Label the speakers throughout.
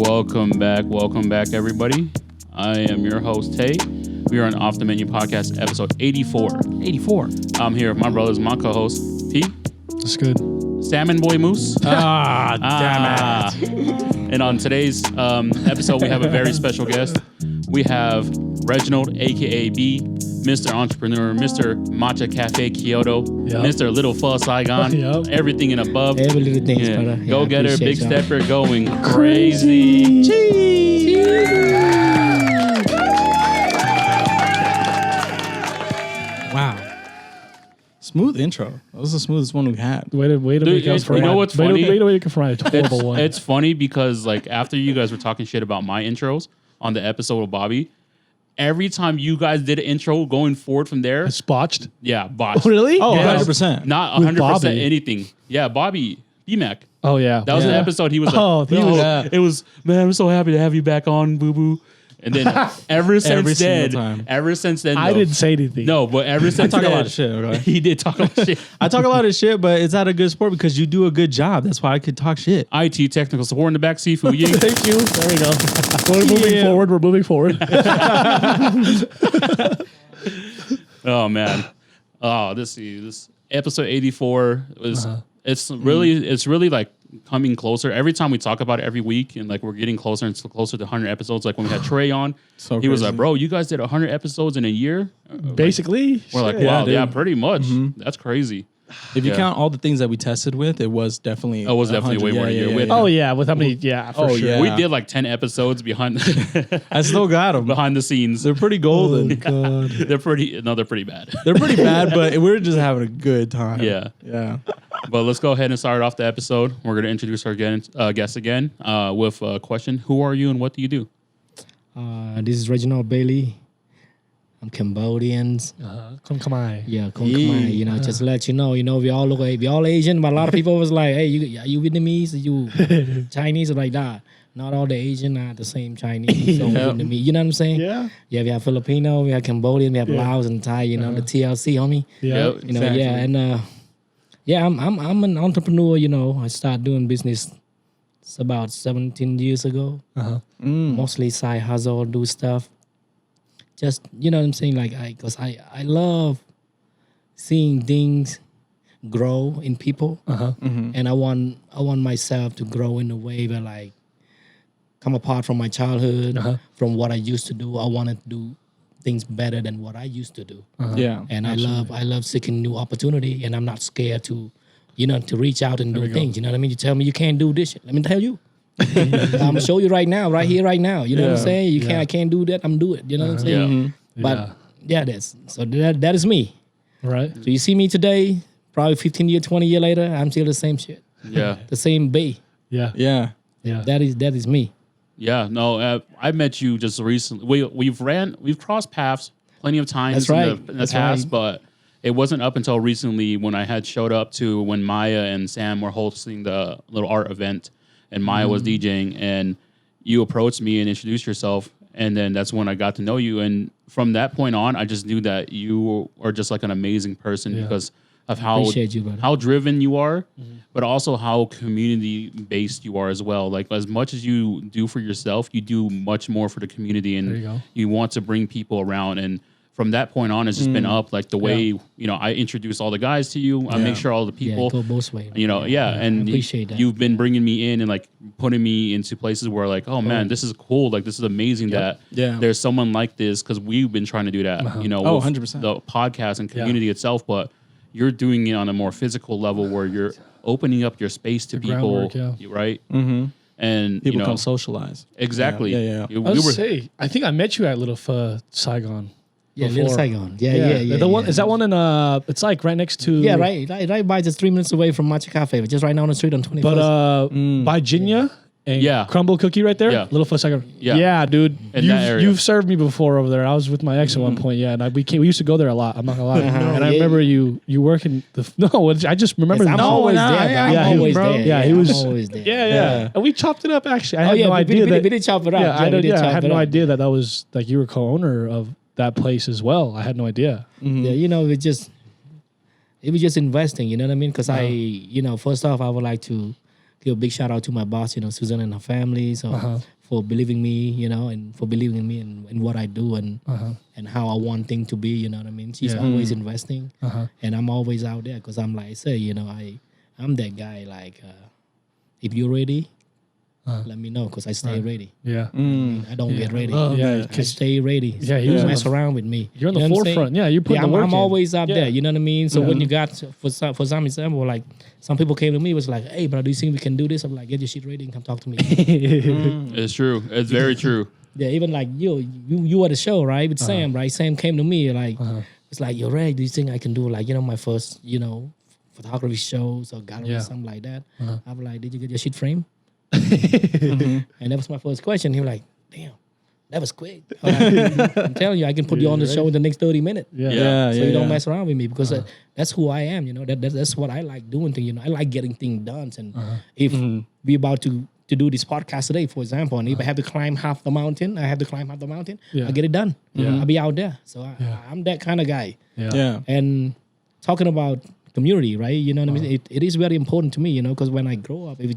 Speaker 1: Welcome back, everybody. I am your host, Tay. We are on Off the Menu Podcast, episode 84.
Speaker 2: 84.
Speaker 1: I'm here with my brothers, my co-host, P.
Speaker 2: That's good.
Speaker 1: Salmon Boy Moose.
Speaker 2: Damn it.
Speaker 1: And on today's episode, we have a very special guest. We have Reginald, a.k.a. B, Mr. Entrepreneur, Mr. Matcha Cafe Kyoto, Mr. Little Pho Saigon, everything and above.
Speaker 3: Every little thing, brother. Yeah,
Speaker 1: Go-getter, big stepper, going crazy.
Speaker 2: Wow. Smooth intro. That was the smoothest one we've had.
Speaker 4: Way to make us
Speaker 1: you know what's funny?
Speaker 4: Way to make it from a horrible one.
Speaker 1: It's funny because like after you guys were talking shit about my intros on the episode with Bobby, every time you guys did an intro going forward from there,
Speaker 4: It's botched.
Speaker 1: yeah, botched.
Speaker 4: Really?
Speaker 2: Oh,
Speaker 1: Yeah.
Speaker 2: 100%.
Speaker 1: Not
Speaker 4: With
Speaker 1: 100%
Speaker 4: Bobby.
Speaker 1: anything. Yeah, Bobby, B-Mac.
Speaker 4: Oh yeah.
Speaker 1: That was an episode he was like,
Speaker 4: Oh, yeah.
Speaker 1: it was, man, I'm so happy to have you back on, boo-boo. And then ever since then,
Speaker 4: I didn't say anything.
Speaker 1: No, but ever since
Speaker 2: talk a
Speaker 1: then,
Speaker 2: lot of shit, okay?
Speaker 1: he did talk a lot of shit.
Speaker 2: I talk a lot of shit, but it's out of good sport because you do a good job. That's why I could talk shit.
Speaker 1: IT technical support in the back, Seafood Ying.
Speaker 4: Thank you. There we go. We're moving forward.
Speaker 1: Oh man. Oh, this episode 84 was it's really like coming closer. Every time we talk about it every week and like we're getting closer and closer to 100 episodes. Like when we had Trey on,
Speaker 2: So
Speaker 1: he was
Speaker 2: crazy.
Speaker 1: like, "Bro, you guys did 100 episodes in a year?"
Speaker 4: Basically.
Speaker 1: We're like,
Speaker 4: shit.
Speaker 1: "Wow,
Speaker 2: dude.
Speaker 1: yeah, pretty much. That's crazy."
Speaker 2: If you
Speaker 1: Yeah.
Speaker 2: count all the things that we tested with, it was definitely
Speaker 1: It was definitely
Speaker 2: 100.
Speaker 1: way more than a year.
Speaker 4: Oh yeah, with how many? Yeah, for
Speaker 2: Oh,
Speaker 4: sure.
Speaker 2: yeah.
Speaker 1: We did like 10 episodes behind
Speaker 2: I still got them.
Speaker 1: behind the scenes.
Speaker 2: They're pretty golden.
Speaker 4: God.
Speaker 1: They're pretty bad.
Speaker 2: They're pretty bad, but we're just having a good time.
Speaker 1: Yeah.
Speaker 2: Yeah.
Speaker 1: But let's go ahead and start off the episode. We're going to introduce our guest again with a question. Who are you and what do you do?
Speaker 3: This is Reginald Bailey. I'm Cambodian.
Speaker 4: Come on.
Speaker 3: Yeah, Khmer. You know, just to let you know, we all look like we all Asian, but a lot of people was like, "Hey, are you Vietnamese? Are you Chinese?" Or like that. Not all the Asian are the same Chinese or Vietnamese. You know what I'm saying?
Speaker 4: Yeah.
Speaker 3: Yeah, we have Filipino, we have Cambodian, we have Laos and Thai. You know, the TLC, homie.
Speaker 4: Yeah.
Speaker 1: Yep.
Speaker 3: You know,
Speaker 2: Exactly.
Speaker 3: yeah, and I'm an entrepreneur. You know, I started doing business. It's about 17 years ago. Mostly side hustle, do stuff. Just you know what I'm saying, like because I love seeing things grow in people, and I want myself to grow in a way where like come apart from my childhood, from what I used to do. I want to do things better than what I used to do.
Speaker 2: Yeah.
Speaker 3: And I love seeking new opportunity, and I'm not scared to, to reach out and do things. You know what I mean? You tell me you can't do this shit. Let me tell you. I'm gonna show you right now, right here, right now. You know what I'm saying? I can't do that. I'm do it. You know what I'm saying? But that is me.
Speaker 4: Right.
Speaker 3: So you see me today, probably 15 years, 20 years later, I'm still the same shit,
Speaker 1: Yeah.
Speaker 3: the same bay.
Speaker 4: Yeah.
Speaker 2: Yeah.
Speaker 4: Yeah.
Speaker 3: That is me.
Speaker 1: Yeah, no, I met you just recently. We've crossed paths plenty of times
Speaker 3: That's right.
Speaker 1: in the
Speaker 3: That's
Speaker 1: past,
Speaker 3: right.
Speaker 1: but it wasn't up until recently when I had showed up to when Maya and Sam were hosting the little art event, and Maya was DJing, and you approached me and introduced yourself, and then that's when I got to know you, and from that point on, I just knew that you are just like an amazing person because of how
Speaker 3: Appreciate you, brother.
Speaker 1: how driven you are, but also how community based you are as well. Like as much as you do for yourself, you do much more for the community, and
Speaker 4: There you go.
Speaker 1: you want to bring people around. And from that point on, it's just been up. Like the way I introduce all the guys to you, I make sure all the people,
Speaker 3: Yeah, go both ways.
Speaker 1: and
Speaker 3: I appreciate that.
Speaker 1: you've been bringing me in and like putting me into places where like, oh man, this is cool. Like this is amazing that there's someone like this, because we've been trying to do that.
Speaker 2: Oh,
Speaker 1: with
Speaker 2: 100%.
Speaker 1: the podcast and community itself, but you're doing it on a more physical level where you're opening up your space to people,
Speaker 4: groundwork,
Speaker 1: right? Mm-hmm. And
Speaker 2: People come socialize.
Speaker 1: exactly.
Speaker 2: Yeah.
Speaker 4: I was say, I think I met you at Little Pho Saigon.
Speaker 3: Yeah,
Speaker 4: before.
Speaker 3: Little Saigon. Yeah.
Speaker 4: The one is that one in it's like right next to
Speaker 3: right by just 3 minutes away from Matcha Cafe, but just right down the street on 21st.
Speaker 4: But by Jinya and Crumble Cookie right there.
Speaker 1: Yeah.
Speaker 4: Little Pho Saigon.
Speaker 1: Yeah.
Speaker 4: Yeah, dude.
Speaker 1: In that area.
Speaker 4: You've served me before over there. I was with my ex at one point. Yeah, and we used to go there a lot. I'm not gonna lie. And I remember you working I just remember.
Speaker 3: I'm always there, bro.
Speaker 4: Yeah,
Speaker 3: I'm
Speaker 4: he
Speaker 3: always
Speaker 4: was-
Speaker 3: there.
Speaker 4: yeah, he was-
Speaker 3: I'm always there.
Speaker 4: Yeah. And we chopped it up actually. I had
Speaker 3: Oh, yeah,
Speaker 4: no
Speaker 3: we
Speaker 4: idea
Speaker 3: did-
Speaker 4: that
Speaker 3: we did chop it up.
Speaker 4: Yeah,
Speaker 3: Yeah, we did
Speaker 4: I
Speaker 3: chop
Speaker 4: had
Speaker 3: it
Speaker 4: no
Speaker 3: up.
Speaker 4: idea that was like you were co-owner of that place as well. I had no idea.
Speaker 3: Yeah, it was just investing, you know what I mean? Because I, first off, I would like to give a big shout out to my boss, Susan and her family, so for believing me, and for believing in me and what I do and how I want things to be, you know what I mean? She's always investing, and I'm always out there because I'm like I say, I'm that guy. Like, if you're ready, let me know because I stay ready.
Speaker 4: Yeah.
Speaker 3: I don't get ready.
Speaker 4: Yeah,
Speaker 3: I stay ready.
Speaker 4: Yeah,
Speaker 3: You
Speaker 4: he was
Speaker 3: mess around with me.
Speaker 4: You're on the
Speaker 3: You know what I'm
Speaker 4: forefront.
Speaker 3: saying?
Speaker 4: Yeah, you're putting the work
Speaker 3: I'm
Speaker 4: in.
Speaker 3: always out
Speaker 4: Yeah.
Speaker 3: there. You know what I mean? So when you got for some example, like some people came to me was like, "Hey, bro, do you think we can do this?" I'm like, "Get your shit ready and come talk to me."
Speaker 1: It's true. It's very true.
Speaker 3: Yeah, even like you at the show, right? With Sam, right? Sam came to me like, it's like, "Yo, Ray, do you think I can do like my first photography shows or gallery or something like that?" I'm like, "Did you get your shit framed?" And that was my first question. He was like, "Damn, that was quick." I'm telling you, I can put you on the show in the next 30 minutes.
Speaker 4: Yeah.
Speaker 3: So you don't mess around with me because that's who I am. That's what I like doing things. I like getting things done. And if we about to do this podcast today, for example, and if I have to climb half the mountain, I get it done. I'll be out there. So I'm that kind of guy.
Speaker 4: Yeah.
Speaker 3: And talking about community, right? You know what I mean? It is very important to me, because when I grow up, it was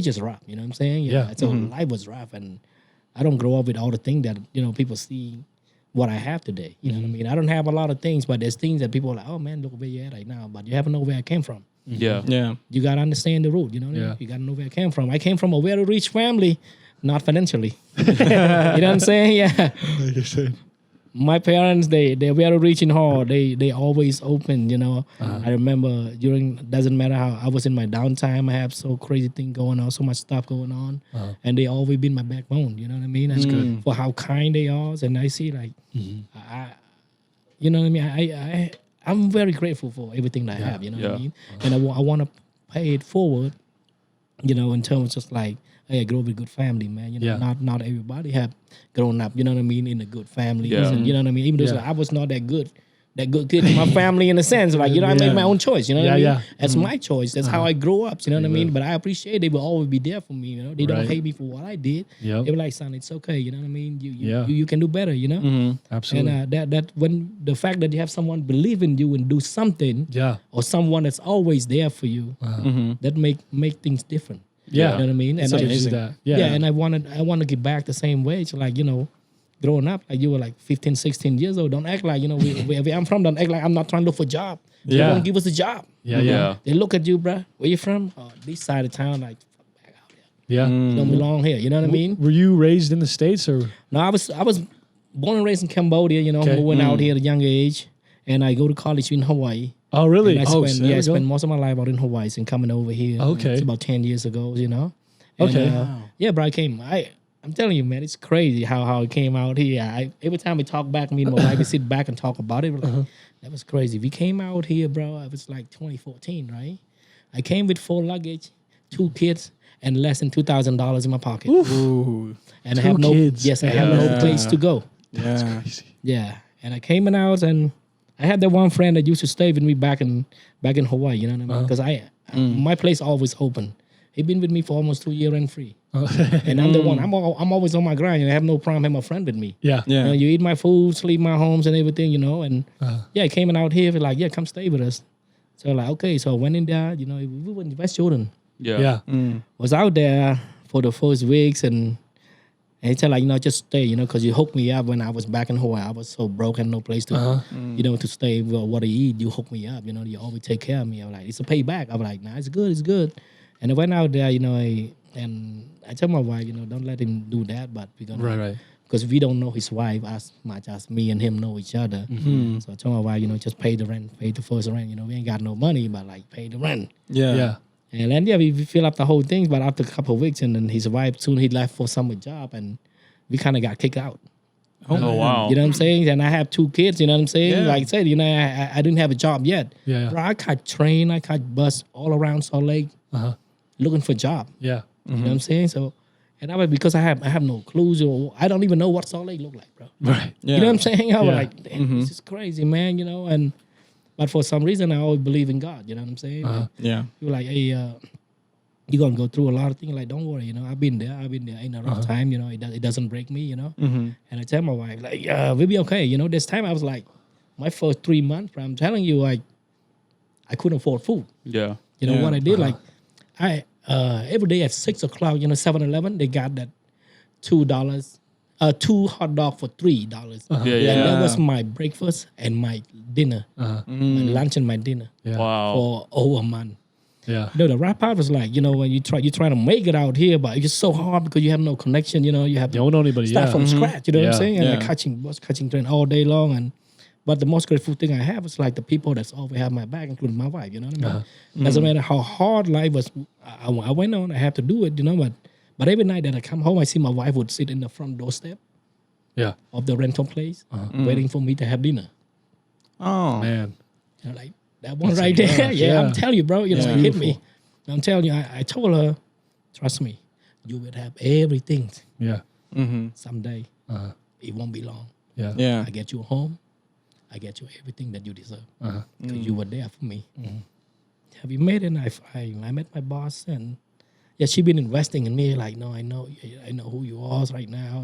Speaker 3: just rough. You know what I'm saying?
Speaker 4: Yeah.
Speaker 3: So life was rough, and I don't grow up with all the things that people see what I have today. You know what I mean? I don't have a lot of things, but there's things that people are like, "Oh man, look where you're at right now," but you haven't know where I came from.
Speaker 1: Yeah.
Speaker 2: Yeah.
Speaker 3: You gotta understand the root. You know what I mean?
Speaker 4: Yeah.
Speaker 3: You gotta know where I came from. I came from a very rich family, not financially. You know what I'm saying? Yeah.
Speaker 2: Like you said.
Speaker 3: My parents, they're very rich and hard. They always open, I remember doesn't matter how I was in my downtime, I have so crazy thing going on, so much stuff going on. And they always been my backbone, you know what I mean? That's good. For how kind they are. And I see like, you know what I mean? I'm very grateful for everything that I have, you know what I mean? And I want to pay it forward, in terms of just like, hey, I grew up with a good family, man. Not everybody have grown up, you know what I mean, in a good family.
Speaker 1: Yeah.
Speaker 3: And, you know what I mean? Even though I was not that good kid in my family in a sense. Like, I made my own choice, you know what I mean?
Speaker 4: Yeah.
Speaker 3: That's my choice. That's how I grew up, you know what I mean? But I appreciate they will always be there for me, They don't hate me for what I did.
Speaker 4: Yep.
Speaker 3: They were like, son, it's okay, you know what I mean? You can do better,
Speaker 4: Absolutely.
Speaker 3: And that when the fact that you have someone believe in you and do something, or someone that's always there for you, that make things different.
Speaker 4: Yeah.
Speaker 3: You know what I mean? And
Speaker 4: That. Yeah.
Speaker 3: and I want to get back the same way. It's like, growing up, like you were like 15, 16 years old. Don't act like, where I'm from, don't act like I'm not trying to look for a job. They
Speaker 4: Yeah.
Speaker 3: want to give us a job.
Speaker 4: Yeah.
Speaker 3: They look at you, bruh. Where you from? Oh, this side of town, like, fuck back out there.
Speaker 4: Yeah.
Speaker 3: You don't belong here. You know what I mean?
Speaker 4: Were you raised in the States or?
Speaker 3: No, I was born and raised in Cambodia,
Speaker 4: Okay.
Speaker 3: moving out here at a young age. And I go to college in Hawaii.
Speaker 4: Oh, really?
Speaker 3: And
Speaker 4: Oh,
Speaker 3: I
Speaker 4: so there we go.
Speaker 3: spent most of my life out in Hawaii and coming over here.
Speaker 4: Okay.
Speaker 3: It's about 10 years ago, And,
Speaker 4: Okay.
Speaker 3: yeah, bro, I came. I'm telling you, man, it's crazy how it came out here. Every time we talk back, me and my wife, we sit back and talk about it. We're like, that was crazy. We came out here, bro. It was like 2014, right? I came with 4 luggage, 2 kids, and less than $2,000 in my pocket.
Speaker 2: Ooh.
Speaker 3: And I
Speaker 4: 2
Speaker 3: have no
Speaker 4: kids.
Speaker 3: Yes, I have no place to go.
Speaker 2: Yeah.
Speaker 3: Yeah, and I came out, and I had that one friend that used to stay with me back in Hawaii. You know what I mean? Because my place always open. He been with me for almost 2 years rent free. And I'm the one. I'm always on my grind, and I have no problem having a friend with me.
Speaker 4: Yeah.
Speaker 2: Yeah.
Speaker 3: You eat my food, sleep my homes, and everything. And I came out here. Like, yeah, come stay with us. So like, okay. So I went in there. We were in West Jordan.
Speaker 1: Yeah.
Speaker 3: Was out there for the first weeks, and he said like, just stay. Because you hooked me up when I was back in Hawaii. I was so broke and no place to, to stay. Well, what to eat? You hook me up. You always take care of me. I was like, it's a payback. I was like, nah, it's good. And I went out there, and I tell my wife, don't let him do that, but we're gonna,
Speaker 4: Right.
Speaker 3: because we don't know his wife as much as me and him know each other. So I told my wife, just pay the rent, pay the first rent. We ain't got no money, but like pay the rent.
Speaker 2: Yeah.
Speaker 4: Yeah.
Speaker 3: And then we fill up the whole thing, but after a couple of weeks, and then his wife soon he left for summer job, and we kind of got kicked out.
Speaker 1: Oh, wow.
Speaker 3: You know what I'm saying? And I have 2 kids. You know what I'm saying?
Speaker 2: Yeah.
Speaker 3: Like I said, I didn't have a job yet.
Speaker 4: Yeah.
Speaker 3: Bro, I caught train, I caught bus all around Salt Lake, looking for a job.
Speaker 4: Yeah.
Speaker 3: You know what I'm saying? So, and I was because I have no clues, or I don't even know what Salt Lake look like, bro.
Speaker 4: Right.
Speaker 2: Yeah.
Speaker 3: You know what I'm saying? I was
Speaker 4: Yeah.
Speaker 3: like, damn, this is crazy, man. And but for some reason, I always believe in God. You know what I'm saying?
Speaker 2: Yeah.
Speaker 3: You're like, hey, you're gonna go through a lot of things. Like, don't worry, I've been there. In a rough time. It doesn't break me. And I tell my wife, like, yeah, we'll be okay. This time I was like, my first 3 months, I'm telling you, like, I couldn't afford food.
Speaker 1: Yeah.
Speaker 3: What I did, like, every day at 6:00, 7-Eleven, they got that $2, 2 hot dog for $3.
Speaker 1: Yeah.
Speaker 3: And that was my breakfast and my dinner, my lunch and my dinner
Speaker 4: Yeah.
Speaker 1: Wow.
Speaker 3: for over a month.
Speaker 4: Yeah.
Speaker 3: The rap part was like, when you try to make it out here, but it's so hard because you have no connection. You have to
Speaker 4: Don't know anybody.
Speaker 3: start
Speaker 4: Yeah.
Speaker 3: from scratch. You know what I'm
Speaker 4: Yeah.
Speaker 3: saying? And
Speaker 2: Yeah.
Speaker 3: catching train all day long. But the most grateful thing I have is like the people that's always have my back, including my wife. You know what I mean? Doesn't matter how hard life was. I went on. I have to do it. But every night that I come home, I see my wife would sit in the front doorstep
Speaker 4: Yeah.
Speaker 3: of the rental place, waiting for me to have dinner.
Speaker 2: Oh,
Speaker 4: Man.
Speaker 3: Like that one right there.
Speaker 4: Yeah.
Speaker 3: I'm telling you, bro. It hit me.
Speaker 4: beautiful.
Speaker 3: I'm telling you. I told her, trust me, you will have everything
Speaker 4: Yeah.
Speaker 3: someday. It won't be long.
Speaker 4: Yeah.
Speaker 2: yeah.
Speaker 3: I get you home. I get you everything that you deserve because you were there for me. Have you met? And I met my boss, and she been investing in me. Like, no, I know who you are right now.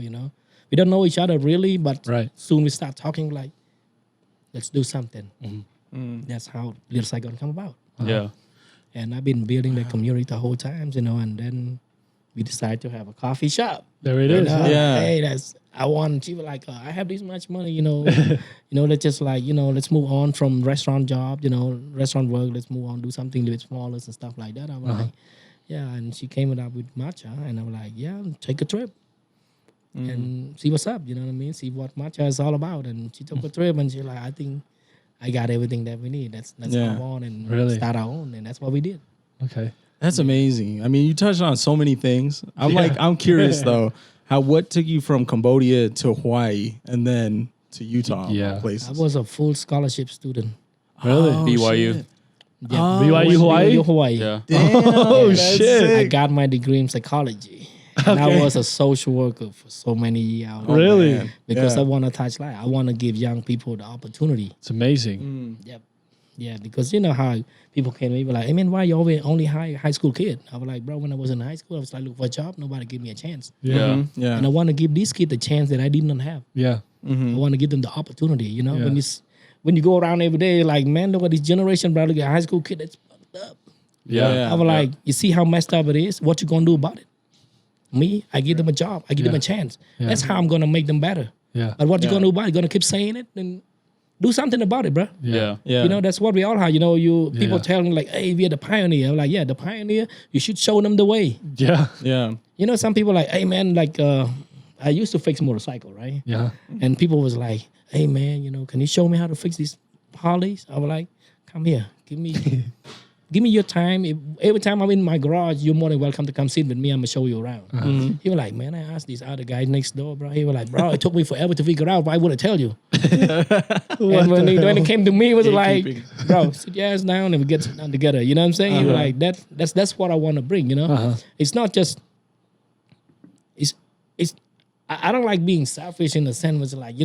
Speaker 3: We don't know each other really, but
Speaker 4: Right.
Speaker 3: soon we start talking. Like, let's do something. That's how Little Saigon come about.
Speaker 1: Yeah.
Speaker 3: And I've been building the community the whole time, and then we decided to have a coffee shop.
Speaker 4: There it is.
Speaker 2: Yeah.
Speaker 3: Hey, she was like, I have this much money, let's just let's move on from restaurant job, restaurant work, let's move on, do something a little bit smaller and stuff like that. I was like, yeah, and she came up with matcha, and I was like, yeah, take a trip and see what's up, you know what I mean? See what matcha is all about. And she took a trip, and she's like, I think I got everything that we need. Let's move on and
Speaker 4: Really?
Speaker 3: start our own, and that's what we did.
Speaker 4: Okay.
Speaker 2: That's amazing. I mean, you touched on so many things. I'm curious though, what took you from Cambodia to Hawaii and then to Utah?
Speaker 4: Yeah.
Speaker 2: Places.
Speaker 3: I was a full scholarship student.
Speaker 4: Really?
Speaker 1: BYU.
Speaker 2: shit.
Speaker 3: Yeah.
Speaker 4: BYU Hawaii?
Speaker 3: Hawaii.
Speaker 1: Yeah.
Speaker 2: Damn,
Speaker 4: Oh,
Speaker 2: that's
Speaker 4: shit.
Speaker 3: I
Speaker 2: sick.
Speaker 3: got my degree in psychology. And I was a social worker for so many years.
Speaker 4: Really?
Speaker 2: man.
Speaker 3: Because
Speaker 2: Yeah.
Speaker 3: I want to touch life. I want to give young people the opportunity.
Speaker 4: It's amazing.
Speaker 3: Yep. Yeah, because you know how people can be like, I mean, why you always only high school kid? I was like, bro, when I was in high school, I was like, look for a job. Nobody gave me a chance.
Speaker 1: Yeah.
Speaker 2: Yeah.
Speaker 3: And I want to give these kids the chance that I did not have.
Speaker 4: Yeah.
Speaker 3: I want to give them the opportunity,
Speaker 4: Yeah.
Speaker 3: When you go around every day, like, man, look at this generation, bro, look at a high school kid that's fucked up.
Speaker 4: Yeah.
Speaker 2: Yeah.
Speaker 3: I was like, you see how messed up it is? What you gonna do about it? Me, I give them a job. I give them a chance.
Speaker 4: Yeah.
Speaker 3: That's how I'm gonna make them better.
Speaker 4: Yeah.
Speaker 3: But what you
Speaker 2: Yeah.
Speaker 3: gonna do about it? You gonna keep saying it? Then do something about it, bro.
Speaker 1: Yeah.
Speaker 2: Yeah.
Speaker 3: That's what we all have. People
Speaker 4: Yeah.
Speaker 3: telling like, hey, we're the pioneer. I'm like, yeah, the pioneer. You should show them the way.
Speaker 4: Yeah.
Speaker 2: Yeah.
Speaker 3: Some people like, hey, man, like, I used to fix motorcycle, right?
Speaker 4: Yeah.
Speaker 3: And people was like, hey, man, can you show me how to fix these Harleys? I was like, come here, give me your time. Every time I'm in my garage, you're more than welcome to come sit with me. I'm gonna show you around. He was like, man, I asked these other guys next door, bro. He was like, bro, it took me forever to figure out. Why would I tell you? And when it came to me, it was like,
Speaker 2: Gatekeeping.
Speaker 3: bro, sit your ass down and we get sit down together. You know what I'm saying? He was like, that's what I want to bring. It's not just. I don't like being selfish in the sense was like,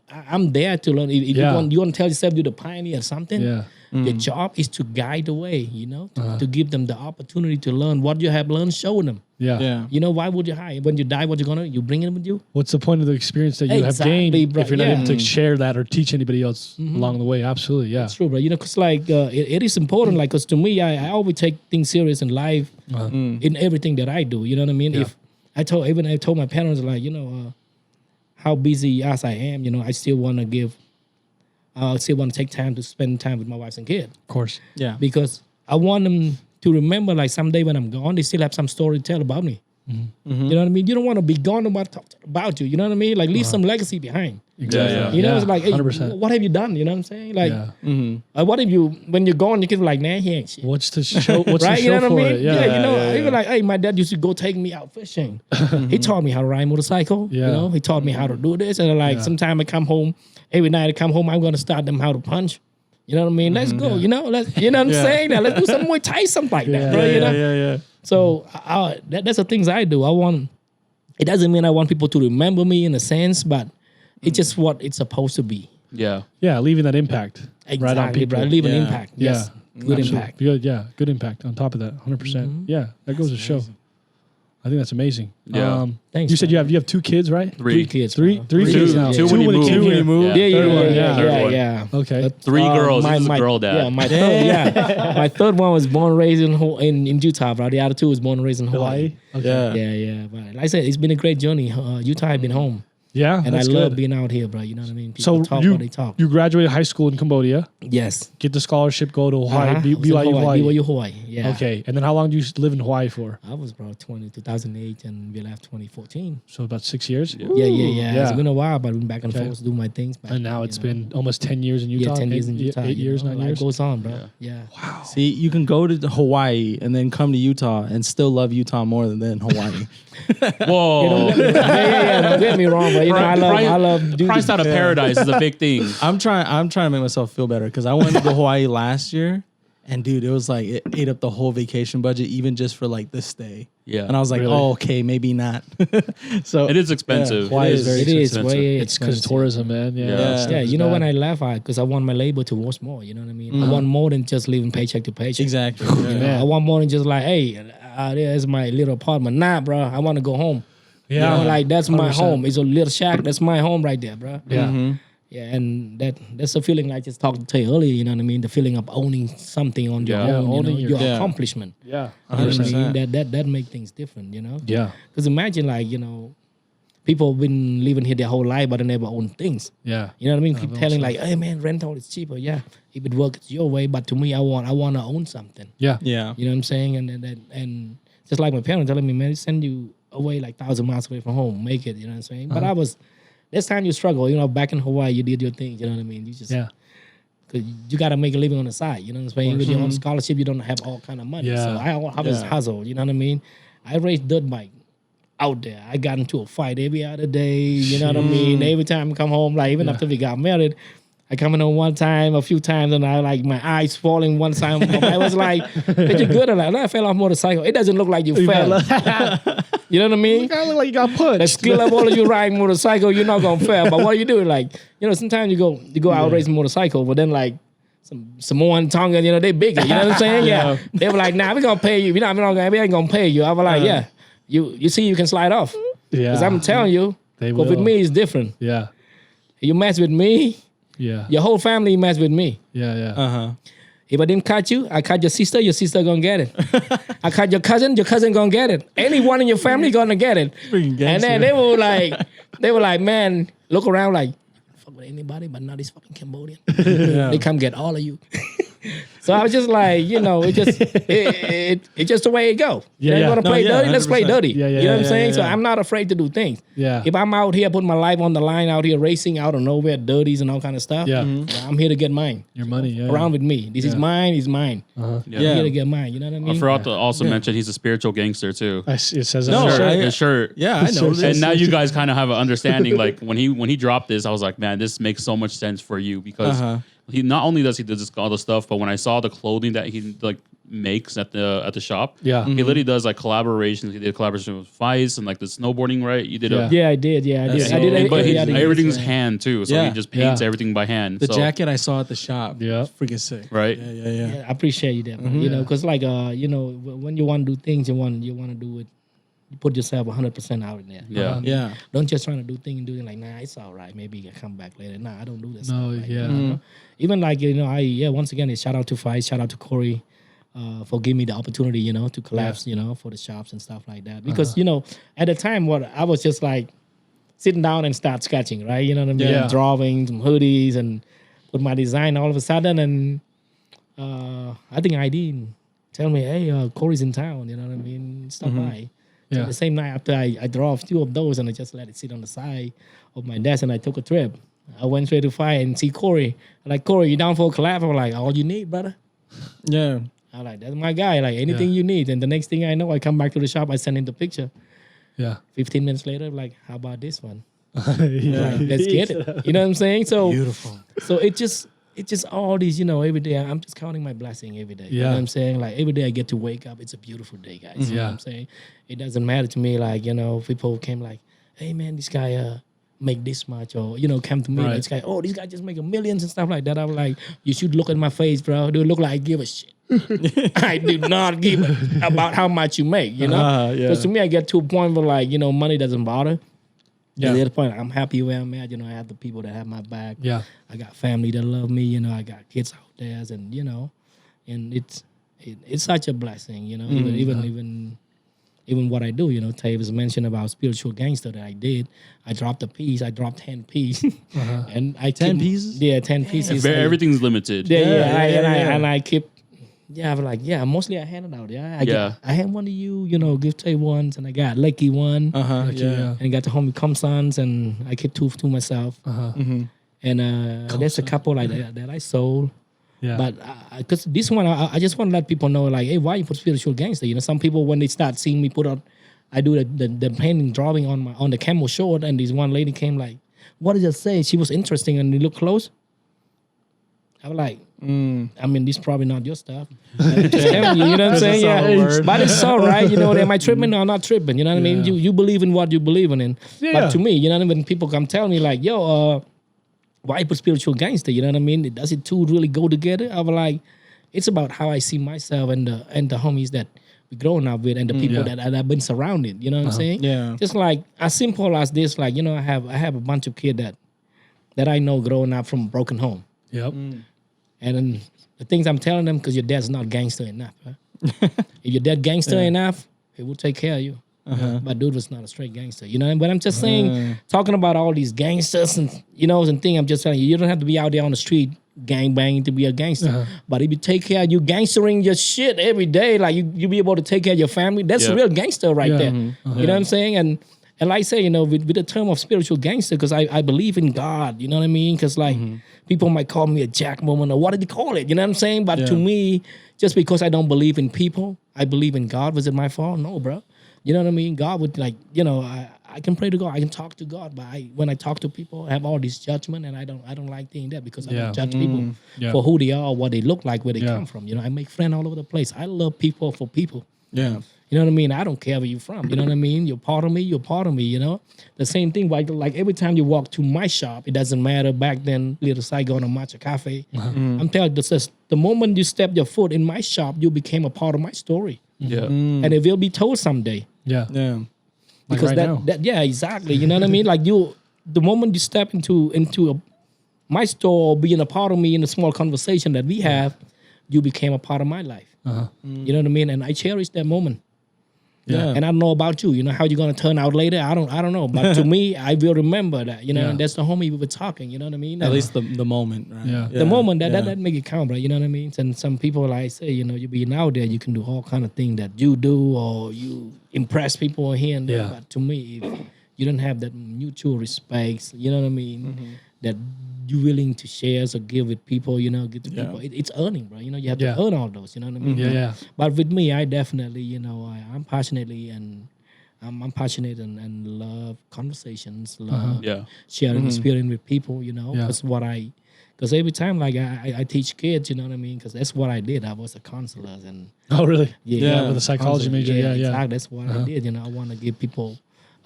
Speaker 3: I'm there to learn. If
Speaker 4: Yeah.
Speaker 3: you want to tell yourself you're the pioneer or something,
Speaker 4: Yeah.
Speaker 3: your job is to guide the way, to give them the opportunity to learn what you have learned, show them.
Speaker 4: Yeah.
Speaker 2: Yeah.
Speaker 3: Why would you hide? When you die, what you bring it with you?
Speaker 4: What's the point of the experience that you
Speaker 3: Exactly,
Speaker 4: have gained
Speaker 3: bro.
Speaker 4: if you're not
Speaker 3: Yeah.
Speaker 4: able to share that or teach anybody else along the way? Absolutely. Yeah.
Speaker 3: It's true, bro. Because like it is important. Like, cause to me, I always take things serious in life, in everything that I do. You know what I mean?
Speaker 4: Yeah.
Speaker 3: If I told my parents like, how busy as I am, I still want to take time to spend time with my wife and kid
Speaker 4: Of course.
Speaker 2: Yeah.
Speaker 3: because I want them to remember like someday when I'm gone, they still have some story to tell about me. You know what I mean? You don't want to be gone about you. You know what I mean? Like leave some legacy behind.
Speaker 4: Exactly.
Speaker 1: Yeah.
Speaker 3: It's like, hey,
Speaker 4: 100%.
Speaker 3: what have you done? You know what I'm saying? Like,
Speaker 4: Yeah.
Speaker 3: what have you, when you're gone, you can be like, nah, he ain't shit.
Speaker 4: What's to show? What's
Speaker 3: Right?
Speaker 4: to
Speaker 3: You
Speaker 4: show
Speaker 3: know
Speaker 4: for
Speaker 3: what I mean?
Speaker 4: it? Yeah.
Speaker 3: Even like, hey, my dad used to go take me out fishing. He taught me how to ride motorcycle.
Speaker 4: Yeah.
Speaker 3: He taught me how to do this. And like, sometime I come home, every night I come home, I'm going to start them how to punch. You know what I mean? Let's go. You know what I'm saying? Now, let's do some Muay Thai, something like that, bro.
Speaker 2: Yeah.
Speaker 3: So that's the things I do. It doesn't mean I want people to remember me in a sense, but it's just what it's supposed to be.
Speaker 1: Yeah.
Speaker 4: Yeah. Leaving that impact right on
Speaker 3: Exactly,
Speaker 4: people.
Speaker 3: bro. Leave an
Speaker 2: Yeah.
Speaker 3: impact. Yes.
Speaker 4: Yeah.
Speaker 3: Good
Speaker 4: Absolutely.
Speaker 3: impact.
Speaker 4: Good. Yeah. Good impact on top of that. 100%. Yeah. That goes to show. I think that's amazing.
Speaker 1: Yeah.
Speaker 3: Thanks,
Speaker 4: You said
Speaker 3: man.
Speaker 4: you have 2 kids, right?
Speaker 3: Three kids.
Speaker 4: Three
Speaker 3: bro.
Speaker 4: kids now.
Speaker 1: Two when you moved.
Speaker 4: Two when you moved.
Speaker 1: Yeah.
Speaker 3: Yeah,
Speaker 4: Third one,
Speaker 1: yeah.
Speaker 3: yeah.
Speaker 4: Okay.
Speaker 1: Three girls. This is a girl dad.
Speaker 3: Yeah, my third, my third one was born and raised in Utah, bro. The other two was born and raised in Hawaii.
Speaker 4: Okay.
Speaker 2: Yeah.
Speaker 3: Yeah. But like I said, it's been a great journey. Utah, I've been home,
Speaker 4: Yeah,
Speaker 3: and I
Speaker 4: that's
Speaker 3: love
Speaker 4: good.
Speaker 3: being out here, bro. You know what I mean? People
Speaker 4: So
Speaker 3: talk what they talk.
Speaker 4: you graduated high school in Cambodia,
Speaker 3: Yes.
Speaker 4: get the scholarship, go to Hawaii,
Speaker 3: I was in
Speaker 4: BYU Hawaii.
Speaker 3: BYU Hawaii. Yeah.
Speaker 4: Okay, and then how long do you live in Hawaii for?
Speaker 3: I was bro 2008 and we left 2014.
Speaker 4: So about 6 years.
Speaker 1: Yeah.
Speaker 3: Yeah. It's
Speaker 4: Yeah.
Speaker 3: been a while, but I've been back and
Speaker 4: Okay.
Speaker 3: forth doing my things. Back
Speaker 4: And now
Speaker 3: then,
Speaker 4: it's
Speaker 3: you know.
Speaker 4: been almost 10 years in Utah.
Speaker 3: 10 years in Utah.
Speaker 4: 8 years, 9
Speaker 3: Life
Speaker 4: years.
Speaker 3: goes on, bro. Yeah.
Speaker 2: See, you can go to Hawaii and then come to Utah and still love Utah more than Hawaii.
Speaker 1: Whoa.
Speaker 3: yeah. Don't get me wrong, but you know, I love doing
Speaker 1: Christ out of paradise is a big thing.
Speaker 2: I'm trying to make myself feel better because I went to Hawaii last year, and dude, it was like it ate up the whole vacation budget, even just for like the stay.
Speaker 1: Yeah.
Speaker 2: And I was like,
Speaker 4: Really?
Speaker 2: oh, okay, maybe not. So
Speaker 1: It is expensive.
Speaker 2: Hawaii is very
Speaker 3: It is
Speaker 1: expensive.
Speaker 3: way
Speaker 4: It's because
Speaker 3: expensive.
Speaker 4: tourism, man. Yeah.
Speaker 1: Yeah.
Speaker 3: Yeah,
Speaker 4: It's
Speaker 3: you know,
Speaker 4: bad.
Speaker 3: when I left, because I want my labor to work more. You know what I mean? I want more than just living paycheck to paycheck.
Speaker 2: exactly.
Speaker 3: You know?
Speaker 4: Yeah.
Speaker 3: I want more than just like, hey, there's my little apartment. Nah, bro, I want to go home.
Speaker 4: Yeah.
Speaker 3: You know, like that's my
Speaker 4: 100%.
Speaker 3: home. It's a little shack. That's my home right there, bro.
Speaker 4: Yeah.
Speaker 3: Yeah, and that's a feeling I just talked to you earlier. You know what I mean? The feeling of owning something on your
Speaker 1: Yeah.
Speaker 3: own.
Speaker 4: Owning
Speaker 3: your
Speaker 4: your-
Speaker 3: accomplishment.
Speaker 4: Yeah.
Speaker 3: You know what I
Speaker 2: 100%.
Speaker 3: mean? That make things different. You know?
Speaker 4: Yeah.
Speaker 3: Because imagine like people have been living here their whole life, but they never own things.
Speaker 4: Yeah.
Speaker 3: You know what I mean? Keep telling like, hey man, rental is cheaper. Yeah, if it works your way, but to me, I want to own something.
Speaker 4: Yeah.
Speaker 2: Yeah.
Speaker 3: You know what I'm saying? And just like my parents telling me, man, they send you away like 1,000 miles away from home, make it. You know what I'm saying? But this time you struggle. You know, back in Hawaii, you did your thing. You know what I mean? You just
Speaker 4: Yeah.
Speaker 3: cause you got to make a living on the side. You know what I'm saying? With your own scholarship, you don't have all kind of money.
Speaker 4: Yeah.
Speaker 3: So I always hustle. You know what I mean? I raced dirt bike out there. I got into a fight every other day. You know what I mean? Every time I come home, like even after we got married, I come in on one time, a few times, and I like my eyes falling one time. I was like, "Did you good?" I'm like, "No, I fell off motorcycle. It doesn't look like you fell." You know what I mean?
Speaker 4: I look like you got punched.
Speaker 3: The skill level of you riding motorcycle, you're not gonna fail. But what are you doing? Like, you know, sometimes you go out racing motorcycle, but then like some Samoan Tongan, you know, they bigger. You know what I'm saying? Yeah. They were like, nah, we're gonna pay you. We ain't gonna pay you. I was like, yeah. You see you can slide off.
Speaker 4: Yeah.
Speaker 3: Because I'm telling you,
Speaker 4: They
Speaker 3: but with
Speaker 4: will.
Speaker 3: me it's different.
Speaker 4: Yeah.
Speaker 3: You mess with me,
Speaker 4: Yeah.
Speaker 3: your whole family mess with me.
Speaker 4: Yeah.
Speaker 2: Uh-huh.
Speaker 3: If I didn't cut you, I cut your sister gonna get it. I cut your cousin gonna get it. Anyone in your family gonna get it.
Speaker 2: Freaking
Speaker 3: And
Speaker 2: gangster.
Speaker 3: then they were like, man, look around like, fuck with anybody, but not this fucking Cambodian. They come get all of you. So I was just like, you know, it's just the way it go.
Speaker 4: Yeah,
Speaker 3: You
Speaker 4: yeah.
Speaker 3: want to play dirty? Let's play
Speaker 2: 100%.
Speaker 3: dirty.
Speaker 4: Yeah,
Speaker 3: You know what I'm
Speaker 2: yeah,
Speaker 3: saying? So
Speaker 2: yeah.
Speaker 3: I'm not afraid to do things.
Speaker 4: Yeah.
Speaker 3: If I'm out here putting my life on the line, out here racing out of nowhere, dirties and all kind of stuff,
Speaker 4: Yeah.
Speaker 3: I'm here to get mine.
Speaker 4: Your money. Yeah.
Speaker 3: Around with me. This is mine, is mine.
Speaker 1: Yeah.
Speaker 3: I'm here to get mine. You know what I mean?
Speaker 1: I forgot to also mention he's a spiritual gangster too.
Speaker 4: It says
Speaker 2: No,
Speaker 4: on the
Speaker 1: Shirt,
Speaker 4: shirt.
Speaker 2: I-
Speaker 1: his shirt.
Speaker 2: Yeah, I know.
Speaker 4: And
Speaker 2: this.
Speaker 1: And now you guys kind of have an understanding. Like when he dropped this, I was like, man, this makes so much sense for you because he not only does he do this all the stuff, but when I saw the clothing that he like makes at the shop,
Speaker 4: Yeah.
Speaker 1: he literally does like collaborations. He did a collaboration with Vice and like the snowboarding, right? You did
Speaker 4: Yeah.
Speaker 1: a
Speaker 3: Yeah, I did. Yeah, I did.
Speaker 2: so-
Speaker 3: I did.
Speaker 1: but
Speaker 3: yeah, I did.
Speaker 1: everything's hand too, so
Speaker 2: Yeah.
Speaker 1: he just paints
Speaker 4: Yeah.
Speaker 1: everything by hand.
Speaker 2: The
Speaker 1: so,
Speaker 2: jacket I saw at the shop.
Speaker 4: Yeah.
Speaker 2: was freaking sick.
Speaker 1: right?
Speaker 2: Yeah.
Speaker 3: Yeah, I appreciate you that, man. You know, because like you know, when you want to do things, you want to do it. You put yourself 100% out in there.
Speaker 1: Yeah.
Speaker 2: Yeah.
Speaker 3: Don't just trying to do things and do it like, nah, it's all right. Maybe I come back later. Nah, I don't do this.
Speaker 4: No,
Speaker 3: stuff like
Speaker 4: yeah.
Speaker 3: that, you know? Even like, you know, once again, it's shout out to Fight, shout out to Corey for giving me the opportunity, you know, to collapse, you know, for the shops and stuff like that. Because, you know, at the time, what I was just like sitting down and start sketching, right? You know what I mean?
Speaker 4: Yeah.
Speaker 3: Drawing some hoodies and put my design all of a sudden. And I think ID tell me, hey, Corey's in town, you know what I mean? Stop by. So
Speaker 4: Yeah.
Speaker 3: the same night after I draw a few of those and I just let it sit on the side of my desk and I took a trip. I went straight to Fire and see Corey. I'm like, Corey, you down for a collab? I'm like, all you need, brother.
Speaker 2: Yeah.
Speaker 3: I'm like, that's my guy. Like anything you need. And the next thing I know, I come back to the shop, I send him the picture.
Speaker 4: Yeah.
Speaker 3: 15 minutes later, I'm like, how about this one?
Speaker 4: Yeah.
Speaker 3: Like, let's get it. You know what I'm saying? So
Speaker 2: Beautiful.
Speaker 3: so it's just all these, you know, every day I'm just counting my blessing every day. You know
Speaker 4: Yeah.
Speaker 3: what I'm saying? Like every day I get to wake up, it's a beautiful day, guys. You know what
Speaker 4: Yeah.
Speaker 3: I'm saying? It doesn't matter to me, like, you know, people came like, hey man, this guy make this much, or come to me
Speaker 4: Right.
Speaker 3: like this guy, oh, this guy just making millions and stuff like that. I'm like, you should look at my face, bro. Do it look like I give a shit? I do not give a about how much you make,
Speaker 2: yeah.
Speaker 3: Because to me, I get to a point where like money doesn't bother.
Speaker 4: Yeah.
Speaker 3: At the other point, I'm happy where I'm at. I have the people that have my back.
Speaker 4: Yeah.
Speaker 3: I got family that love me. I got kids out there, and and it's such a blessing. Even what I do. Tavis mentioned about spiritual gangster that I did. I dropped a piece. I dropped 10 pieces, and I
Speaker 2: 10
Speaker 3: keep-
Speaker 2: pieces?
Speaker 3: Yeah, 10 pieces.
Speaker 1: Everything's limited.
Speaker 3: And I keep. Yeah, I'm like, mostly I hand it out. I hand one to you, give Tay ones, and I got Lucky one.
Speaker 2: Yeah.
Speaker 3: And got the homie Comsons, and I keep two to myself. And there's a couple like that I sold.
Speaker 4: Yeah.
Speaker 3: But because this one, I just want to let people know, like, hey, why you put spiritual gangster? Some people when they start seeing me put on, I do the painting drawing on the camel short, and this one lady came like, what did it say? She was interesting, and they look close. I was like, I mean, this is probably not your stuff. I'm just telling you, what I'm saying? Yeah, but it's all right. Am I tripping or not tripping? You know what I mean? You believe in what you believe in.
Speaker 4: Yeah.
Speaker 3: But to me, when people come tell me like, yo, why you put spiritual gangster? You know what I mean? Does it two really go together? I was like, it's about how I see myself and the homies that we growing up with and the people that I've been surrounded. You know what I'm saying?
Speaker 2: Yeah.
Speaker 3: Just like as simple as this, like I have a bunch of kids that I know growing up from a broken home.
Speaker 4: Yep.
Speaker 3: And then the things I'm telling them, because your dad's not gangster enough. Huh? If your dad gangster enough, he will take care of you. But dude was not a straight gangster, But I'm just saying, talking about all these gangsters and and thing, I'm just telling you, you don't have to be out there on the street gang banging to be a gangster. But if you take care of you gangstering your shit every day, like you be able to take care of your family, that's a real gangster right there. You know what I'm saying? And like I say, with the term of spiritual gangster, because I believe in God, you know what I mean? Because like people might call me a jack moment or what did they call it? You know what I'm saying? But to me, just because I don't believe in people, I believe in God. Was it my fault? No, bro. You know what I mean? God would I can pray to God. I can talk to God. But when I talk to people, I have all this judgment, and I don't like doing that because I don't judge people for who they are, what they look like, where they come from. I make friends all over the place. I love people for people.
Speaker 2: Yeah.
Speaker 3: You know what I mean? I don't care where you're from. You know what I mean? You're part of me. You're part of me. The same thing. Like every time you walk to my shop, it doesn't matter. Back then, Little Saigon or Matcha Cafe. I'm telling you, the moment you step your foot in my shop, you became a part of my story.
Speaker 1: Yeah.
Speaker 3: And it will be told someday.
Speaker 4: Yeah.
Speaker 2: Yeah.
Speaker 3: Because
Speaker 4: right now.
Speaker 3: exactly. You know what I mean? Like the moment you step into my store, being a part of me in the small conversation that we have, you became a part of my life. You know what I mean? And I cherish that moment.
Speaker 2: Yeah.
Speaker 3: And I don't know about you. How you're gonna turn out later. I don't know. But to me, I will remember that. And that's the homie we were talking. You know what I mean?
Speaker 2: At least the moment, right?
Speaker 4: Yeah.
Speaker 3: The moment that make it count, bro. You know what I mean? And some people, like I say, you being out there, you can do all kind of things that you do, or you impress people here and there.
Speaker 4: Yeah.
Speaker 3: But to me, if you don't have that mutual respect, you know what I mean? That you willing to share or give with people, give to people. It's earning, bro. You have to earn all those. You know what I mean?
Speaker 4: Yeah.
Speaker 3: But with me, I definitely, I'm passionately and I'm passionate and love conversations, love sharing experience with people. That's what because every time like I teach kids, you know what I mean? Because that's what I did. I was a counselor and
Speaker 4: Oh, really?
Speaker 3: yeah,
Speaker 4: With a psychology major. Yeah.
Speaker 3: exactly. That's what I did. I want to give people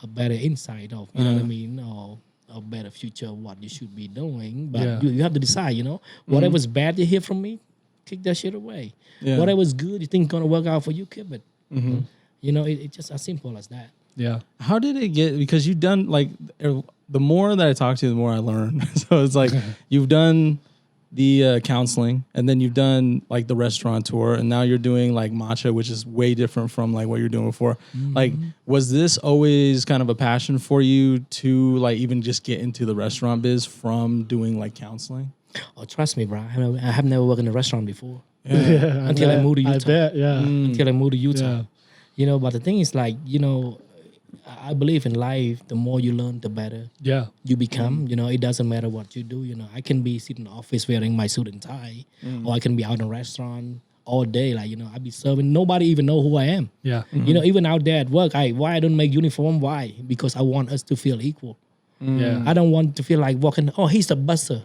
Speaker 3: a better insight of, you know what I mean, or a better future of what you should be doing. But you have to decide, whatever's bad you hear from me, kick that shit away.
Speaker 2: Yeah.
Speaker 3: Whatever's good you think gonna work out for you, keep it. It's just as simple as that.
Speaker 4: Yeah.
Speaker 2: How did it get? Because you've done like the more that I talk to you, the more I learn. So it's like you've done the counseling, and then you've done like the restaurant tour, and now you're doing like matcha, which is way different from like what you're doing before. Like, was this always kind of a passion for you to like even just get into the restaurant biz from doing like counseling?
Speaker 3: Oh, trust me, bro. I have never worked in a restaurant before
Speaker 4: Yeah.
Speaker 3: until I moved to Utah.
Speaker 4: I bet. Yeah.
Speaker 3: Until I moved to Utah.
Speaker 4: Yeah.
Speaker 3: But the thing is, like, I believe in life, the more you learn, the better
Speaker 4: Yeah.
Speaker 3: you become. It doesn't matter what you do. I can be sitting in the office wearing my suit and tie, or I can be out in a restaurant all day. Like, I be serving. Nobody even know who I am.
Speaker 4: Yeah.
Speaker 3: Even out there at work, why I don't make uniform? Why? Because I want us to feel equal.
Speaker 4: Yeah.
Speaker 3: I don't want to feel like walking, oh, he's the busser.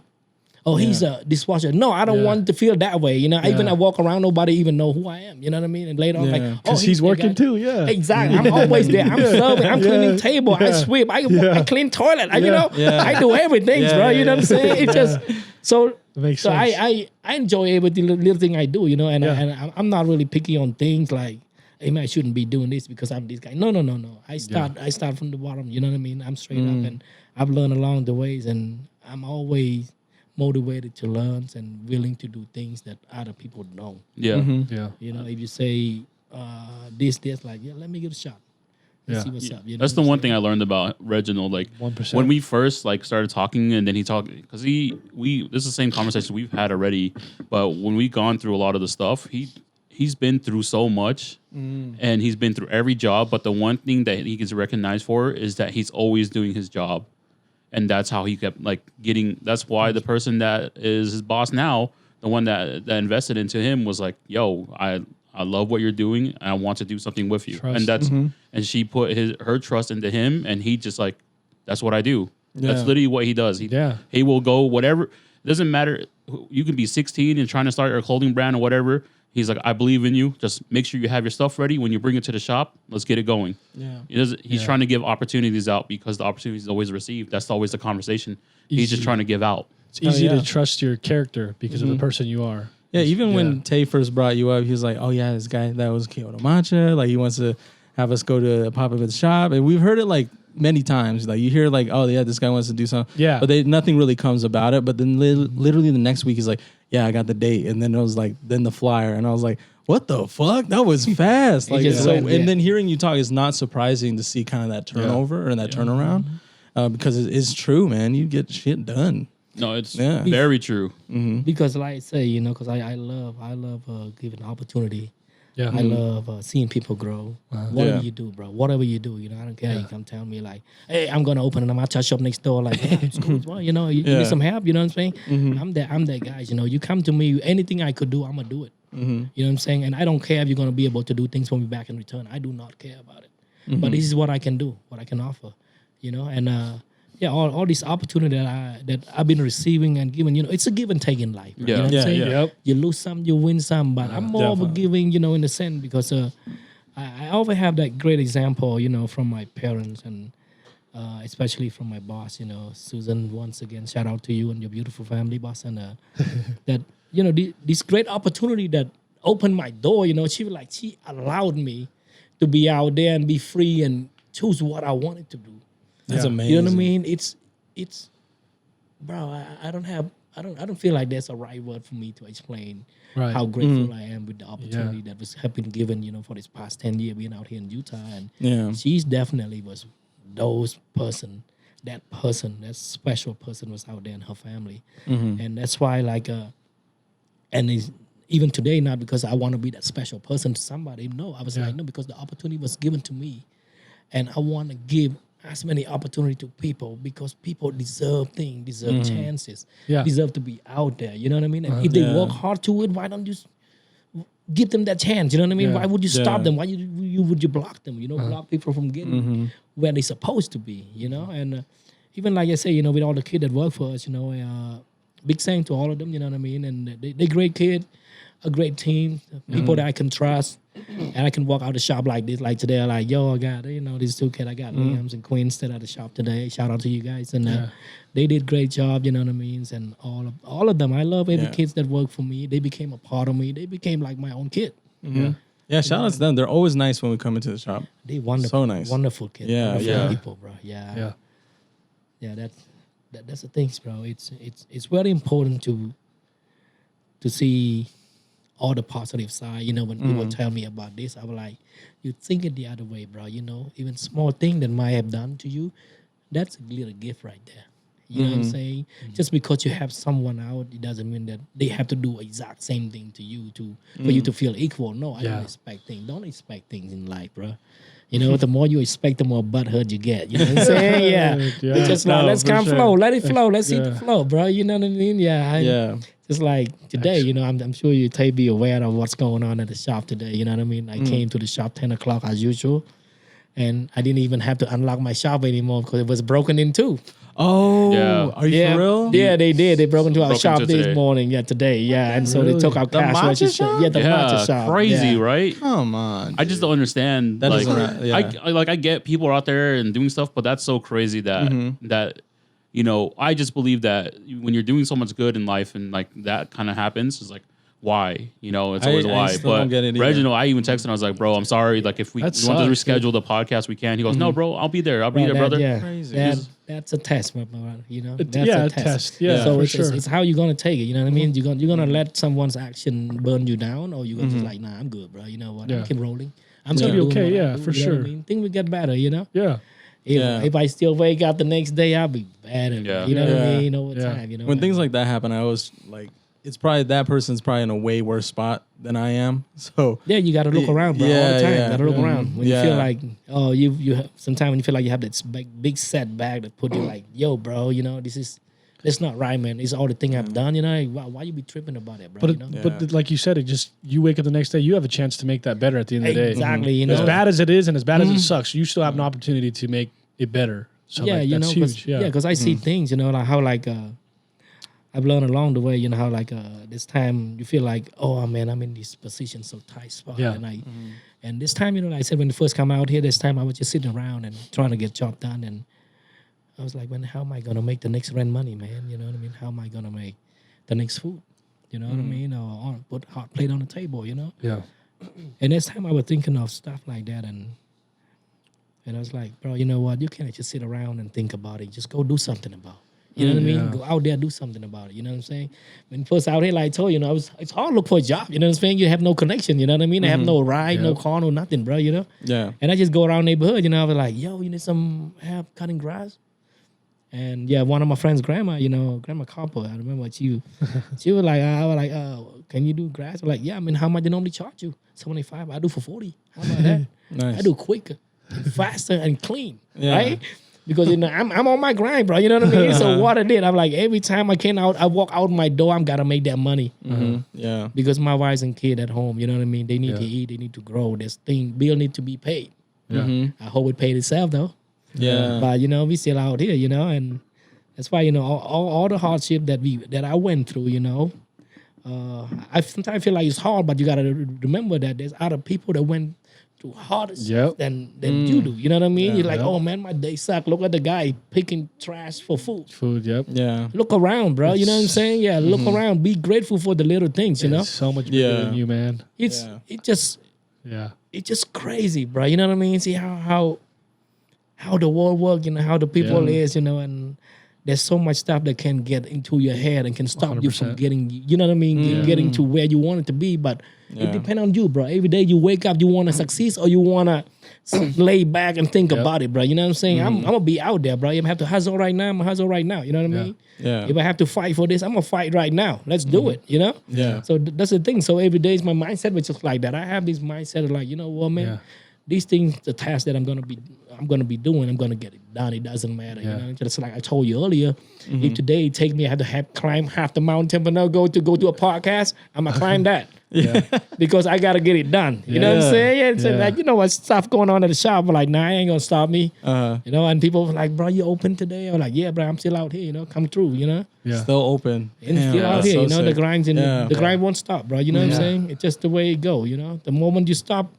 Speaker 3: oh, he's a dishwasher. No, I don't want to feel that way. You know, even I walk around, nobody even know who I am. You know what I mean? And later on, like, oh,
Speaker 4: because he's working too. Yeah,
Speaker 3: exactly. I'm always there. I'm serving. I'm cleaning table. I sweep. I clean toilet. You know, I do everything, bro. You know what I'm saying? It just so.
Speaker 4: Makes
Speaker 3: so
Speaker 4: sense.
Speaker 3: I enjoy every little thing I do. You know, and I'm not really picky on things like, hey man, I shouldn't be doing this because I'm this guy. No. I start from the bottom. You know what I mean? I'm straight up, and I've learned along the ways, and I'm always motivated to learn and willing to do things that other people don't.
Speaker 1: Yeah.
Speaker 4: Yeah.
Speaker 3: You know, if you say this, like, let me give it a shot. Let's see what's up. You know
Speaker 1: That's the one thing I learned about Reginald. Like
Speaker 4: 1%.
Speaker 1: when we first like started talking, and then he talked because this is the same conversation we've had already. But when we gone through a lot of the stuff, he's been through so much, and he's been through every job. But the one thing that he gets recognized for is that he's always doing his job, and that's how he kept like getting. That's why the person that is his boss now, the one that invested into him, was like, "Yo, I love what you're doing, and I want to do something with you."
Speaker 4: Trust.
Speaker 1: And that's and she put her trust into him, and he just like, that's what I do.
Speaker 2: Yeah.
Speaker 1: That's literally what he does. He will go whatever. It doesn't matter. You can be 16 and trying to start your clothing brand or whatever. He's like, I believe in you. Just make sure you have your stuff ready. When you bring it to the shop, let's get it going.
Speaker 2: Yeah.
Speaker 1: He's trying to give opportunities out because the opportunity is always received. That's always the conversation. He's just trying to give out.
Speaker 4: It's easy to trust your character because of the person you are.
Speaker 2: Yeah, even when Tay first brought you up, he was like, "Oh yeah, this guy that was Kyoto Matcha. Like he wants to have us go to pop up at the shop." And we've heard it like many times. Like you hear like, "Oh yeah, this guy wants to do something."
Speaker 4: Yeah,
Speaker 2: but nothing really comes about it. But then literally the next week he's like, "Yeah, I got the date," and then it was like then the flyer, and I was like, "What the fuck? That was fast!" Like
Speaker 3: just
Speaker 2: so,
Speaker 3: went,
Speaker 2: and then hearing you talk is not surprising to see kind of that turnover and that turnaround because it is true, man. You get shit done.
Speaker 1: No, it's very true.
Speaker 3: Because like I say, you know, because I love giving opportunity.
Speaker 4: Yeah.
Speaker 3: I love seeing people grow. Whatever you do, bro. Whatever you do, you know, I don't care. You come tell me like, hey, I'm gonna open a matcha shop next door. Like, hey, it's cool. Well, you know, you need some help. You know what I'm saying? I'm that guy. You know, you come to me, anything I could do, I'm gonna do it. You know what I'm saying? And I don't care if you're gonna be able to do things for me back in return. I do not care about it. But this is what I can do, what I can offer. You know, and all these opportunity that I've been receiving and giving, you know, it's a give and take in life. Right? You know what I'm saying?
Speaker 4: Yep.
Speaker 3: You lose some, you win some, but I'm more of a giving, you know, in a sense, because I always have that great example, you know, from my parents and especially from my boss, you know, Susan. Once again, shout out to you and your beautiful family, boss, and that, you know, this great opportunity that opened my door. You know, she allowed me to be out there and be free and choose what I wanted to do.
Speaker 2: That's amazing.
Speaker 3: You know what I mean? It's, bro. I don't feel like there's a right word for me to explain how grateful I am with the opportunity that have been given. You know, for this past 10 years being out here in Utah, and she's definitely was that special person was out there in her family, and that's why even today, not because I want to be that special person to somebody. No, I was like, no, because the opportunity was given to me, and I want to give as many opportunity to people because people deserve things, deserve chances, deserve to be out there. You know what I mean? And if they work hard to it, why don't you give them that chance? You know what I mean? Why would you stop them? Why would you block them? You know, block people from getting where they're supposed to be. You know, and even like I say, you know, with all the kids that work for us, you know, big thanks to all of them. You know what I mean? And they great kid, a great team, people that I can trust. And I can walk out the shop like this, like today, like, yo, I got, you know, these two kids. I got Liam's and Queens at the shop today. Shout out to you guys. And they did great job, you know what I mean? And all of them, I love every kids that work for me. They became a part of me. They became like my own kid.
Speaker 2: Yeah, shout out to them. They're always nice when we come into the shop.
Speaker 3: They wonderful.
Speaker 2: So nice.
Speaker 3: Wonderful kids.
Speaker 2: Yeah,
Speaker 3: wonderful people, bro. Yeah, that's the things, bro. It's very important to see all the positive side. You know, when people tell me about this, I was like, you think it the other way, bro. You know, even small thing that might have done to you, that's a little gift right there. You know what I'm saying? Just because you have someone out, it doesn't mean that they have to do exact same thing to you for you to feel equal. No, I don't expect things. Don't expect things in life, bro. You know, the more you expect, the more butthurt you get. You know what I'm saying? Yeah. Just like, let's come flow. Let it flow. Let's see the flow, bro. You know what I mean? Yeah. Just like today, you know, I'm sure you be aware of what's going on at the shop today. You know what I mean? I came to the shop 10 o'clock as usual. and I didn't even have to unlock my shop anymore because it was broken in too.
Speaker 2: Oh,
Speaker 1: Yeah.
Speaker 2: are you for real?
Speaker 3: Yeah, they did. They broke into our
Speaker 1: Broke
Speaker 3: shop
Speaker 1: into
Speaker 3: this
Speaker 1: today.
Speaker 3: morning. Yeah, today. Yeah, and so they took our
Speaker 2: The
Speaker 3: cash
Speaker 2: matcha
Speaker 3: register.
Speaker 2: shop?
Speaker 3: Yeah, the matcha shop.
Speaker 1: crazy,
Speaker 3: Yeah.
Speaker 1: right?
Speaker 2: Come on.
Speaker 1: I just don't understand.
Speaker 2: That
Speaker 1: like,
Speaker 2: doesn't- yeah.
Speaker 1: I get people are out there and doing stuff, but that's so crazy that that I just believe that when you're doing so much good in life and like that kind of happens, it's like why? It's always
Speaker 2: I
Speaker 1: why.
Speaker 2: still
Speaker 1: But
Speaker 2: don't get it either.
Speaker 1: Reginald, I even texted him. I was like, bro, I'm sorry. Like if we
Speaker 4: That
Speaker 1: want to
Speaker 4: sucks,
Speaker 1: reschedule the podcast, we can. He goes, no, bro, I'll be there. I'll be there, brother.
Speaker 3: Yeah,
Speaker 2: Crazy.
Speaker 3: that's a test, my brother. That's
Speaker 4: yeah,
Speaker 3: a
Speaker 4: a
Speaker 3: test.
Speaker 4: test. Yeah,
Speaker 3: so
Speaker 4: for
Speaker 3: it's,
Speaker 4: sure.
Speaker 3: it's how you're gonna take it. You know what I mean? You're gonna let someone's action burn you down, or you're gonna just like, nah, I'm good, bro. You know what?
Speaker 4: Yeah.
Speaker 3: I keep rolling. I'm
Speaker 4: It's gonna
Speaker 3: still
Speaker 4: be
Speaker 3: doing
Speaker 4: okay,
Speaker 3: what I
Speaker 4: yeah,
Speaker 3: do,
Speaker 4: for
Speaker 3: you know what I
Speaker 4: sure.
Speaker 3: mean? Things will get better.
Speaker 4: Yeah.
Speaker 3: If I still wake up the next day, I'll be better.
Speaker 1: Yeah.
Speaker 3: You know what I
Speaker 2: Yeah.
Speaker 3: mean? Over
Speaker 4: Yeah.
Speaker 3: time, you know.
Speaker 2: When things like that happen, I always like it's probably that person's probably in a way worse spot than I am. So
Speaker 3: yeah, you got to look around, bro, all
Speaker 2: Yeah,
Speaker 3: the time.
Speaker 2: yeah.
Speaker 3: You got to look around when you feel
Speaker 2: Yeah.
Speaker 3: like, oh, sometimes when you feel like you have this big setback that put you like, yo, bro, that's not right, man. It's all the thing I've done, like, why you be tripping about it, bro?
Speaker 4: But
Speaker 3: you know?
Speaker 4: but like you said, you wake up the next day, you have a chance to make that better at the end of the day.
Speaker 3: Exactly, you
Speaker 4: As
Speaker 3: know.
Speaker 4: bad as it is and as bad as it sucks, you still have an opportunity to make it better. So
Speaker 3: Yeah,
Speaker 4: like, that's huge. Yeah,
Speaker 3: because I see things, like how like I've learned along the way, how like this time you feel like, oh man, I'm in this position so tight spot,
Speaker 4: Yeah.
Speaker 3: and this time, like I said, when you first come out here, this time I was just sitting around and trying to get job done, and I was like, man, how am I gonna make the next rent money, man? You know what I mean? How am I gonna make the next food? You know what I mean? Or put hot plate on the table,
Speaker 4: yeah.
Speaker 3: And this time I was thinking of stuff like that, and I was like, bro, you know what? You can't just sit around and think about it. Just go do something about it. You know what I mean?
Speaker 4: Yeah.
Speaker 3: Go out there, do something about it. You know what I'm saying? When first out here, like I told you, it's hard to look for a job. You know what I'm saying? You have no connection. You know what I mean? I have no ride, no car, no nothing, bro.
Speaker 2: yeah.
Speaker 3: And I just go around neighborhood. I was like, yo, you need some help cutting grass? And yeah, one of my friends' grandma, Grandma Copper, I remember she was like, can you do grass? I'm like, yeah, I mean, how much they normally charge you? 75. I do for 40. How about that?
Speaker 2: Nice.
Speaker 3: I do quicker, and faster, and clean,
Speaker 2: Yeah.
Speaker 3: right? Because I'm on my grind, bro. You know what I mean? So what I did, I'm like, every time I walk out my door, I'm gotta make that money.
Speaker 2: Yeah.
Speaker 3: Because my wife and kid at home, you know what I mean? They need to eat, they need to grow. Bill need to be paid.
Speaker 4: Yeah.
Speaker 3: I hope it paid itself though.
Speaker 2: Yeah.
Speaker 3: But we still out here, and that's why all the hardship that I went through, I sometimes feel like it's hard, but you gotta remember that there's other people that went through harder stuff than you do. You know what I mean? You're like, oh man, my day suck. Look at the guy picking trash for food.
Speaker 4: Food, yep.
Speaker 2: Yeah.
Speaker 3: Look around, bro. You know what I'm saying? Yeah, look around. Be grateful for the little things.
Speaker 4: It's so much bigger
Speaker 2: Yeah.
Speaker 4: than you, man.
Speaker 3: It's
Speaker 4: Yeah.
Speaker 3: it's just crazy, bro. You know what I mean? See how the world works, how the people is, and there's so much stuff that can get into your head and can stop you from
Speaker 4: 100%.
Speaker 3: getting, you know what I mean, getting to where you want it to be. But it depends on you, bro. Every day you wake up, you want to succeed or you want to lay back and think about it, bro. You know what I'm saying? I'm going to be out there, bro. If I have to hustle right now, I'm going to hustle right now. You know what I mean?
Speaker 2: Yeah.
Speaker 3: If I have to fight for this, I'm going to fight right now. Let's do it,
Speaker 2: Yeah.
Speaker 3: So that's the thing. So every day is my mindset, which is like that. I have this mindset of like, you know what, man?
Speaker 4: Yeah.
Speaker 3: These things, the tasks that I'm gonna be doing, I'm gonna get it done. It doesn't matter, Just like I told you earlier, if today it take me, I have to climb half the mountain, but now go to a podcast, I'm gonna climb that, because I gotta get it done. You know what I'm saying? Yeah, so like what stuff going on at the shop, but like, nah, I ain't gonna stop me. And people were like, bro, you open today? I'm like, yeah, bro, I'm still out here. Come through,
Speaker 4: Yeah.
Speaker 2: Still open.
Speaker 3: And
Speaker 2: Damn,
Speaker 3: still out
Speaker 2: that's
Speaker 3: here.
Speaker 2: so
Speaker 3: The
Speaker 2: sick.
Speaker 3: grind's the grind won't stop, bro. You know what I'm saying? It's just the way it go. The moment you stop,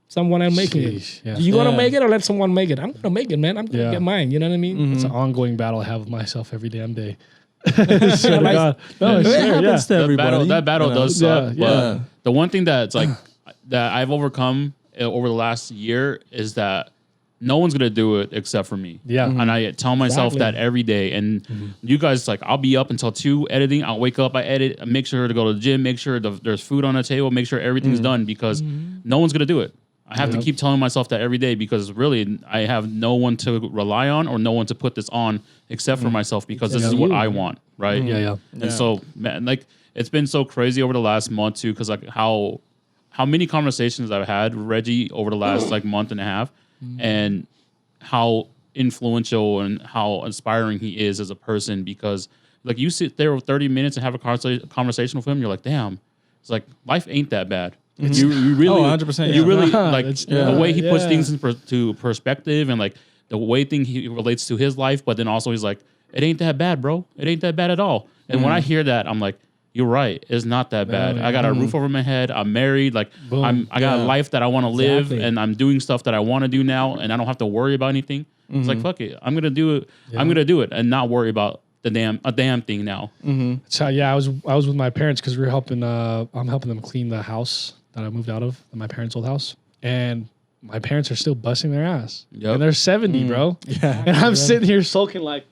Speaker 3: someone else making
Speaker 4: Sheesh,
Speaker 3: it.
Speaker 4: yeah.
Speaker 3: You gonna make it or let someone make it? I'm gonna make it, man. I'm gonna get mine. You know what I mean?
Speaker 4: It's an ongoing battle I have with myself every damn day. Swear to God. No,
Speaker 2: It
Speaker 4: sure,
Speaker 2: happens to everybody.
Speaker 1: That battle does suck.
Speaker 4: Yeah,
Speaker 1: But
Speaker 2: yeah.
Speaker 1: the one thing that's like that I've overcome over the last year is that no one's gonna do it except for me.
Speaker 4: Yeah.
Speaker 1: And I tell myself
Speaker 3: Exactly.
Speaker 1: that every day. And you guys, like, I'll be up until 2 editing. I'll wake up, I edit, I make sure to go to the gym, make sure there's food on the table, make sure everything's done, because no one's gonna do it. I have to keep telling myself that every day, because really I have no one to rely on or no one to put this on except for myself, because this is what I want, right?
Speaker 4: Yeah.
Speaker 1: And so, man, like, it's been so crazy over the last month too, because like how many conversations I've had with Reggie over the last like month and a half, and how influential and how inspiring he is as a person. Because like, you sit there with 30 minutes and have a conversation with him, you're like, damn, it's like life ain't that bad. You really,
Speaker 2: 100%,
Speaker 1: you
Speaker 2: yeah.
Speaker 1: really
Speaker 4: Nah,
Speaker 1: like
Speaker 4: it's-
Speaker 1: the way he puts
Speaker 4: yeah.
Speaker 1: things to perspective and like the way he relates to his life, but then also he's like, it ain't that bad, bro. It ain't that bad at all. And when I hear that, I'm like, you're right. It's not that bad.
Speaker 4: yeah.
Speaker 1: I got a roof over my head. I'm married. Like
Speaker 4: Boom.
Speaker 1: I got a life that I want to live,
Speaker 3: Exactly.
Speaker 1: and I'm doing stuff that I want to do now, and I don't have to worry about anything. It's like fuck it. I'm gonna do it. I'm gonna do it, and not worry about a damn thing now.
Speaker 4: So yeah, I was with my parents because we were helping. I'm helping them clean the house that I moved out of, my parents' old house, and my parents are still busting their ass.
Speaker 1: Yep.
Speaker 4: And they're 70, bro.
Speaker 2: Yeah.
Speaker 4: And I'm sitting here sulking like,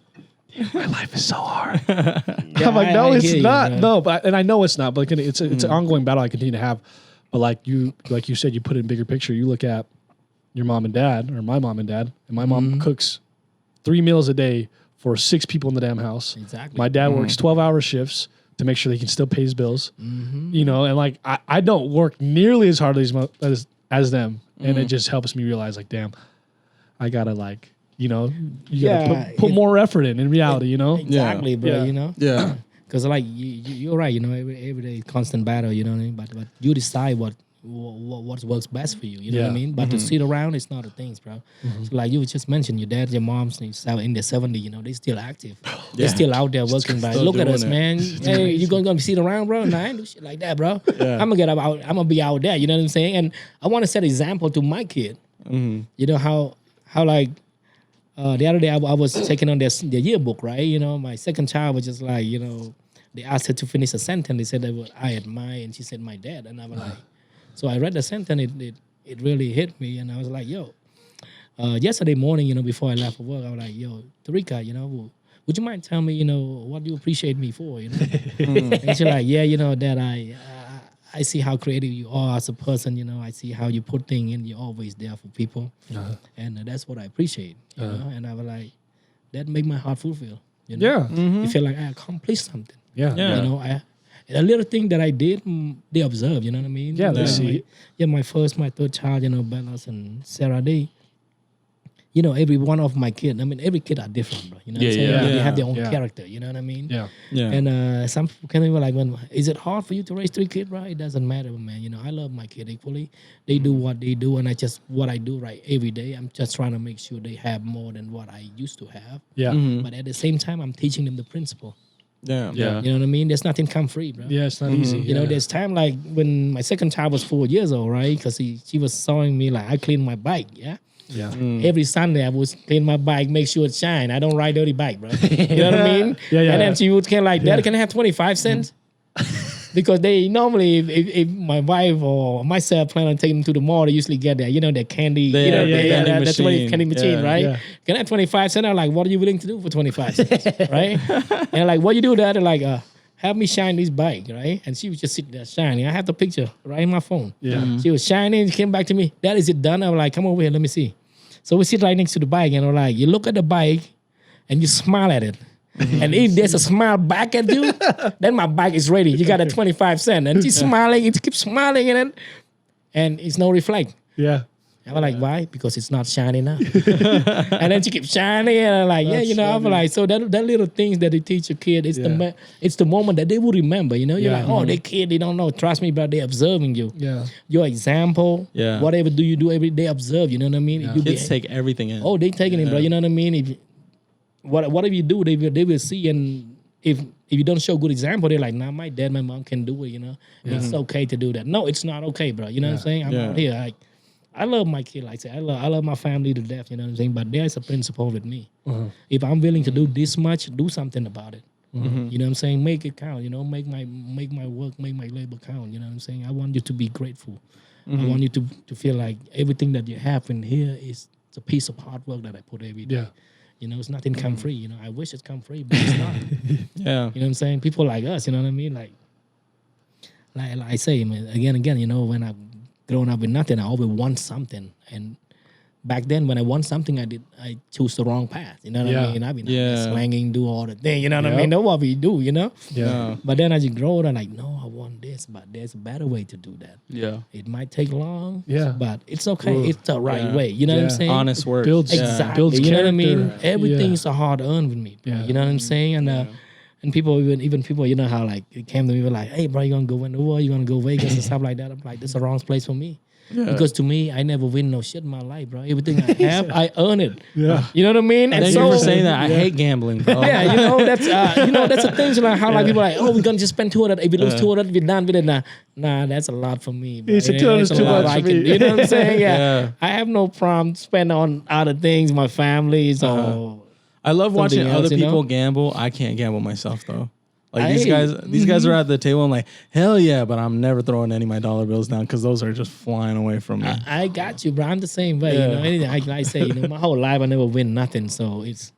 Speaker 4: damn, my life is so hard. I'm like, no,
Speaker 3: I
Speaker 4: it's
Speaker 3: hear you,
Speaker 4: not.
Speaker 3: man.
Speaker 4: No, but and I know it's not. But it's an ongoing battle I continue to have. But like you said, you put it in bigger picture. You look at your mom and dad, or my mom and dad, and my mom cooks 3 meals a day for 6 people in the damn house.
Speaker 3: Exactly.
Speaker 4: My dad works 12-hour shifts to make sure they can still pay his bills. You know, and like I don't work nearly as hard as them, and it just helps me realize like, damn, I gotta like, you know, you gotta put more effort in reality, you know.
Speaker 3: Exactly, bro.
Speaker 4: Yeah.
Speaker 3: You know.
Speaker 2: Yeah.
Speaker 3: Because like you're right, you know, every day constant battle, you know what I mean. But you decide what works best for you, you know what I
Speaker 4: Yeah.
Speaker 3: mean. But to sit around, it's not a thing, bro. So like you just mentioned, your dad, your mom's in their 70, you know, they still active, they're still out there working. Bro,
Speaker 2: Still
Speaker 3: look at
Speaker 2: doing
Speaker 3: us,
Speaker 2: it.
Speaker 3: man. Hey, you gonna be sit around, bro? Nah, I ain't do shit like that, bro. I'm gonna be out there, you know what I'm saying. And I want to set example to my kid. You know how like. The other day I was checking on their yearbook, right? You know, my second child was just like, you know, they asked her to finish a sentence. They said, I admire, and she said, my dad. And I was like, so I read the sentence, it really hit me. And I was like, yo, yesterday morning, you know, before I left for work, I was like, yo, Tarika, you know, would you mind telling me, you know, what do you appreciate me for, you know? And she's like, yeah, you know, Dad, I see how creative you are as a person, you know. I see how you put things in. You're always there for people. And that's what I appreciate, you know. And I was like, that make my heart fulfill, you know.
Speaker 4: Yeah.
Speaker 3: You feel like I accomplished something.
Speaker 4: Yeah.
Speaker 3: You know, a little thing that I did, they observe, you know what I mean?
Speaker 4: Yeah, they see.
Speaker 3: My third child, you know, Bellas and Sarah, you know, every one of my kids, I mean, every kid are different, bro. You know what I'm saying?
Speaker 1: Yeah.
Speaker 3: They have their own
Speaker 4: Yeah.
Speaker 3: character, you know what I mean?
Speaker 4: Yeah.
Speaker 2: Yeah.
Speaker 3: And some people can be like, is it hard for you to raise 3 kids, bro? It doesn't matter, man. You know, I love my kid equally. They do what they do, and what I do right every day. I'm just trying to make sure they have more than what I used to have.
Speaker 4: Yeah.
Speaker 3: But at the same time, I'm teaching them the principle.
Speaker 2: Yeah.
Speaker 1: Yeah.
Speaker 3: You know what I mean? There's nothing come free, bro.
Speaker 4: Yeah, it's not easy.
Speaker 3: You know, there's time like when my second child was 4 years old, right? Because she was showing me like I clean my bike, yeah.
Speaker 4: Yeah.
Speaker 3: Every Sunday I would clean my bike, make sure it shine. I don't ride dirty bike, bro. You know what I mean?
Speaker 4: Yeah.
Speaker 3: And then she would kind of like, Dad, can I have 25 cents? Because they normally, if my wife or myself plan on taking them to the mall, they usually get that, you know, that candy, you know,
Speaker 2: vending
Speaker 3: that's what
Speaker 2: machine.
Speaker 3: candy machine,
Speaker 2: Yeah.
Speaker 3: right?
Speaker 4: Yeah.
Speaker 3: Can I have 25 cents? I'm like, what are you willing to do for 25 cents, right? And like, what you do that? They're like, have me shine this bike, right? And she was just sitting there shining. I have the picture right in my phone.
Speaker 4: Yeah.
Speaker 3: She was shining. She came back to me. Dad, is it done? I was like, come over here, let me see. So we sit right next to the bike, and we're like, you look at the bike and you smile at it. And if there's a smile back at you, then my bike is ready. You got a 25 cents. And she's smiling, it keeps smiling, and it's no reflect.
Speaker 4: Yeah.
Speaker 3: I was like, why? Because it's not shining enough. And then she keeps shining, and I'm like, yeah, you know, I'm like, so that little things that they teach your kid, it's the moment that they will remember, you know? You're
Speaker 4: Yeah.
Speaker 3: like, oh, they kid, they don't know. Trust me, bro, they're observing you.
Speaker 4: Yeah.
Speaker 3: Your example,
Speaker 2: Yeah.
Speaker 3: whatever do you do every day, observe, you know what I mean? If you
Speaker 2: Kids take everything in.
Speaker 3: they taking it, bro, you know what I mean? If whatever you do, they will see, and if you don't show good example, they're like, nah, my dad, my mom can do it, you know? It's okay to do that. No, it's not okay, bro. You know what I'm saying? I'm out here, like, I love my kid, like I said, I love my family to death, you know what I'm saying? But there's a principle with me. If I'm willing to do this much, do something about it. You know what I'm saying? Make it count, you know, make my work, make my labor count, you know what I'm saying? I want you to be grateful. I want you to feel like everything that you have in here is a piece of hard work that I put every day.
Speaker 4: Yeah.
Speaker 3: You know, it's nothing come free, you know. I wish it come free, but it's not.
Speaker 2: Yeah.
Speaker 3: You know what I'm saying? People like us, you know what I mean? Like I say, man, again, you know, when I'm growing up with nothing, I always want something. And back then, when I want something, I choose the wrong path. You know what I mean? I've been slanging, do all the thing. You know what I mean? That's what we do, you know?
Speaker 4: Yeah.
Speaker 3: But then as you grow, I'm like, no, I want this, but there's a better way to do that.
Speaker 1: Yeah.
Speaker 3: It might take long,
Speaker 4: Yeah.
Speaker 3: but it's okay.
Speaker 4: Ooh.
Speaker 3: It's the right
Speaker 2: Yeah.
Speaker 3: way. You know what I'm
Speaker 4: Yeah.
Speaker 3: saying?
Speaker 2: Honest work.
Speaker 4: Builds
Speaker 3: Exactly.
Speaker 4: builds
Speaker 3: You know what I mean?
Speaker 4: character.
Speaker 3: Everything's
Speaker 4: Yeah.
Speaker 3: a hard earned with me. Bro.
Speaker 4: Yeah.
Speaker 3: You know what I'm saying? And And people, even people, you know how like it came to me were like, hey bro, you gonna go win the world, you gonna go Vegas and stuff like that. I'm like, this is the wrong place for me. Because to me, I never win no shit in my life, bro. Everything I have, I earn it.
Speaker 4: Yeah.
Speaker 3: You know what I mean?
Speaker 2: And
Speaker 3: And
Speaker 2: thank you for
Speaker 3: so
Speaker 2: saying that. I hate gambling, bro.
Speaker 3: yeah, that's the thing. So like how like people are like, oh, we're gonna just spend 200. If we lose 200, we're done with it. Nah, that's a lot for me. Bro.
Speaker 4: It's 200 is
Speaker 3: That's a
Speaker 4: too
Speaker 3: lot
Speaker 4: much
Speaker 3: I
Speaker 4: for
Speaker 3: can-
Speaker 4: me.
Speaker 3: You know what I'm saying? Yeah.
Speaker 2: Yeah.
Speaker 3: I have no problem spending on other things, my families or.
Speaker 2: I love watching
Speaker 3: Something
Speaker 2: other
Speaker 3: else, you know?
Speaker 2: people gamble. I can't gamble myself though. Like
Speaker 3: Hey.
Speaker 2: these guys are at the table. I'm like, hell yeah, but I'm never throwing any of my dollar bills down because those are just flying away from me.
Speaker 3: I got you, bro. I'm the same way.
Speaker 2: Yeah.
Speaker 3: You know, anything like I say, my whole life I never win nothing, so it's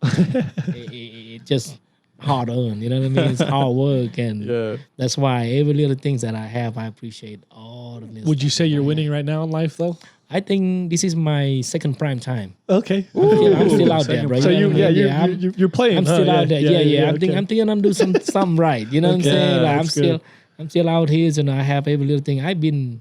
Speaker 3: it just hard earned. You know what I mean? It's hard work, and
Speaker 2: Yeah.
Speaker 3: that's why every little things that I have, I appreciate all of this.
Speaker 4: Would you say you're winning right now in life though?
Speaker 3: I think this is my second prime time.
Speaker 4: Okay.
Speaker 3: I'm still out there, bro.
Speaker 4: So
Speaker 3: You know what I mean? I'm-
Speaker 4: you're playing.
Speaker 3: I'm
Speaker 4: huh?
Speaker 3: still out there. Yeah. I'm
Speaker 4: okay.
Speaker 3: thinking I'm doing something right. You know what I'm
Speaker 4: Okay.
Speaker 3: saying? Like,
Speaker 2: That's good.
Speaker 3: I'm still out here, and I have every little thing. I've been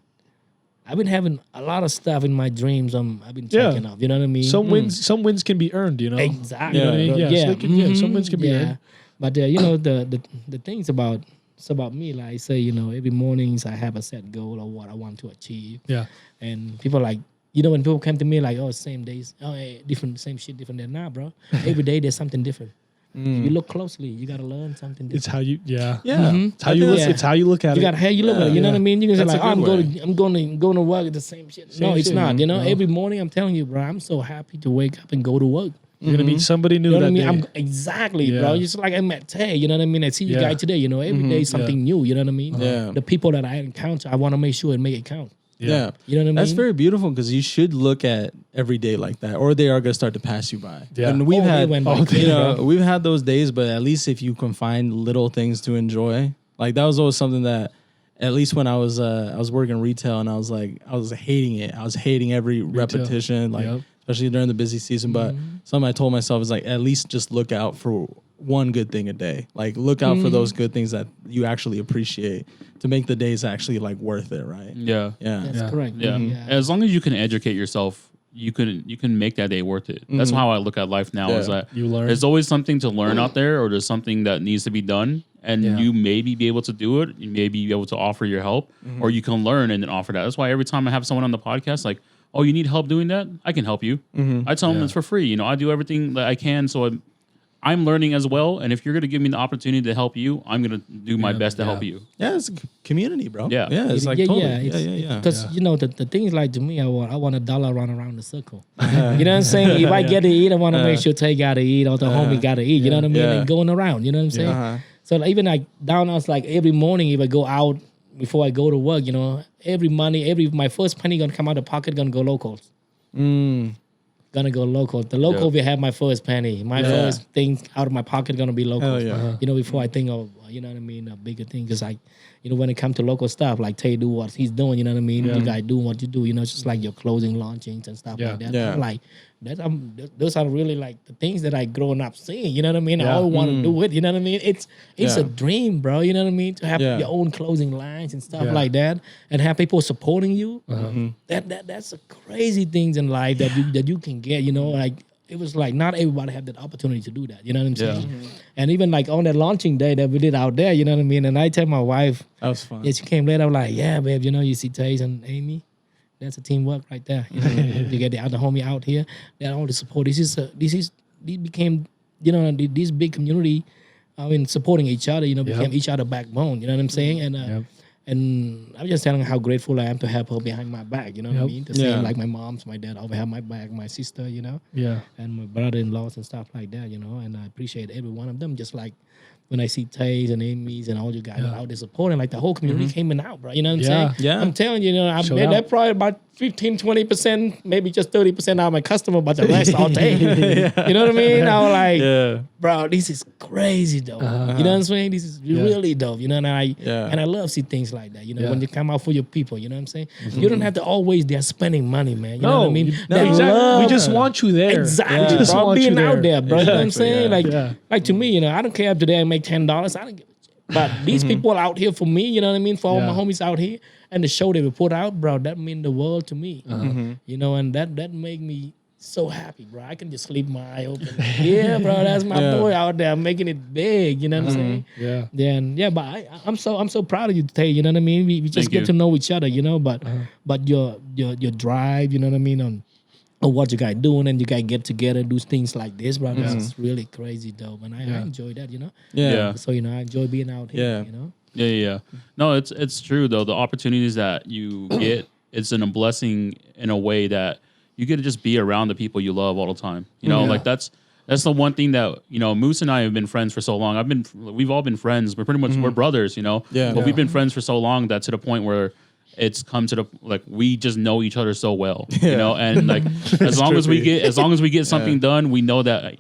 Speaker 3: having a lot of stuff in my dreams. I've been
Speaker 4: Yeah.
Speaker 3: checking off. You know what I mean?
Speaker 4: Some wins can be earned. You know.
Speaker 3: Exactly.
Speaker 4: You know what I mean?
Speaker 2: Yeah.
Speaker 4: Yeah. So they can, yeah. Some wins can be earned.
Speaker 3: But the things about me, like I say, every mornings I have a set goal of what I want to achieve.
Speaker 4: Yeah.
Speaker 3: And people like, when people come to me like, oh, same days, oh, hey, different, same shit, different day. Nah, bro. Every day there's something different. If you look closely, you gotta learn something different.
Speaker 4: It's how you. Yeah.
Speaker 2: Yeah.
Speaker 4: It's how you look.
Speaker 3: Yeah.
Speaker 4: It's how you look at
Speaker 3: You
Speaker 4: it.
Speaker 3: got how you look at it. You know what I mean? You can say
Speaker 2: That's
Speaker 3: like,
Speaker 2: a
Speaker 3: oh,
Speaker 2: good
Speaker 3: I'm going to work at the same shit. No, it's
Speaker 4: shit,
Speaker 3: not.
Speaker 4: no.
Speaker 3: Every morning I'm telling you, bro, I'm so happy to wake up and go to work.
Speaker 4: You're gonna meet somebody new
Speaker 3: You know what I
Speaker 4: that
Speaker 3: mean?
Speaker 4: day.
Speaker 3: Exactly,
Speaker 4: Yeah.
Speaker 3: bro. Just like I met Tay, you know what I mean? I see you
Speaker 4: Yeah.
Speaker 3: guys today, every day is something new, you know what I mean?
Speaker 2: Yeah.
Speaker 3: The people that I encounter, I want to make sure and make it count.
Speaker 2: Yeah.
Speaker 3: You know what I mean?
Speaker 2: That's very beautiful because you should look at every day like that, or they are gonna start to pass you by.
Speaker 4: Yeah.
Speaker 2: And we've
Speaker 3: Oh, they
Speaker 2: had,
Speaker 3: went by
Speaker 2: you
Speaker 3: quick,
Speaker 2: know,
Speaker 3: bro.
Speaker 2: we've had those days, but at least if you can find little things to enjoy, like that was always something that, at least when I was working retail and I was hating it. I was hating every repetition, like
Speaker 4: Yep.
Speaker 2: especially during the busy season. But something I told myself is like, at least just look out for one good thing a day. Like look out for those good things that you actually appreciate to make the days actually like worth it, right?
Speaker 1: Yeah.
Speaker 2: Yeah.
Speaker 3: That's
Speaker 4: Yeah.
Speaker 3: correct.
Speaker 1: Yeah. As long as you can educate yourself, you can make that day worth it. That's how I look at life now. Is
Speaker 2: Yeah.
Speaker 1: that
Speaker 4: You learn.
Speaker 1: there's always something to learn out there, or there's something that needs to be done, and
Speaker 4: Yeah.
Speaker 1: you maybe be able to do it. You maybe be able to offer your help, or you can learn and then offer that. That's why every time I have someone on the podcast, like, oh, you need help doing that? I can help you. I tell them it's for free. I do everything that I can, so I'm learning as well. And if you're going to give me the opportunity to help you, I'm going to do my best to help you.
Speaker 2: Yeah, it's a community, bro.
Speaker 1: Yeah.
Speaker 2: Yeah, it's like totally. Yeah.
Speaker 3: Because the things like to me, I want a dollar run around the circle. You know what I'm saying? If I get to eat, I want to make sure Tay got to eat or the homie got to eat. You know what I mean?
Speaker 2: Yeah.
Speaker 3: And going around. You know what I'm saying?
Speaker 2: Uh-huh.
Speaker 3: So like, even like down, I was like every morning if I go out before I go to work, every money, my first penny gonna come out of the pocket, gonna go locals. Gonna go local. The local will have my first penny. My first thing out of my pocket gonna be local.
Speaker 2: Hell yeah.
Speaker 3: Before I think of you know what I mean, a bigger thing. Because when it comes to local stuff, like Tay do what he's doing, you know what I mean. You guys do what you do. It's just like your closing launchings and stuff like that.
Speaker 2: Yeah.
Speaker 3: I'm like those are really like the things that I growing up seeing. You know what I mean. I always want to do it. You know what I mean. It's a dream, bro. You know what I mean. To have your own closing lines and stuff like that, and have people supporting you. That's the crazy things in life that you can get. Like it was like not everybody had that opportunity to do that. You know what I'm saying? And even like on that launching day that we did out there, you know what I mean. And I tell my wife,
Speaker 2: That was fun.
Speaker 3: yeah, she came later. I'm like, yeah, babe, you see Taze and Amy. That's a teamwork right there. You get the other homie out here. They all the support. These became this big community. Supporting each other. Became each other backbone. You know what I'm saying? And and I'm just telling her how grateful I am to have her behind my back. You know what I mean? The same like my mom's, my dad always have my back. My sister,
Speaker 4: Yeah.
Speaker 3: and my brother-in-laws and stuff like that. And I appreciate every one of them. Just like when I see Taze and Amy's and all you guys out there supporting, like the whole community came in out, bro. You know what I'm saying?
Speaker 2: Yeah.
Speaker 3: I'm telling you, I
Speaker 4: Show
Speaker 3: bet
Speaker 4: out.
Speaker 3: that probably about 15, 20%, maybe just 30% of my customer, but the rest I'll take. You know what I mean? I was like,
Speaker 2: Yeah.
Speaker 3: bro, this is crazy though. You know what I'm saying? This is really dope. And I love see things like that. When you come out for your people, you know what I'm saying? You don't have to always they're spending money, man. You know what I mean? That
Speaker 4: exactly.
Speaker 3: love-
Speaker 4: We just want you there.
Speaker 3: Exactly,
Speaker 4: We just
Speaker 3: bro.
Speaker 4: want you
Speaker 3: Being out there, bro. You know what I'm saying? Like to me, I don't care if today I make $10. I don't give a shit. But these people out here for me, you know what I mean? For all my homies out here, and the show they will put out, bro, that mean the world to me. And that make me so happy, bro. I can just sleep my eye open. Yeah, bro, that's my boy out there making it big. You know what I'm saying?
Speaker 4: Yeah.
Speaker 3: Then but I'm so proud of you today. You know what I mean? We just get to know each other. You know, but your drive. You know what I mean on what you guys doing, and you guys get together, do things like this, bro. This is really crazy, dope, and I enjoy that. You know.
Speaker 1: Yeah.
Speaker 3: So I enjoy being out here.
Speaker 2: Yeah.
Speaker 3: You know.
Speaker 1: Yeah. No, it's true though. The opportunities that you get, it's a blessing in a way that you get to just be around the people you love all the time. You know, like that's the one thing that, Moose and I have been friends for so long. We've all been friends. We're pretty much, we're brothers,
Speaker 2: Yeah.
Speaker 1: But we've been friends for so long that to the point where it's come to we just know each other so well, and like, as long as we get something done, we know that,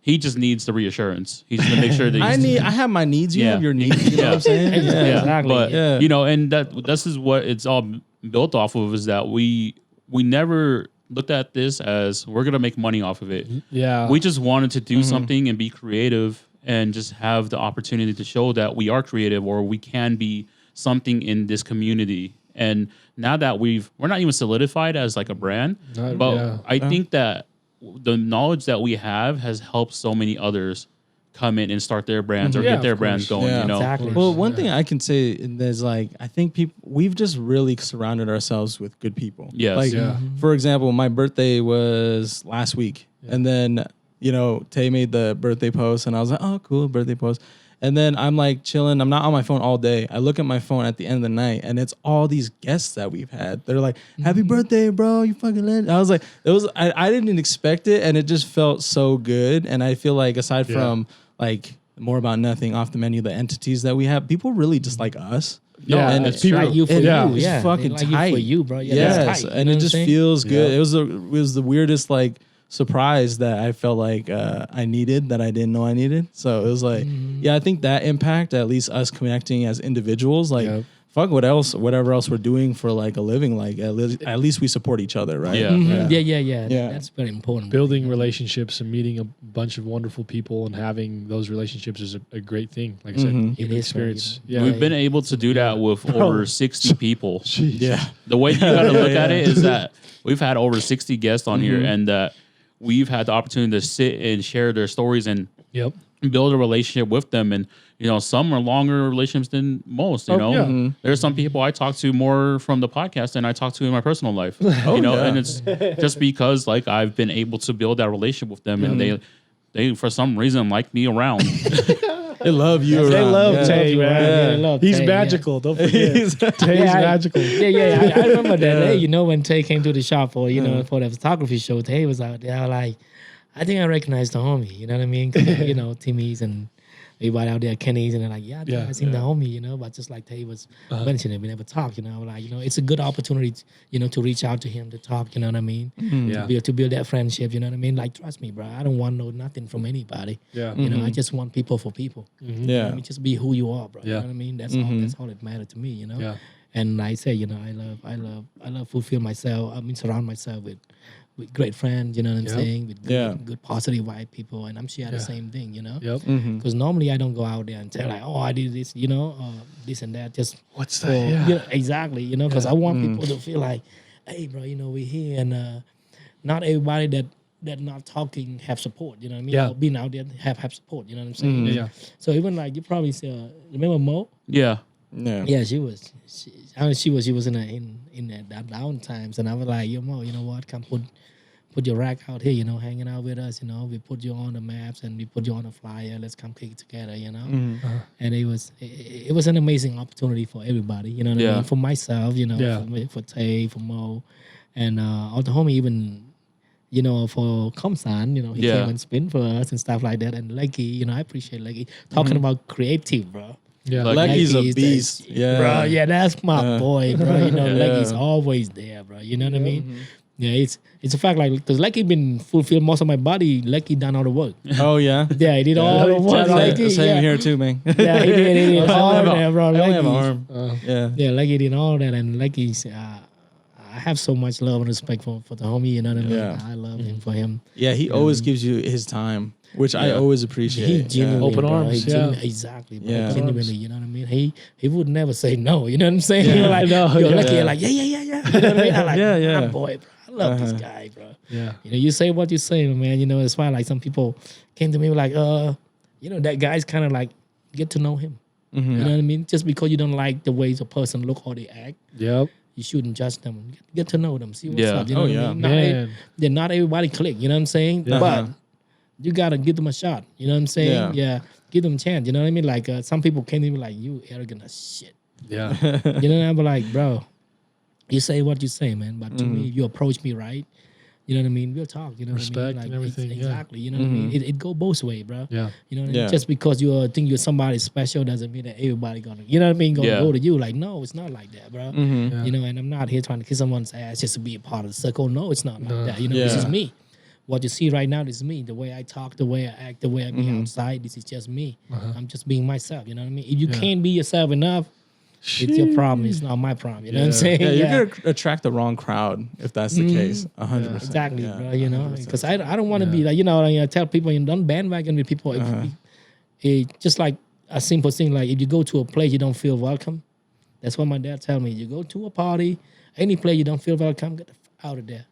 Speaker 1: he just needs the reassurance. He's going to make sure that
Speaker 2: I have my needs. You have your needs. You know what I'm saying?
Speaker 3: Exactly.
Speaker 1: But
Speaker 2: Yeah.
Speaker 1: and this is what it's all built off of, is that we never looked at this as we're gonna make money off of it.
Speaker 4: Yeah.
Speaker 1: We just wanted to do something and be creative and just have the opportunity to show that we are creative or we can be something in this community. And now that we're not even solidified as like a brand, but I think that the knowledge that we have has helped so many others come in and start their brands or get their brands going,
Speaker 2: Yeah.
Speaker 3: Exactly.
Speaker 2: Well, one thing I can say is like, I think we've just really surrounded ourselves with good people.
Speaker 1: Yes.
Speaker 2: Like, for example, my birthday was last week, and then Tay made the birthday post, and I was like, oh, cool, birthday post. And then I'm like chilling. I'm not on my phone all day. I look at my phone at the end of the night, and it's all these guests that we've had. They're like, "Happy birthday, bro! You fucking lit." I was like, I didn't expect it, and it just felt so good. And I feel like aside from like more about nothing off the menu, the entities that we have, people really just like us.
Speaker 4: Yeah,
Speaker 2: and
Speaker 4: it's
Speaker 3: Like you for you.
Speaker 2: it's
Speaker 3: Yeah.
Speaker 2: fucking
Speaker 3: They like
Speaker 2: tight.
Speaker 3: you for you, bro. Yeah,
Speaker 2: Yes,
Speaker 3: that's tight. You
Speaker 2: and
Speaker 3: know
Speaker 2: it
Speaker 3: what
Speaker 2: just
Speaker 3: I'm saying?
Speaker 2: feels good. It was the weirdest like surprise that I felt like I needed that I didn't know I needed. So it was like, I think that impact, at least us connecting as individuals, like fuck whatever else we're doing for like a living, like at least we support each other, right?
Speaker 1: Yeah.
Speaker 3: Yeah. That's very important.
Speaker 4: Building relationships and meeting a bunch of wonderful people and having those relationships is a great thing. Like I said,
Speaker 3: It
Speaker 4: human
Speaker 3: is,
Speaker 4: experience.
Speaker 3: bro,
Speaker 1: We've been able to do that with over 60 people.
Speaker 4: Jeez.
Speaker 2: Yeah.
Speaker 1: The way you got to look at it is that we've had over 60 guests on here, and we've had the opportunity to sit and share their stories and build a relationship with them. And some are longer relationships than most. There's some people I talk to more from the podcast than I talk to in my personal life. And it's just because like I've been able to build that relationship with them, and they for some reason like me around.
Speaker 2: They love you.
Speaker 4: They
Speaker 2: around.
Speaker 4: love
Speaker 2: Yeah.
Speaker 4: Tay, man.
Speaker 3: Yeah, they love
Speaker 4: He's
Speaker 3: Tay,
Speaker 4: magical. Don't forget. Tay's
Speaker 3: Yeah,
Speaker 4: magical.
Speaker 3: I remember that day, when Tay came to the shop for the photography show. Tay was out there like, I think I recognized the homie, you know what I mean? 'Cause, Timmy's and everybody out there, Kenny's, and they're like, I seen the homie, but just like Tay was mentioning, we never talked, it's a good opportunity, to reach out to him to talk, you know what I mean? To build that friendship, you know what I mean? Like, trust me, bro, I don't want nothing from anybody.
Speaker 4: Yeah.
Speaker 3: I just want people for people.
Speaker 2: Yeah.
Speaker 3: I mean, just be who you are, bro. You know what I mean? That's all that matters to me,
Speaker 4: Yeah.
Speaker 3: And I say, I love fulfill myself. I mean, surround myself with great friends, you know what I'm saying? With good positive vibe people, and I'm sure the same thing,
Speaker 4: Yep.
Speaker 3: Because normally I don't go out there and tell like, oh, I did this, this and that. Just
Speaker 4: What's that?
Speaker 3: exactly, because I want people to feel like, hey, bro, we're here, and not everybody that not talking have support, you know what I mean?
Speaker 4: Yeah.
Speaker 3: Or being out there have support, you know what I'm saying?
Speaker 4: Yeah.
Speaker 3: So even like you probably say, remember Mo?
Speaker 1: Yeah.
Speaker 2: Yeah.
Speaker 3: Yeah, she was in that down times, and I was like, yo, Mo, you know what? Come put your rack out here, hanging out with us, we put you on the maps and we put you on a flyer. Let's come kick it together, And it was an amazing opportunity for everybody, you know what I mean? For myself, for Tay, for Mo, and all the homie even. For Komsan, he came and spin for us and stuff like that. And Leggy, I appreciate Leggy. Talking about creative, bro.
Speaker 4: Yeah.
Speaker 2: Lucky's a
Speaker 3: Leggy's
Speaker 2: beast. Yeah.
Speaker 3: Bro, that's my boy, bro. Leggy's always there, bro. You know what I mean? Yeah, it's a fact, like, because Leggy been fulfill most of my body. Leggy done all the work.
Speaker 2: Oh yeah.
Speaker 3: Yeah, he did all the work. Leggy,
Speaker 2: Same here too, man.
Speaker 3: Yeah, he did all of that, bro.
Speaker 2: I only have an
Speaker 3: Leggy's-
Speaker 2: arm. Yeah.
Speaker 3: Yeah, Leggy did all that, and Leggy's. I have so much love and respect for the homie. You know what I mean?
Speaker 2: Yeah.
Speaker 3: I love him for him.
Speaker 2: Yeah, he always gives you his time, which I always appreciate.
Speaker 3: He genuinely,
Speaker 4: Open
Speaker 3: bro.
Speaker 4: arms,
Speaker 3: He
Speaker 4: yeah.
Speaker 3: exactly, bro.
Speaker 2: Yeah.
Speaker 3: Genuinely, you know what I mean? He would never say no. You know what I'm saying?
Speaker 2: Yeah.
Speaker 3: You're like,
Speaker 4: I know,
Speaker 3: you're
Speaker 4: yeah.
Speaker 3: lucky. You're like, yeah. You know what I mean? I'm like,
Speaker 2: Yeah.
Speaker 3: my boy, bro. I love this guy, bro.
Speaker 4: Yeah.
Speaker 3: You know, you say what you say, man. You know, it's why like some people came to me like, you know, that guy's kind of like get to know him. You know what I mean? Just because you don't like the way the person look or they act,
Speaker 4: Yep.
Speaker 3: you shouldn't judge them. Get to know them. See what's
Speaker 1: Yeah.
Speaker 3: up. You know what I mean?
Speaker 4: Man.
Speaker 3: Not everybody click. You know what I'm saying?
Speaker 4: Yeah.
Speaker 3: But you gotta give them a shot. You know what I'm saying? Yeah. Give them a chance. You know what I mean? Like some people came to me like, you arrogant as shit.
Speaker 4: Yeah.
Speaker 3: You know, I'm like, bro, you say what you say, man. But to me, if you approach me right, you know what I mean? We'll talk. You know
Speaker 4: Respect
Speaker 3: what I mean? Like,
Speaker 4: and everything.
Speaker 3: Exactly. You know what I mean? It go both ways, bro.
Speaker 4: Yeah.
Speaker 3: You know what I mean?
Speaker 2: Yeah.
Speaker 3: Just because you think you're somebody special doesn't mean that everybody gonna, you know what I mean, gonna
Speaker 1: Yeah.
Speaker 3: go to you. Like, no, it's not like that, bro.
Speaker 4: Yeah.
Speaker 3: You know, and I'm not here trying to kiss someone's ass just to be a part of the circle. No, it's not like that. You know, this
Speaker 2: Yeah.
Speaker 3: is me. What you see right now is me. The way I talk, the way I act, the way I be outside, this is just me. I'm just being myself. You know what I mean? If you can't be yourself enough, it's your problem. It's not my problem. You know what I'm saying?
Speaker 2: Yeah, you're gonna attract the wrong crowd if that's the case. 100%.
Speaker 3: Exactly,
Speaker 2: Yeah.
Speaker 3: bro. You know, because I don't want to be like, you know, I tell people, you don't bandwagon with people. Just like a simple thing, like if you go to a place you don't feel welcome, that's what my dad tell me. You go to a party, any place you don't feel welcome, get the out of there.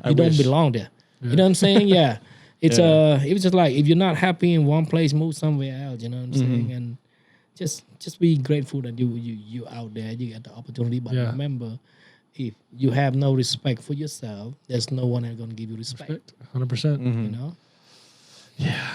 Speaker 3: You don't belong there. You know what I'm saying? Yeah. It's it was just like if you're not happy in one place, move somewhere else. You know what I'm saying? And just be grateful that you out there, you get the opportunity. But remember, if you have no respect for yourself, there's no one that's gonna give you respect.
Speaker 4: 100%.
Speaker 3: You know?
Speaker 4: Yeah.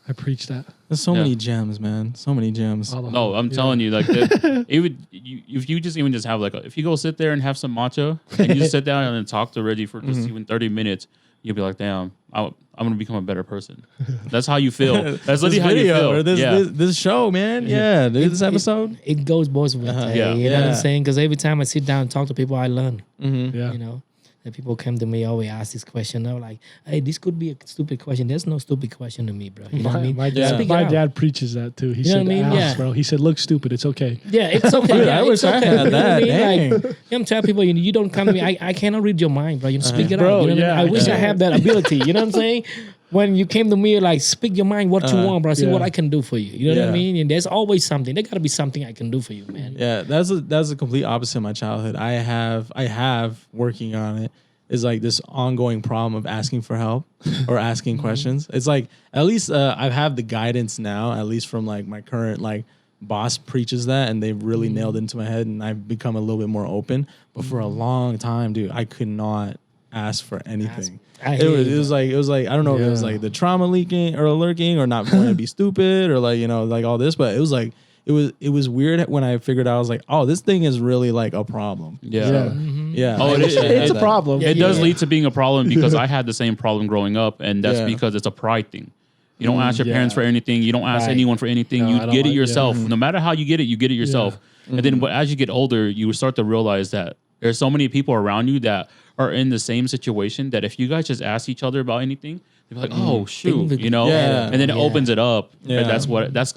Speaker 4: I preach that.
Speaker 2: There's so many gems, man. So many gems.
Speaker 1: No, I'm telling you, like, if you just even just have like, if you go sit there and have some matcha and you just sit down and talk to Reggie for just even 30 minutes, you'll be like, damn, I'm gonna become a better person. That's how you feel. That's literally how you feel.
Speaker 2: Or this show, man. Yeah, dude, this episode.
Speaker 3: It goes both ways.
Speaker 1: Yeah.
Speaker 3: You know what I'm saying? Because every time I sit down and talk to people, I learn.
Speaker 4: Yeah.
Speaker 3: You know, and people come to me, always ask this question. They're like, "Hey, this could be a stupid question." There's no stupid question to me, bro. You know what I mean?
Speaker 4: My
Speaker 3: Speak it out.
Speaker 4: dad preaches that too. He
Speaker 3: You know
Speaker 4: said,
Speaker 3: what I mean?
Speaker 4: "Ask,
Speaker 3: Yeah.
Speaker 4: bro." He said, "Look stupid. It's okay."
Speaker 3: Yeah, it's okay.
Speaker 2: Dude,
Speaker 3: yeah,
Speaker 2: I wish
Speaker 3: it's
Speaker 2: I
Speaker 3: okay.
Speaker 2: had
Speaker 3: You know what
Speaker 2: that.
Speaker 3: I mean?
Speaker 2: Dang.
Speaker 3: Like, I'm telling people, you don't come to me. I cannot read your mind, bro. You speak it
Speaker 4: Bro,
Speaker 3: out. You know what I mean?
Speaker 4: yeah,
Speaker 3: I wish
Speaker 4: yeah.
Speaker 3: I have that ability. You know what I'm saying? When you came to me, like, speak your mind, what you want, bro. See what I can do for you. You know what I mean? And there's always something. There got to be something I can do for you, man.
Speaker 2: Yeah, that's a complete opposite of my childhood. I have working on it is like this ongoing problem of asking for help or asking questions. It's like at least I have the guidance now, at least from like my current like boss preaches that and they've really nailed into my head and I've become a little bit more open. But for a long time, dude, I could not ask for anything. It was like I don't know if it was like the trauma leaking or lurking or not wanting to be stupid or like, you know, like all this, but it was like it was weird when I figured out I was like, oh, this thing is really like a problem.
Speaker 1: Yeah.
Speaker 2: Yeah.
Speaker 1: Oh,
Speaker 4: It's a problem.
Speaker 1: It does lead to being a problem because I had the same problem growing up, and that's because it's a pride thing. You don't ask your parents for anything. You don't ask anyone for anything.
Speaker 4: No, I
Speaker 1: You
Speaker 4: don't
Speaker 1: get it
Speaker 4: like-
Speaker 1: yourself. No matter how you get it yourself. And then as you get older, you start to realize that there's so many people around you that are in the same situation that if you guys just ask each other about anything, they're like, oh shoot, you know?
Speaker 2: Yeah.
Speaker 1: And then it opens it up.
Speaker 2: Yeah.
Speaker 1: And I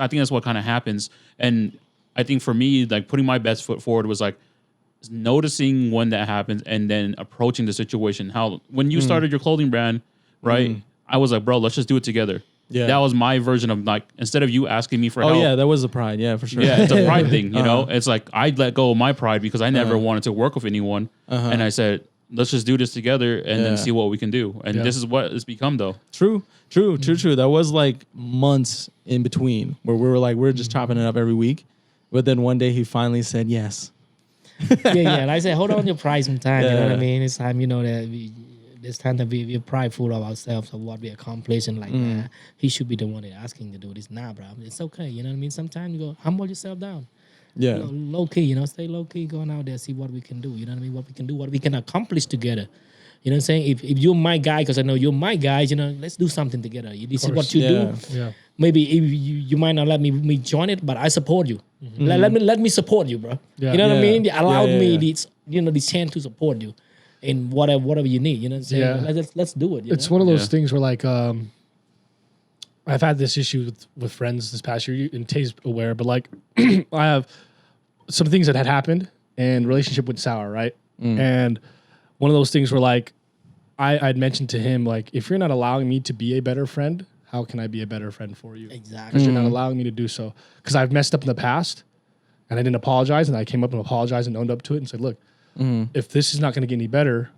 Speaker 1: think that's what kind of happens. And I think for me, like putting my best foot forward was like noticing when that happens and then approaching the situation. How when you started your clothing brand, right? I was like, bro, let's just do it together.
Speaker 2: Yeah.
Speaker 1: That was my version of like, instead of you asking me for help.
Speaker 2: Oh yeah, that was the pride. Yeah, for sure.
Speaker 1: Yeah, it's a pride thing, you know? It's like I let go of my pride because I never wanted to work with anyone. And I said, let's just do this together and then see what we can do. And this is what it's become though.
Speaker 2: True. That was like months in between where we were like, we're just chopping it up every week. But then one day he finally said yes.
Speaker 3: yeah. And I said, hold on your pride sometime. You know what I
Speaker 2: Yeah.
Speaker 3: mean? It's time, you know, that it's time to be prideful of ourselves of what we accomplish and like, nah, he should be the one that asking to do this. Nah, bro, it's okay. You know what I mean? Sometimes you go humble yourself down.
Speaker 2: Yeah.
Speaker 3: Low key, you know, stay low key, going out there, see what we can do. You know what I mean? What we can do, what we can accomplish together. You know what I'm saying? If you're my guy, because I know you're my guys, you know, let's do something together. This is what you do.
Speaker 4: Yeah.
Speaker 3: Maybe if you might not let me join it, but I support you. Let me support you, bro.
Speaker 4: Yeah.
Speaker 3: You know what I
Speaker 2: Yeah.
Speaker 3: mean? You allowed
Speaker 2: Yeah.
Speaker 3: me this, this chance to support you in whatever you need. You know what I'm saying?
Speaker 4: Yeah.
Speaker 3: Let's do it.
Speaker 4: It's one of those things where like I've had this issue with friends this past year, and Tay's aware, but like I have some things that had happened and relationship went sour, right? And one of those things where like I'd mentioned to him, like, if you're not allowing me to be a better friend, how can I be a better friend for you?
Speaker 3: Exactly.
Speaker 4: Because you're not allowing me to do so. Because I've messed up in the past and I didn't apologize, and I came up and apologized and owned up to it and said, look, if this is not going to get any better,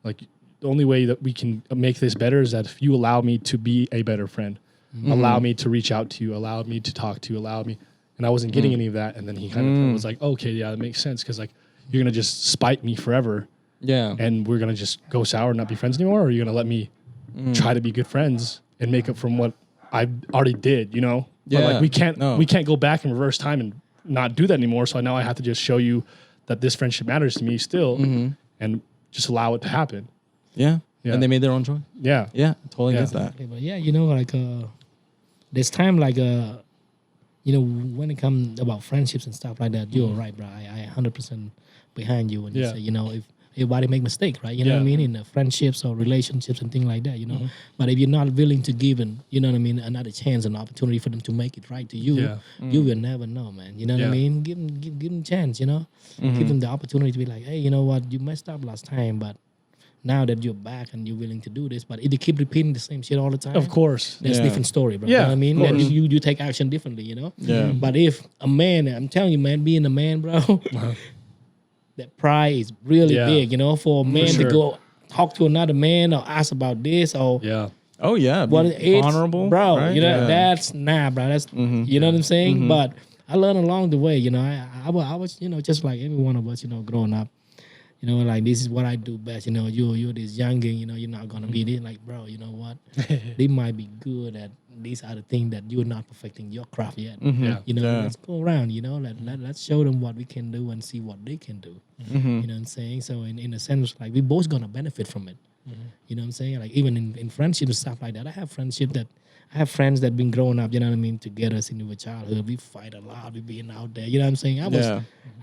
Speaker 4: like, the only way that we can make this better is that if you allow me to be a better friend, allow me to reach out to you, allow me to talk to you, allow me. And I wasn't getting any of that. And then he kind of was like, okay, yeah, that makes sense. Cause like, you're going to just spite me forever.
Speaker 2: Yeah.
Speaker 4: And we're going to just go sour and not be friends anymore. Or are you going to let me try to be good friends and make up from what I already did, you know?
Speaker 2: Yeah.
Speaker 4: But like, we can't go back in reverse time and not do that anymore. So now I have to just show you that this friendship matters to me still and just allow it to happen.
Speaker 2: Yeah.
Speaker 4: Yeah.
Speaker 2: And they made their own choice.
Speaker 4: Yeah.
Speaker 2: Yeah. Totally
Speaker 4: Yeah.
Speaker 2: get that.
Speaker 3: Okay, but yeah, you know, like there's time like you know, when it comes about friendships and stuff like that, you're right, bro. I 100% behind you when you say, you know, if everybody make mistake, right? You know what I mean? In the friendships or relationships and things like that, you know. But if you're not willing to give and, you know what I mean, another chance and opportunity for them to make it right to you, you will never know, man. You know what I mean? Give them a chance, you know. Give them the opportunity to be like, hey, you know what? You messed up last time, but now that you're back and you're willing to do this, but if you keep repeating the same shit all the time,
Speaker 4: Of course.
Speaker 3: that's a different story, bro.
Speaker 4: Yeah,
Speaker 3: You know what I mean?
Speaker 4: of
Speaker 3: Then
Speaker 4: course.
Speaker 3: you take action differently, you know?
Speaker 2: Yeah.
Speaker 3: But if a man, I'm telling you, man, being a man, bro, that pride is really big, you know, for a man
Speaker 4: sure.
Speaker 3: to go talk to another man or ask about this or
Speaker 4: Yeah.
Speaker 2: Oh yeah.
Speaker 3: what
Speaker 2: Be
Speaker 3: it's,
Speaker 2: honorable.
Speaker 3: bro.
Speaker 2: Right?
Speaker 3: You know,
Speaker 2: Yeah.
Speaker 3: that's bro. That's you know what I'm saying. But I learned along the way. You know, I was you know just like every one of us. You know, growing up. You know, like this is what I do best. You know, you're this youngin. You know, you're not gonna be this. Like, bro, you know what? They might be good at these are the things that you're not perfecting your craft yet.
Speaker 4: Yeah.
Speaker 3: You know,
Speaker 2: Yeah.
Speaker 3: let's go around. You know, let's show them what we can do and see what they can do. You know what I'm saying? So in a sense, like we both gonna benefit from it. You know what I'm saying? Like even in friendship and stuff like that, I have friends that been growing up, you know what I mean, together since we were childhood. We fight a lot, we being out there, you know what I'm saying?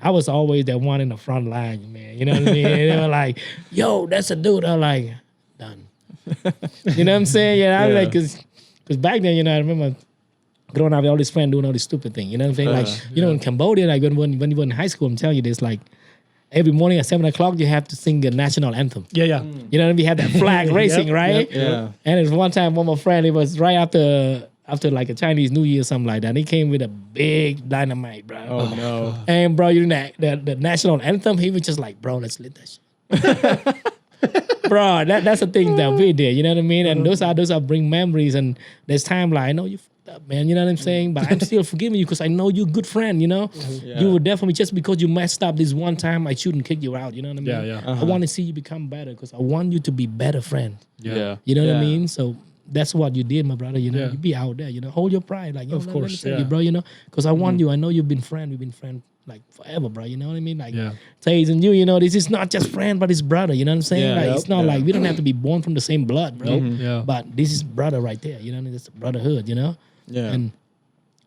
Speaker 3: I was always that one in the front line, man. You know what I mean? And they were like, yo, that's a dude. I'm like, done. You know what I'm saying? Yeah, I was like, cause back then, you know, I remember growing up with all these friends doing all this stupid thing. You know what I'm saying? Like, you know, in Cambodia, like when you were in high school, I'm telling you this, like every morning at 7:00, you have to sing the national anthem.
Speaker 4: Yeah. Yeah.
Speaker 3: You know what I mean? We had that flag racing, right?
Speaker 2: Yeah.
Speaker 3: And there's one time, one of my friend, it was right after like a Chinese New Year or something like that. And he came with a big dynamite, bro.
Speaker 2: Oh no.
Speaker 3: And bro, you know the national anthem, he was just like, bro, let's lit that shit. Bro, that's the thing that we did, you know what I mean? And those are bring memories. And there's time like, I know you fucked up, man, you know what I'm saying? But I'm still forgiving you because I know you're a good friend, you know?
Speaker 2: Yeah.
Speaker 3: You would definitely, just because you messed up this one time, I shouldn't kick you out, you know what I mean?
Speaker 4: Yeah.
Speaker 3: I want to see you become better because I want you to be better friend.
Speaker 1: Yeah.
Speaker 3: You know what I
Speaker 2: Yeah.
Speaker 3: mean? So that's what you did, my brother. You know,
Speaker 4: Yeah.
Speaker 3: you be out there. You know, hold your pride, like, yo,
Speaker 4: Of
Speaker 3: let me
Speaker 4: course,
Speaker 3: tell
Speaker 4: yeah.
Speaker 3: you, bro. You know, because I want you. I know you've been friend. We've been friend like forever, bro. You know what I mean? Like,
Speaker 4: Yeah.
Speaker 3: Taze and you know, this is not just friend, but it's brother. You know what I'm saying?
Speaker 2: Yeah.
Speaker 3: Like,
Speaker 2: Yep.
Speaker 3: it's not
Speaker 2: Yeah.
Speaker 3: like we don't have to be born from the same blood, bro.
Speaker 4: Yeah.
Speaker 3: But this is brother right there. You know, it's brotherhood. You know,
Speaker 2: Yeah.
Speaker 3: and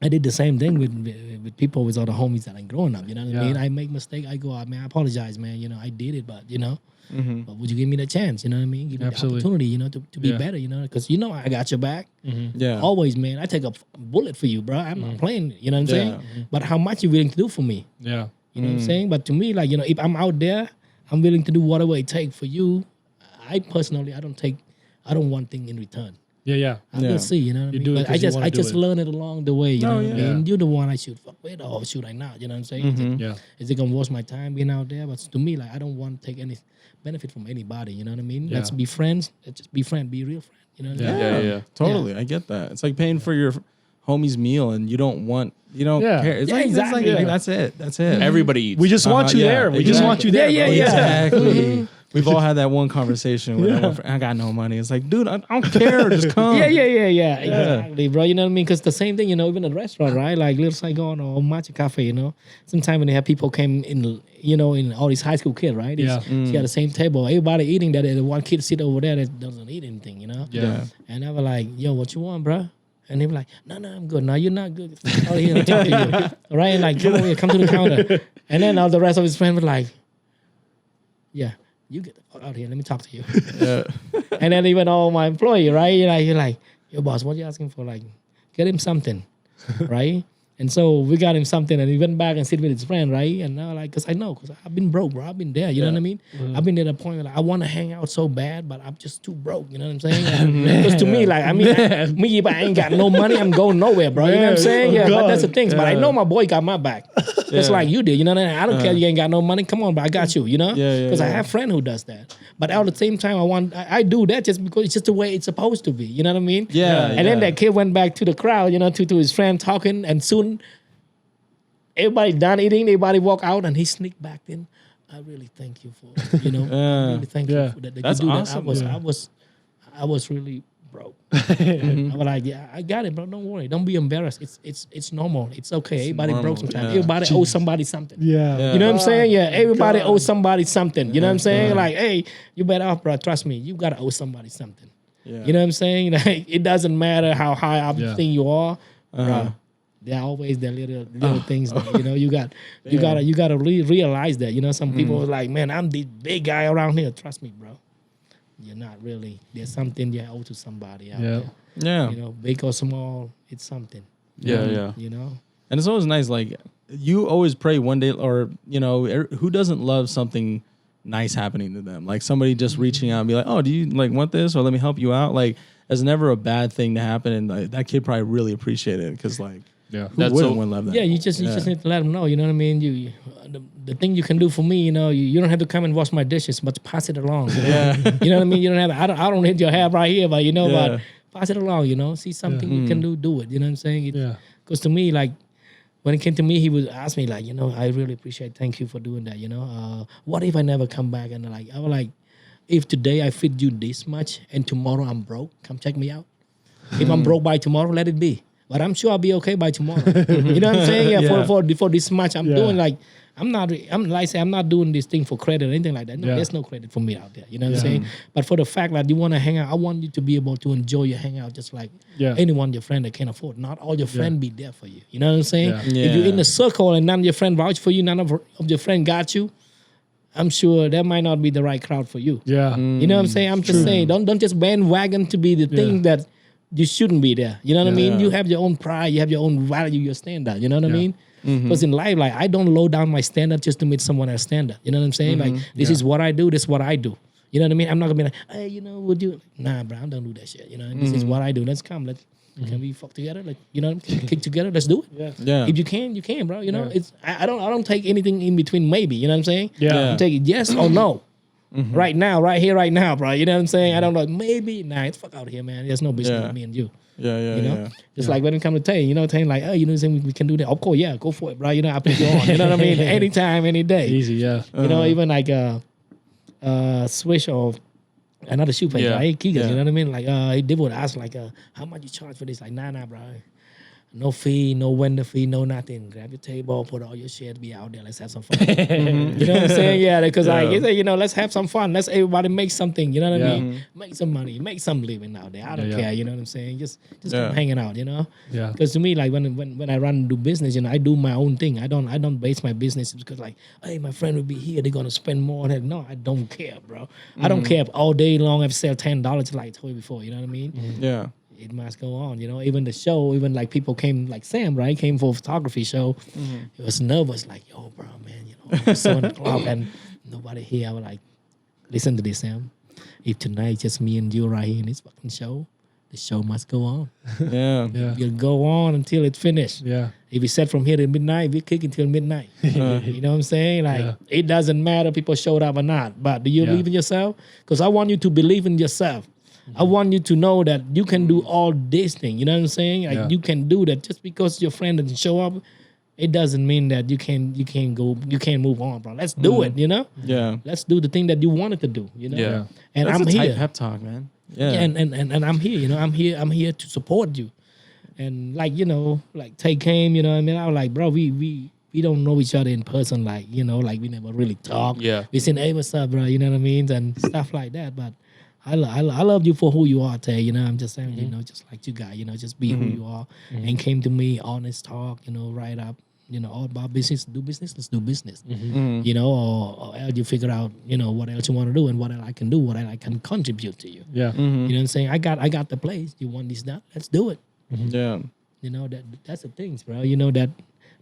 Speaker 3: I did the same thing with people with all the homies that I'm growing up. You know what I
Speaker 4: Yeah.
Speaker 3: mean? I make mistake. I go out, man. I apologize, man. You know, I did it, but you know. But would you give me the chance? You know what I mean? Give me
Speaker 4: Absolutely.
Speaker 3: the opportunity, you know, to be
Speaker 4: Yeah.
Speaker 3: better, you know, because you know I got your back.
Speaker 2: Yeah.
Speaker 3: Always, man. I take a bullet for you, bro. I'm not playing, you know what I'm
Speaker 2: Yeah.
Speaker 3: saying? But how much you willing to do for me?
Speaker 4: Yeah.
Speaker 3: You know what I'm saying? But to me, like, you know, if I'm out there, I'm willing to do whatever it takes for you. I personally, I don't want thing in return.
Speaker 4: Yeah.
Speaker 3: I
Speaker 2: Yeah.
Speaker 3: will see, you know what I
Speaker 4: You
Speaker 3: mean?
Speaker 4: do it
Speaker 3: But
Speaker 4: 'cause you wanna
Speaker 3: I
Speaker 4: do
Speaker 3: just
Speaker 4: it.
Speaker 3: learn it along the way, you know what I
Speaker 2: yeah.
Speaker 3: mean? You're the one I should fuck with or should I not? You know what I'm saying?
Speaker 4: Yeah.
Speaker 3: Is it gonna waste my time being out there? But to me, like I don't want to take any benefit from anybody. You know what I mean?
Speaker 4: Yeah.
Speaker 3: Let's be friends. Let's just be friends. Be a real friend. You know what I mean?
Speaker 1: Yeah.
Speaker 2: Totally. I get that. It's like paying for your homie's meal and you don't
Speaker 4: Yeah.
Speaker 2: care. It's
Speaker 3: Yeah,
Speaker 2: like,
Speaker 3: exactly.
Speaker 2: It's like,
Speaker 3: Yeah.
Speaker 2: That's it. That's it.
Speaker 1: Everybody eats.
Speaker 4: We just want you there. We just want you there.
Speaker 3: Yeah,
Speaker 4: bro.
Speaker 3: yeah.
Speaker 2: Exactly. We've all had that one conversation where I got no money. It's like, dude, I don't care. Just come.
Speaker 3: Yeah. Exactly, bro. You know what I mean? Because the same thing, you know, even at a restaurant, right? Like Little Saigon or Matcha Cafe, you know. Sometimes when they have people came in, you know, in all these high school kids, right?
Speaker 4: Yeah.
Speaker 3: You got the same table. Everybody eating that. And one kid sit over there that doesn't eat anything, you know?
Speaker 4: Yeah.
Speaker 3: And I was like, yo, what you want, bro? And they were like, no, I'm good. No, you're not good. Oh, here, let me talk to you. Right? And like, come over here, come to the counter. And then all the rest of his friends were like, yeah, you get the fuck out here. Let me talk to you.
Speaker 2: Yeah.
Speaker 3: And then even all my employee, right? You're like, yo, boss, what you asking for? Like, get him something, right? And so we got him something, and he went back and sit with his friend, right? And now, like, cause I've been broke, bro. I've been there. You know what I mean? I've been at a point where like, I want to hang out so bad, but I'm just too broke. You know what I'm saying? Because to me, like, I mean, me, if I ain't got no money, I'm going nowhere, bro. You know what I'm saying? Yeah, but that's the thing. But I know my boy got my back. Just like you did. You know what I mean? I don't care. You ain't got no money. Come on, bro. I got you. You know? Because I have a friend who does that. But at the same time, I do that just because it's just the way it's supposed to be. You know what I mean?
Speaker 2: Yeah.
Speaker 3: And then that kid went back to the crowd, you know, to his friend talking, and soon everybody done eating, everybody walk out, and he sneaked back in. I really thank you for, you know, I really thank you for that.
Speaker 2: That's awesome.
Speaker 3: I was really broke. I was like, yeah, I got it, bro. Don't worry. Don't be embarrassed. It's normal. It's okay. Everybody
Speaker 2: normal,
Speaker 3: broke sometimes.
Speaker 2: yeah.
Speaker 3: Everybody owes somebody something.
Speaker 4: Yeah.
Speaker 3: You know what I'm saying? Yeah, everybody owes somebody something. You know what I'm saying? Like, hey, you better off, bro. Trust me, you gotta owe somebody something.
Speaker 2: Yeah.
Speaker 3: You know what I'm saying? Like, it doesn't matter how high up you think you are, bro. There are always the little things that, you know, you gotta realize that. You know, some people are like, man, I'm the big guy around here. Trust me, bro. You're not really. There's something you owe to somebody out there.
Speaker 2: Yeah.
Speaker 3: You know, big or small, it's something.
Speaker 1: Yeah.
Speaker 3: You know?
Speaker 2: And it's always nice, like, you always pray one day, or, you know, who doesn't love something nice happening to them? Like somebody just reaching out and be like, oh, do you like want this, or let me help you out? Like, it's never a bad thing to happen. And like, that kid probably really appreciated it, because like, who
Speaker 1: That's
Speaker 2: wouldn't
Speaker 1: so-
Speaker 2: want to love that?
Speaker 3: Yeah, you just need to let them know. You know what I mean? You the thing you can do for me, you know, you don't have to come and wash my dishes, but pass it along. You know? You know what I mean? You don't have. I don't hit your hair right here, but you know, but pass it along. You know, see something you can do it. You know what I'm saying? Because to me, like, when it came to me, he would ask me like, you know, I really appreciate. Thank you for doing that. You know, what if I never come back? And like, I was like, if today I feed you this much and tomorrow I'm broke, come check me out. If I'm broke by tomorrow, let it be. But I'm sure I'll be okay by tomorrow. You know what I'm saying? Yeah. For this much, I'm doing like I'm not doing this thing for credit or anything like that. No, there's no credit for me out there. You know what I'm saying? But for the fact that you want to hang out, I want you to be able to enjoy your hangout just like anyone, your friend that can afford. Not all your friends be there for you. You know what I'm saying? If you're in a circle and none of your friend vouch for you, none of your friend got you, I'm sure that might not be the right crowd for you.
Speaker 4: Yeah.
Speaker 3: You know what I'm saying? I'm just saying, don't just bandwagon to be the thing that you shouldn't be there. You know what I mean? You have your own pride, you have your own value, your standard. You know what I mean? Because in life, like, I don't low down my standard just to meet someone else's standard. You know what I'm saying? Like, this is what I do, this is what I do. You know what I mean? I'm not gonna be like, hey, you know, would you? Nah, bro, I don't do that shit. You know, this is what I do. Let's come. Can we fuck together? Like, you know, kick together. Let's do it.
Speaker 2: Yeah.
Speaker 3: If you can, bro. You know, it's I don't take anything in between. Maybe, you know what I'm saying?
Speaker 4: Yeah.
Speaker 3: I take it yes or no. Right now, right here, right now, bro. You know what I'm saying? I don't know. Maybe, nah, it's fuck out here, man. There's no business with me and you. You know, just like when it comes to Tay, you know, Tay like, oh, you know, we can do that. Of course, yeah, go for it, bro. You know, I put you on. You know what I mean? Anytime, any day.
Speaker 4: Easy, yeah.
Speaker 3: You know, even like Swish or another shoe place, right? Keegan, you know what I mean? Like, they would ask like, how much you charge for this? Like, nah, bro. No fee, no vendor fee, no nothing. Grab your table, put all your shit, be out there. Let's have some fun. You know what I'm saying? Yeah, because you know, let's have some fun. Let's everybody make something. You know what I mean? Make some money, make some living out there. I don't care. You know what I'm saying? Just keep hanging out. You know?
Speaker 4: Yeah.
Speaker 3: Because to me, like when I run and do business, you know, I do my own thing. I don't base my business because like, hey, my friend will be here. They're gonna spend more on it. No, I don't care, bro. I don't care if all day long I've sell $10 like I told you before. You know what I mean?
Speaker 2: Yeah.
Speaker 3: It must go on, you know. Even the show, even like people came, like Sam, right? Came for a photography show. He was nervous, like, yo, bro, man, you know, it's 7 o'clock and nobody here. I was like, listen to this, Sam. If tonight just me and you right here in this fucking show, the show must go on.
Speaker 4: Yeah.
Speaker 3: You'll go on until it's finished.
Speaker 4: Yeah.
Speaker 3: If we set from here to midnight, we kick until midnight. You know what I'm saying? Like, it doesn't matter people showed up or not. But do you believe in yourself? Because I want you to believe in yourself. I want you to know that you can do all this thing. You know what I'm saying? Like you can do that. Just because your friend doesn't show up, it doesn't mean that you can't move on, bro. Let's do it, you know?
Speaker 2: Yeah.
Speaker 3: Let's do the thing that you wanted to do, you know?
Speaker 1: Yeah.
Speaker 3: And
Speaker 2: That's
Speaker 3: I'm
Speaker 2: a tight
Speaker 3: here.
Speaker 2: pep talk, man.
Speaker 3: Yeah. And I'm here, you know, I'm here to support you. And like, you know, like Tay came, you know what I mean? I was like, bro, we don't know each other in person, like, you know, like we never really talk.
Speaker 1: Yeah.
Speaker 3: We seen, hey, what's up, bro? You know what I mean? And stuff like that. But I love you for who you are, Tay. You know, I'm just saying, you know, just like you got, you know, just be who you are. And came to me, honest talk, you know, right up, you know, all about business, do business, let's do business. You know, or else you figure out, you know, what else you want to do and what else I can do, what else I can contribute to you.
Speaker 4: Yeah.
Speaker 3: You know what I'm saying? I got the place. You want this done? Let's do it.
Speaker 2: Yeah.
Speaker 3: You know, that's the things, bro. You know,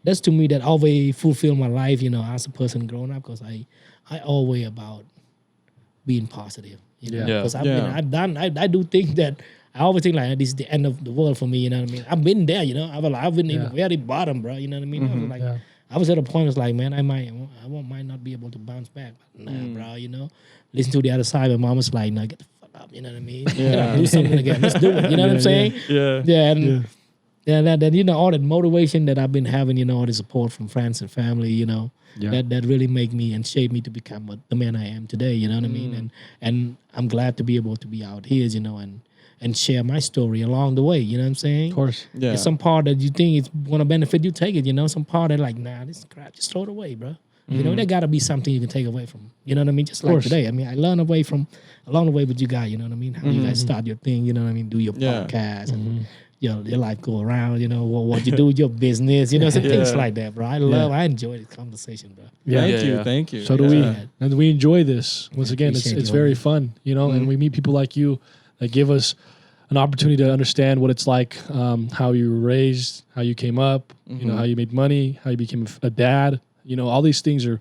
Speaker 3: that's to me that always fulfill my life, you know, as a person growing up, because I always about being positive. You know,
Speaker 1: Yeah.
Speaker 3: because
Speaker 2: Yeah.
Speaker 3: I do think that I always think like this is the end of the world for me. You know what I mean? I've been there. You know, I've been in the very bottom, bro. You know what I mean? I was like, I was at a point. It's like, man, I might not be able to bounce back. But nah, bro. You know, listen to the other side. My mom was like, no, get the fuck up. You know what I mean?
Speaker 2: Yeah.
Speaker 3: Do something again. Let's do it. You know what I'm saying?
Speaker 2: Yeah.
Speaker 3: Yeah. And that you know, all that motivation that I've been having, you know, all the support from friends and family, you know, that really make me and shape me to become the man I am today. You know what I mean? And I'm glad to be able to be out here, you know, and share my story along the way. You know what I'm saying?
Speaker 4: Of course.
Speaker 2: Yeah.
Speaker 3: There's some part that you think it's going to benefit you, take it. You know, some part that like, nah, this is crap, just throw it away, bro. You know, there got to be something you can take away from. You know what I mean? Just like today. I mean, I learned along the way with you guys. You know what I mean? How you guys start your thing. You know what I mean? Do your podcast and your life go around. You know what you do with your business. You know, some things like that, bro. I enjoy this conversation, bro.
Speaker 2: Thank you.
Speaker 4: So do we, and we enjoy this. Once again, it's
Speaker 3: appreciate you,
Speaker 4: very
Speaker 3: man.
Speaker 4: fun, you know, and we meet people like you that give us an opportunity to understand what it's like, how you were raised, how you came up, you know, how you made money, how you became a dad. You know, all these things are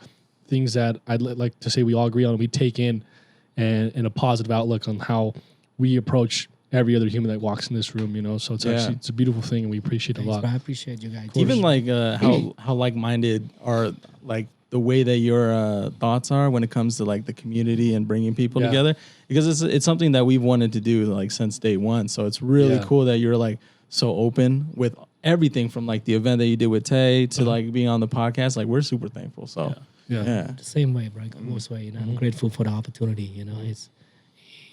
Speaker 4: things that I'd like to say we all agree on. We take in and a positive outlook on how we approach every other human that walks in this room. You know, so it's actually it's a beautiful thing, and we appreciate it a
Speaker 3: Thanks,
Speaker 4: lot.
Speaker 3: bro. I appreciate you guys.
Speaker 2: Even like how like-minded are like the way that your thoughts are when it comes to like the community and bringing people together, because it's something that we've wanted to do like since day one. So it's really cool that you're like so open with everything from like the event that you did with Tay to like being on the podcast. Like we're super thankful. So yeah.
Speaker 3: the same way, bro. Most way, you know, I'm grateful for the opportunity. You know,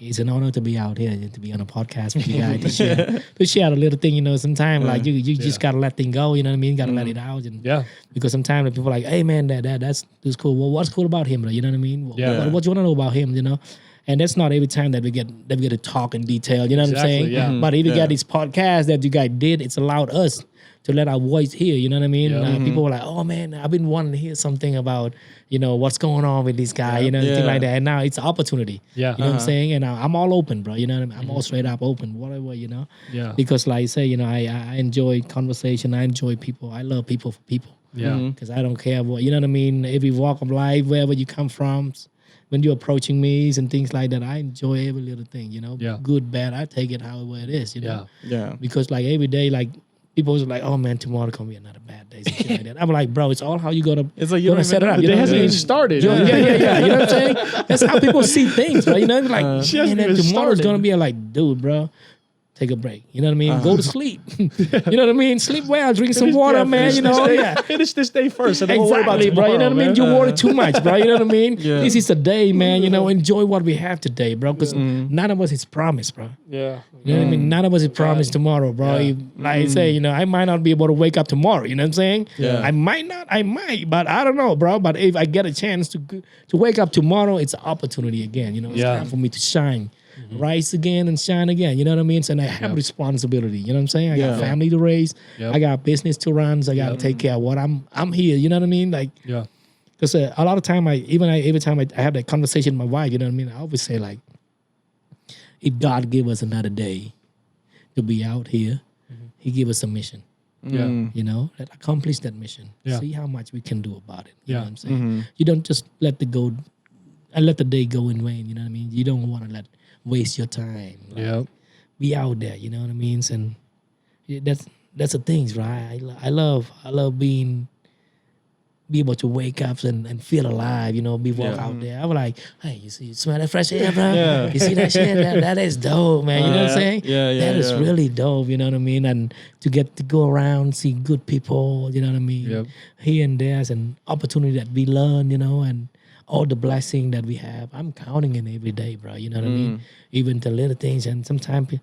Speaker 3: it's an honor to be out here and to be on a podcast with you guys to share a little thing. You know, sometimes like you just gotta let things go. You know what I mean? Gotta let it out. And because sometimes people are like, hey man, that's cool. Well, what's cool about him? Bro? You know what I mean? What you want to know about him? You know. And that's not every time that we get to talk in detail. You know what I'm saying?
Speaker 4: Yeah.
Speaker 3: But if you got these podcasts that you guys did, it's allowed us to let our voice hear. You know what I mean? People were like, "Oh man, I've been wanting to hear something about what's going on with this guy." You know, things like that. And now it's an opportunity.
Speaker 4: Yeah.
Speaker 3: You know what I'm saying? And I'm all open, bro. You know what I mean? I'm all straight up open, whatever. You know.
Speaker 4: Yeah.
Speaker 3: Because like I say, you know, I enjoy conversation. I enjoy people. I love people for people.
Speaker 4: Yeah.
Speaker 3: Because I don't care what, you know what I mean? Every walk of life, wherever you come from. When you're approaching me and things like that, I enjoy every little thing, you know, good, bad. I take it however it is, you know.
Speaker 2: Yeah.
Speaker 3: Because like every day, like people was like, "Oh man, tomorrow gonna be another bad day." Shit like that. I'm like, bro, it's all how you gonna.
Speaker 2: It's like you
Speaker 3: gonna
Speaker 2: don't
Speaker 3: set it up.
Speaker 4: The
Speaker 3: You
Speaker 4: day
Speaker 3: know what I
Speaker 4: hasn't
Speaker 3: mean?
Speaker 4: even started.
Speaker 3: Yeah. You know what I'm saying? That's how people see things, bro. You know, like
Speaker 4: She hasn't
Speaker 3: man,
Speaker 4: even
Speaker 3: tomorrow's
Speaker 4: started.
Speaker 3: gonna be like, dude, bro. Take a break. You know what I mean? Go to sleep. You know what I mean? Sleep well. Drink some water, man. You know?
Speaker 4: Finish this day first, and then we'll worry about
Speaker 3: Exactly,
Speaker 4: tomorrow,
Speaker 3: bro. You know what I mean?
Speaker 4: man.
Speaker 3: You worry too much, bro. You know what I mean?
Speaker 2: Yeah.
Speaker 3: This is the day, man. You know, enjoy what we have today, bro. Because none of us is promised, bro.
Speaker 4: Yeah.
Speaker 3: You know what I mean? None of us is promised tomorrow, bro. Like I say, you know, I might not be able to wake up tomorrow. You know what I'm saying?
Speaker 2: Yeah.
Speaker 3: I might not. I might, but I don't know, bro. But if I get a chance to wake up tomorrow, it's an opportunity again. You know, it's time for me to shine. Rise again and shine again. You know what I mean? And I have responsibility. You know what I'm saying? I got family to raise. I got business to run. So I got to take care of what I'm here. You know what I mean? Like, because a lot of time every time I have that conversation with my wife, you know what I mean? I always say like, if God give us another day to be out here, He give us a mission.
Speaker 4: Yeah.
Speaker 3: You know, that accomplish that mission.
Speaker 4: Yeah.
Speaker 3: See how much we can do about it. You know
Speaker 4: Yeah.
Speaker 3: what I'm saying? You don't just let the day go in vain. You know what I mean? You don't want to waste your time. Like, be out there. You know what I mean? And that's the things, right? I love be able to wake up and feel alive. You know, walk out there. I was like, hey, you smell that fresh air, bro?
Speaker 2: Yeah.
Speaker 3: You see that shit? That is dope, man. You know what I'm saying?
Speaker 2: Yeah.
Speaker 3: That is really dope, you know what I mean? And to get to go around, see good people, you know what I mean? Here and there's an opportunity that we learn, you know, and all the blessing that we have. I'm counting it every day, bro. You know what I mean? Even the little things. And sometimes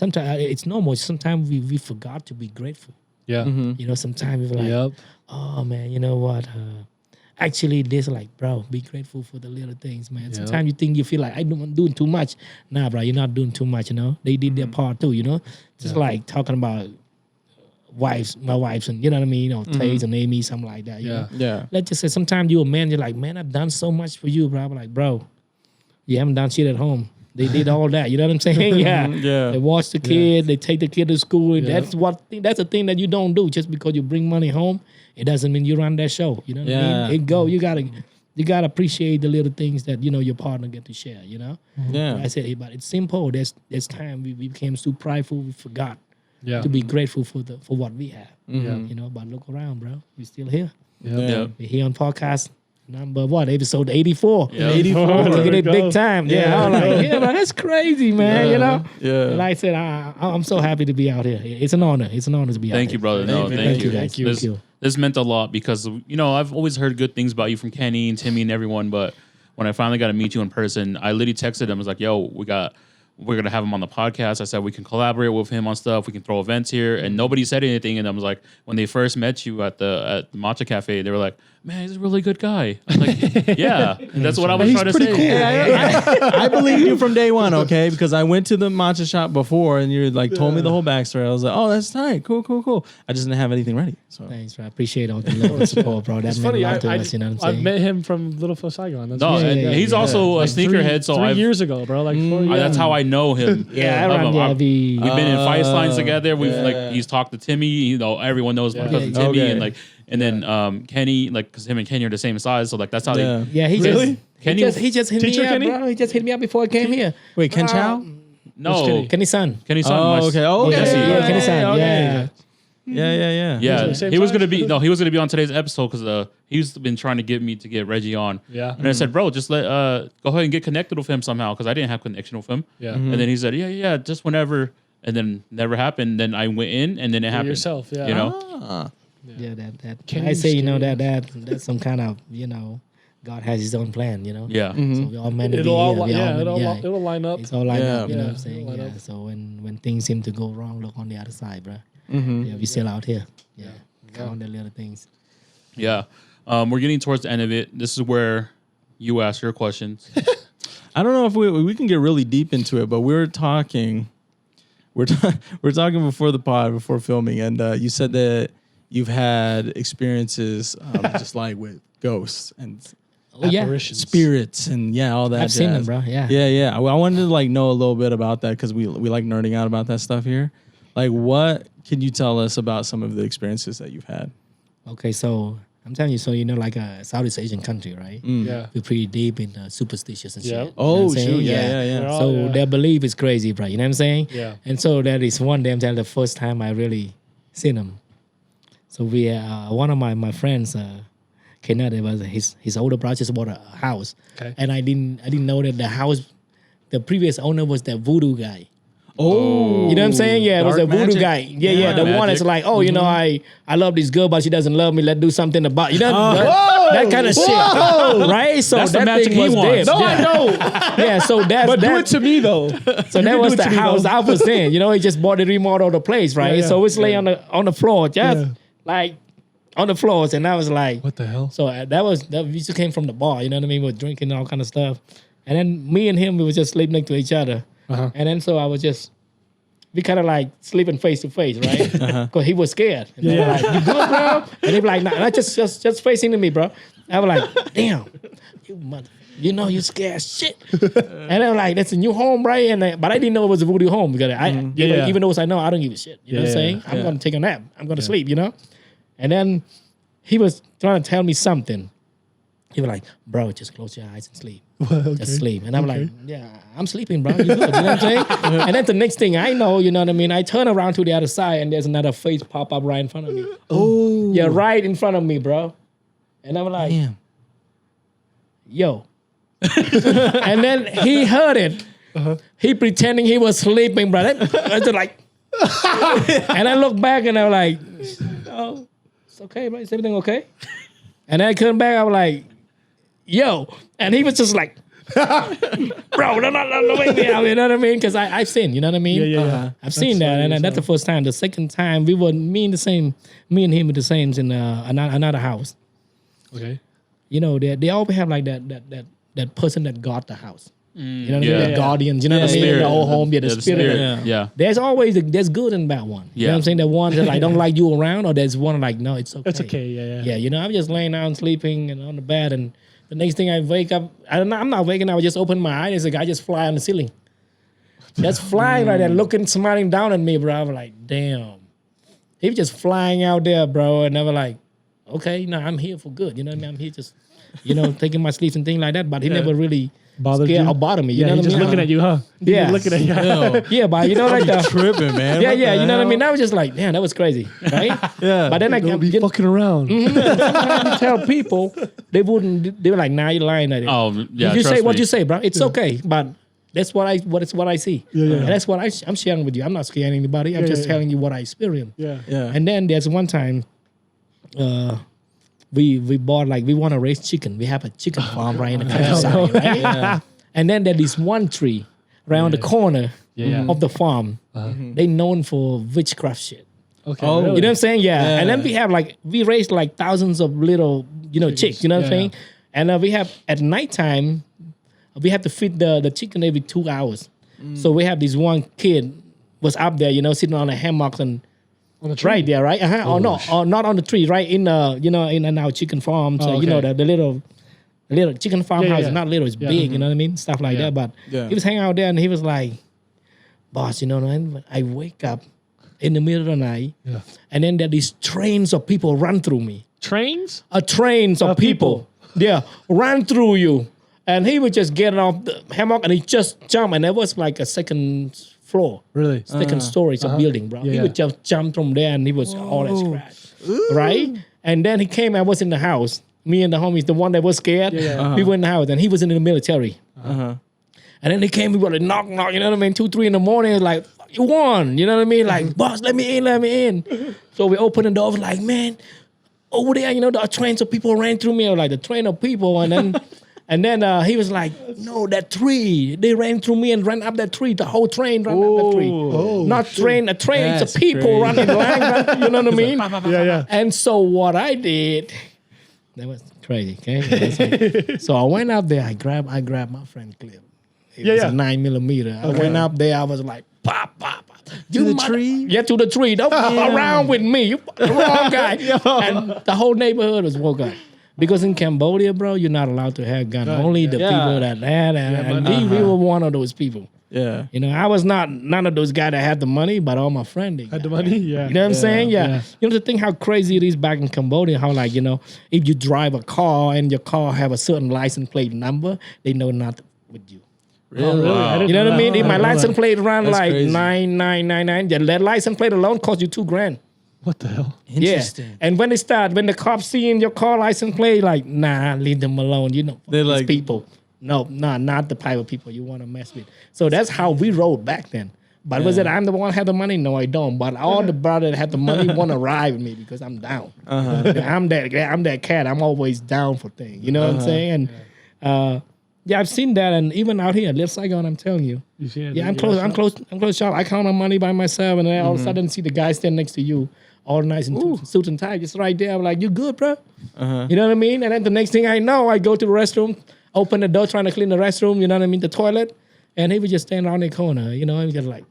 Speaker 3: it's normal. Sometimes we forgot to be grateful.
Speaker 4: Yeah.
Speaker 3: You know, sometimes we're like, oh man, you know what? Actually, this like, bro, be grateful for the little things, man. Sometimes you feel like I'm doing too much. Nah, bro, you're not doing too much, you know. They did their part too, you know. Just like talking about my wives, and you know what I mean, Taze and Amy, something like that. You know? Let's just say sometimes you're a man, you're like, man, I've done so much for you, bro. I'm like, bro, you haven't done shit at home. They did all that. You know what I'm saying? Yeah.
Speaker 2: Yeah.
Speaker 3: They watch the kid. They take the kid to school. That's a thing that you don't do just because you bring money home. It doesn't mean you run that show. You know what I mean? You gotta appreciate the little things that your partner get to share. You know.
Speaker 2: Yeah.
Speaker 3: I said, but it's simple. There's time we became too prideful. We forgot
Speaker 4: Yeah.
Speaker 3: to be grateful for what we have.
Speaker 2: Mm-hmm.
Speaker 3: But look around, bro. We're still here.
Speaker 2: Yeah.
Speaker 3: We're here on podcast number episode 84.
Speaker 1: Yeah.
Speaker 2: 84.
Speaker 3: Taking it big time. Yeah, I'm like, man, that's crazy, man.
Speaker 2: Yeah.
Speaker 3: And like I said, I'm so happy to be out here. It's an honor. It's an honor to be out here.
Speaker 1: Thank you, brother.
Speaker 2: Thank you.
Speaker 3: Thank you.
Speaker 1: This, this meant a lot because I've always heard good things about you from Kenny and Timmy and everyone, but when I finally got to meet you in person, I literally texted him. I was like, "Yo, we're gonna have him on the podcast." I said we can collaborate with him on stuff. We can throw events here, and nobody said anything. And I was like, when they first met you at the Matcha Cafe, they were like, "Man, he's a really good guy." I'm like, yeah, and that's what I was trying to say.
Speaker 2: Cool. I believed you from day one, okay? Because I went to the matcha shop before, and you like told me the whole backstory. I was like, "Oh, that's tight, cool." I just didn't have anything ready. So
Speaker 3: Thanks, bro. I appreciate all the love and support, bro. That's
Speaker 4: It's funny.
Speaker 3: meant a lot to us. You know what I'm saying?
Speaker 4: I met him from Little Phil Saigon. That's
Speaker 1: No,
Speaker 4: funny.
Speaker 1: and he's also a sneakerhead, so
Speaker 4: 3 years ago, bro. Like 4 years.
Speaker 1: that's how I know him.
Speaker 3: Yeah,
Speaker 1: I've-
Speaker 3: around
Speaker 1: We've been in fight lines together. We've
Speaker 2: yeah.
Speaker 1: he's talked to Timmy. Everyone knows my cousin Timmy,
Speaker 2: Okay.
Speaker 1: and then Kenny, because him and Kenny are the same size, so that's how
Speaker 2: Yeah.
Speaker 3: Yeah, he
Speaker 4: Really?
Speaker 3: he just hit
Speaker 4: Teacher
Speaker 3: me up,
Speaker 4: Kenny?
Speaker 3: bro. He just hit me up before I came here.
Speaker 2: wait, Ken Chow?
Speaker 1: no
Speaker 4: Kenny?
Speaker 3: Kenny's son.
Speaker 1: Kenny's son.
Speaker 2: Oh, okay. Oh, okay.
Speaker 1: Jesse.
Speaker 3: Yeah, Kenny's son.
Speaker 2: okay.
Speaker 3: Yeah.
Speaker 2: Yeah.
Speaker 1: Yeah,
Speaker 4: same
Speaker 1: he was
Speaker 4: size?
Speaker 1: gonna be on today's episode because he's been trying to get me to get Reggie on.
Speaker 4: Yeah.
Speaker 1: And I said, bro, just go ahead and get connected with him somehow because I didn't have connection with him.
Speaker 4: Yeah.
Speaker 1: And then he said, yeah, just whenever. And then never happened. Then I went in, and then it happened.
Speaker 4: yourself, yeah.
Speaker 3: Yeah, that
Speaker 4: Kenny
Speaker 3: I
Speaker 4: was
Speaker 3: say,
Speaker 4: scary.
Speaker 3: that's some kind of, God has his own plan,
Speaker 1: Yeah.
Speaker 3: So we all meant to be
Speaker 4: It'll all,
Speaker 3: here. We all meant-
Speaker 4: it'll line up.
Speaker 3: It's all lined
Speaker 2: Yeah.
Speaker 3: up, you know
Speaker 4: Yeah,
Speaker 3: what I'm saying?
Speaker 4: it'll line
Speaker 3: Yeah.
Speaker 4: up.
Speaker 3: So when things seem to go wrong, look on the other side, bro.
Speaker 2: Mm-hmm.
Speaker 3: Yeah, we still out here. Yeah. Count the little things.
Speaker 1: Yeah. We're getting towards the end of it. This is where you ask your questions.
Speaker 2: I don't know if we can get really deep into it, but we're talking before the pod, before filming, and you said that you've had experiences just like with ghosts and
Speaker 3: Oh yeah,
Speaker 4: Apparitions.
Speaker 2: spirits and all that.
Speaker 3: I've seen them,
Speaker 2: jazz.
Speaker 3: bro. Yeah.
Speaker 2: Yeah. I wanted to know a little bit about that because we like nerding out about that stuff here. Like, what can you tell us about some of the experiences that you've had?
Speaker 3: Okay, so I'm telling you, like a Southeast Asian country, right?
Speaker 4: Yeah.
Speaker 3: We're pretty deep in superstitious and
Speaker 4: Yeah.
Speaker 3: shit. You know
Speaker 2: Oh,
Speaker 3: what I'm saying?
Speaker 2: shoot. Yeah.
Speaker 4: Oh,
Speaker 3: So
Speaker 4: yeah.
Speaker 3: their belief is crazy, bro. You know what I'm saying?
Speaker 4: Yeah.
Speaker 3: And so that is one day, I'm telling you, the first time I really seen him. So we, one of my friends, Kenneth, it was his older brother just bought a house.
Speaker 4: Okay.
Speaker 3: And I didn't know that the house, the previous owner was that voodoo guy.
Speaker 2: Oh,
Speaker 3: You know what I'm saying? Yeah, it was
Speaker 2: dark
Speaker 3: a voodoo
Speaker 2: magic?
Speaker 3: guy. Yeah. The one that's
Speaker 1: Magic.
Speaker 3: like, I love this girl, but she doesn't love me. Let's do something about that kind of shit, right? So
Speaker 1: That's the
Speaker 3: that
Speaker 1: magic
Speaker 3: thing
Speaker 1: he
Speaker 3: was
Speaker 1: wants.
Speaker 3: there.
Speaker 1: No,
Speaker 3: I know. Yeah, so that's
Speaker 4: But do
Speaker 3: that.
Speaker 4: it to me though.
Speaker 3: So that was
Speaker 4: do it
Speaker 3: the
Speaker 4: to me,
Speaker 3: house
Speaker 4: though.
Speaker 3: I was in. He just bought the remodel of the place, right?
Speaker 4: Yeah,
Speaker 3: So it's lay on the floor, just
Speaker 4: Yeah.
Speaker 3: like on the floors, and I was like,
Speaker 4: What the hell?
Speaker 3: so that we just came from the bar, you know what I mean? We're drinking all kind of stuff, and then me and him, we was just sleeping next to each other,
Speaker 4: Uh-huh.
Speaker 3: and then so I was just. We kind of like sleeping face to face, right? Because he was scared. And they were like, "You good, bro?" And he be like, "Nah," and I just facing to me, bro. I was like, "Damn, you mother, you scared as shit." And they were like, "That's a new home, right?" And but I didn't know it was a voodoo home because
Speaker 4: Yeah.
Speaker 3: even though I know, I don't give a shit. You know what I'm saying? I'm gonna take a nap. I'm gonna sleep. And then he was trying to tell me something. He was like, "Bro, just close your eyes and sleep. Just sleep." And I'm like, "Yeah, I'm sleeping, bro. You good?" You know what I'm saying? And then the next thing I know, you know what I mean? I turn around to the other side and there's another face pop up right in front of me.
Speaker 2: Oh,
Speaker 3: Yeah, right in front of me, bro. And I'm like,
Speaker 2: damn.
Speaker 3: yo. And then he heard it. He pretending he was sleeping, bro. I was just like, and I look back and I'm like, "Oh, it's okay, bro. Is everything okay?" And then I come back, I was like, yo. And he was just like, bro, no, wait me out. You know what I mean? Because I've seen, you know what I mean?
Speaker 4: Yeah.
Speaker 3: I've seen that,
Speaker 4: funny
Speaker 3: and
Speaker 4: as
Speaker 3: that's the first time. The second time, me and him were the same in another house.
Speaker 4: Okay.
Speaker 3: They always have like that person that guard the house. You know what I
Speaker 1: yeah.
Speaker 3: mean? The guardians, you know what I mean?
Speaker 1: Spirit.
Speaker 3: The whole home, the spirit.
Speaker 1: Yeah.
Speaker 3: There's always there's good and bad one. You know what I'm saying? The one that like don't like you around, or there's one like, no, it's okay.
Speaker 4: It's okay. Yeah.
Speaker 3: Yeah, I'm just laying down sleeping and on the bed, and the next thing I wake up, I'm not waking up. I just open my eyes, and a guy just fly on the ceiling. just flying right there, looking, smiling down at me, bro. I was like, damn. He was just flying out there, bro, and I was like, okay, no, I'm here for good. You know what I mean? I'm here just, taking my sleeps and things like that. But he never really
Speaker 4: Bothered
Speaker 3: scared
Speaker 4: you?
Speaker 3: or bothered me. You know
Speaker 4: he's
Speaker 3: what I
Speaker 4: just
Speaker 3: mean?
Speaker 4: looking at you, huh? He's
Speaker 3: Yeah.
Speaker 4: looking at you.
Speaker 3: Yeah, but like the
Speaker 2: tripping, man. What
Speaker 3: yeah,
Speaker 2: the
Speaker 3: you know what I mean?
Speaker 2: hell?
Speaker 3: I was just like, damn, that was crazy, right?
Speaker 2: Yeah.
Speaker 3: But then I
Speaker 4: Don't be
Speaker 3: get,
Speaker 4: fucking around.
Speaker 3: sometimes you tell people, they were like, nah, you're lying at it.
Speaker 1: Oh yeah,
Speaker 3: you say
Speaker 1: trust
Speaker 3: what
Speaker 1: me.
Speaker 3: you say, bro. It's okay, but that's what I see.
Speaker 4: Yeah.
Speaker 3: And that's what I'm sharing with you. I'm not scaring anybody. I'm just telling you what I experienced.
Speaker 4: Yeah.
Speaker 2: Yeah.
Speaker 3: And then there's one time, we bought we want to raise chicken. We have a chicken farm right in the countryside, right?
Speaker 2: Yeah.
Speaker 3: And then there's this one tree around the corner
Speaker 4: Yeah.
Speaker 3: of the farm. They known for witchcraft shit.
Speaker 4: Okay.
Speaker 2: Oh.
Speaker 4: really?
Speaker 3: You know what I'm saying? Yeah.
Speaker 2: Yeah.
Speaker 3: And then we have we raised thousands of little, chicks, you know what I'm
Speaker 4: Yeah,
Speaker 3: saying? And we have at nighttime, we have to feed the chicken every 2 hours. So we have this one kid was up there, sitting on a hammock and
Speaker 4: On the tree.
Speaker 3: right there, right? Or no, or not on the tree, right? In in our chicken farm. So
Speaker 4: Oh,
Speaker 3: you know
Speaker 4: okay.
Speaker 3: the little chicken farmhouse
Speaker 4: yeah.
Speaker 3: is not little, it's
Speaker 4: Yeah.
Speaker 3: big, you know what I mean? Stuff like
Speaker 1: Yeah.
Speaker 3: that. But
Speaker 2: Yeah.
Speaker 3: he was hanging out there and he was like, boss, man, I wake up in the middle of the night
Speaker 4: Yeah.
Speaker 3: and then there these trains of people run through me.
Speaker 4: Trains?
Speaker 3: Trains of people. Yeah, run through you. And he would just get off the hammock and he just jump. And that was like a second floor.
Speaker 4: Really?
Speaker 3: Second story of building, bro.
Speaker 4: Yeah.
Speaker 3: He would just jump from there and he was all that scratch. Right? And then he came, I was in the house. Me and the homies, the one that was scared,
Speaker 4: Yeah.
Speaker 3: we went in the house and he was in the military.
Speaker 2: Uh-huh.
Speaker 3: And then he came, we were like, knock, knock, you know what I mean? 2, 3 in the morning, like, you won, you know what I mean? Like, boss, let me in. So we opened the door, I was like, man, over there, the trains of people ran through me, or like the train of people. And then and then he was like, no, that tree, they ran through me and ran up that tree, the whole train ran up that tree.
Speaker 2: Oh,
Speaker 3: Not train, a train, it's
Speaker 2: That's
Speaker 3: a people
Speaker 2: crazy.
Speaker 3: running line, you know what I mean?
Speaker 4: Yeah.
Speaker 3: And so what I did, that was crazy, okay? So I went up there, I grabbed my friend clip. It was a 9mm. I went up there, I was like, pop, pop, pop.
Speaker 2: To the tree?
Speaker 3: Yeah, to the tree. Don't fuck around with me. You the wrong guy. And the whole neighborhood was woke up. Because in Cambodia, bro, you're not allowed to have gun. Only the
Speaker 2: Yeah.
Speaker 3: people that had it. And we were one of those people.
Speaker 2: Yeah.
Speaker 3: I was none of those guys that had the money, but all my friends they
Speaker 4: Had
Speaker 3: got
Speaker 4: the money? Yeah.
Speaker 3: you know what I'm saying? Yeah.
Speaker 4: yeah.
Speaker 3: You know the thing how crazy it is back in Cambodia, how if you drive a car and your car have a certain license plate number, they know not with you.
Speaker 2: Really?
Speaker 4: Really? I didn't
Speaker 3: You know what I mean? If my
Speaker 4: know that.
Speaker 3: license plate run
Speaker 2: That's
Speaker 3: like
Speaker 2: crazy.
Speaker 3: 9999, that license plate alone cost you $2,000.
Speaker 4: What the hell?
Speaker 2: Interesting.
Speaker 3: Yeah. And when the cops seeing your car license plate, like, nah, leave them alone.
Speaker 2: They're
Speaker 3: These
Speaker 2: like-
Speaker 3: people. No, not the type of people you want to mess with. So that's how we rode back then. But was it I'm the one who had the money? No, I don't. But all the brothers that had the money want to ride with me because I'm down. I'm that cat. I'm always down for things. You know what I'm saying? And I've seen that, and even out here, Little Saigon, I'm telling you.
Speaker 4: You see it?
Speaker 3: Yeah, I'm close shop. I count on money by myself, and then all of a sudden see the guy standing next to you, all nice in suit and tie, just right there. I'm like, you good, bro? You know what I mean? And then the next thing I know, I go to the restroom, open the door, trying to clean the restroom. You know what I mean? The toilet, and he was just standing around the corner. And just like,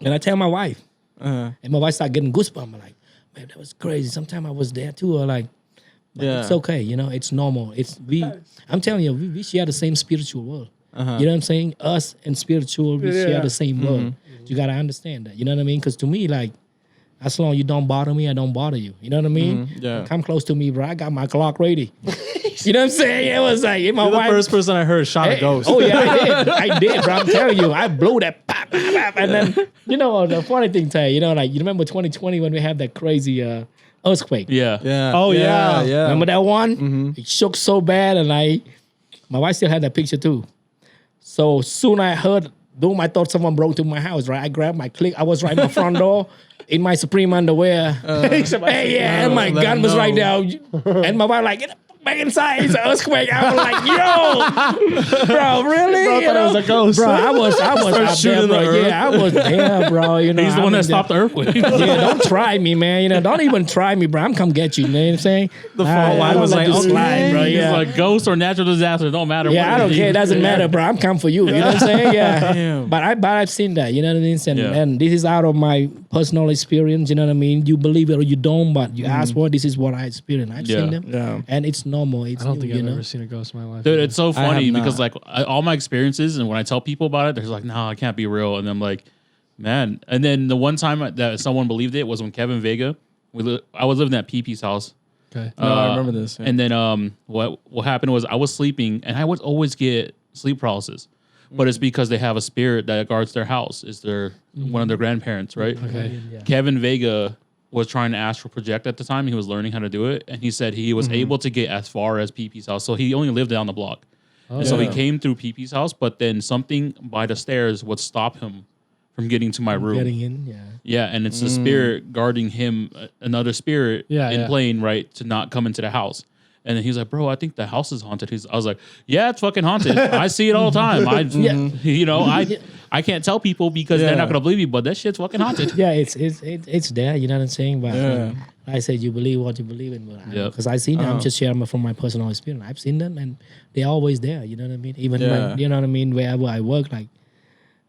Speaker 3: and I tell my wife, and my wife started getting goosebumps. I'm like, man, that was crazy. Sometime I was there too, or like. But it's okay, it's normal. I'm telling you, we share the same spiritual world. You know what I'm saying? Us and spiritual, we share the same world. You gotta understand that. You know what I mean? Because to me, like, as long as you don't bother me, I don't bother you. You know what I mean?
Speaker 2: Yeah.
Speaker 3: Come close to me, bro. I got my clock ready. You know what I'm saying? It was like, my
Speaker 2: You're the
Speaker 3: wife.
Speaker 2: first person I heard shot a
Speaker 3: Hey,
Speaker 2: ghost.
Speaker 3: oh yeah, I did, bro. I'm telling you, I blew that pop, pop, pop. And then, the funny thing, Tay, you remember 2020 when we had that crazy earthquake?
Speaker 1: Yeah.
Speaker 2: Yeah.
Speaker 4: Oh, yeah.
Speaker 3: Remember that one? It shook so bad, and my wife still had that picture too. So soon I heard boom, I thought someone broke into my house, right? I grabbed my click. I was right in my front door in my Supreme underwear. And my
Speaker 2: let
Speaker 3: gun
Speaker 2: him
Speaker 3: was right
Speaker 2: know.
Speaker 3: there. And my wife like, get the fuck back inside. It's an earthquake. I was like, yo, bro, really?
Speaker 4: Bro, I thought it was a ghost.
Speaker 3: Bro, I was out there,
Speaker 2: shooting
Speaker 3: bro.
Speaker 2: the earth.
Speaker 3: Yeah, I was there, bro.
Speaker 1: He's the one that stopped the earthquake.
Speaker 3: Yeah, don't try me, man. Don't even try me, bro. I'm come get you. You know what I'm saying?
Speaker 2: The phone line
Speaker 3: I
Speaker 2: was
Speaker 3: don't
Speaker 2: like,
Speaker 3: let this
Speaker 2: okay.
Speaker 3: slide, bro.
Speaker 1: He's
Speaker 3: Yeah.
Speaker 1: like ghost or natural disaster. It don't matter.
Speaker 3: Yeah, I don't care. It doesn't matter, bro. I'm come for you. You know what I'm saying? Yeah.
Speaker 2: Damn.
Speaker 3: But I've seen that. You know what I mean? And,
Speaker 1: Yeah.
Speaker 3: and this is out of my personal experience. You know what I mean? You believe it or you don't, but you ask for it. This is what I experienced. I've seen them,
Speaker 2: Yeah.
Speaker 3: and it's normal. It's
Speaker 4: I don't
Speaker 3: new,
Speaker 4: think
Speaker 3: you
Speaker 4: I've
Speaker 3: know.
Speaker 4: ever seen a ghost in my life.
Speaker 1: Dude, it's so funny
Speaker 2: have
Speaker 1: because
Speaker 2: not.
Speaker 1: like all my experiences, and when I tell people about it, they're like, "No, it can't be real." And I'm like, "Man!" And then the one time that someone believed it was when Kevin Vega. I was living at PP's house.
Speaker 4: Okay.
Speaker 2: No, I remember this. Yeah.
Speaker 1: And then what happened was I was sleeping, and I would always get sleep paralysis, but it's because they have a spirit that guards their house. It's one of their grandparents, right?
Speaker 4: Okay.
Speaker 3: Yeah.
Speaker 1: Kevin Vega was trying to astral project at the time. He was learning how to do it, and he said he was able to get as far as PP's house. So he only lived down the block, and so he
Speaker 2: yeah.
Speaker 1: came through PP's house. But then something by the stairs would stop him from getting to my room.
Speaker 3: Getting in, yeah.
Speaker 1: Yeah, and it's the spirit guarding him, another spirit in plane, right, to not come into the house. And then he's like, "Bro, I think the house is haunted." I was like, "Yeah, it's fucking haunted. I see it all the time. I can't tell people because they're not gonna believe you, but that shit's fucking haunted."
Speaker 3: Yeah, it's there. You know what I'm saying? But
Speaker 2: Yeah.
Speaker 3: I said you believe what you believe in,
Speaker 1: Yep.
Speaker 3: because I seen them. I'm just sharing from my personal experience. I've seen them, and they're always there. You know what I mean? Even
Speaker 2: Yeah.
Speaker 3: when, you know what I mean, wherever I work, like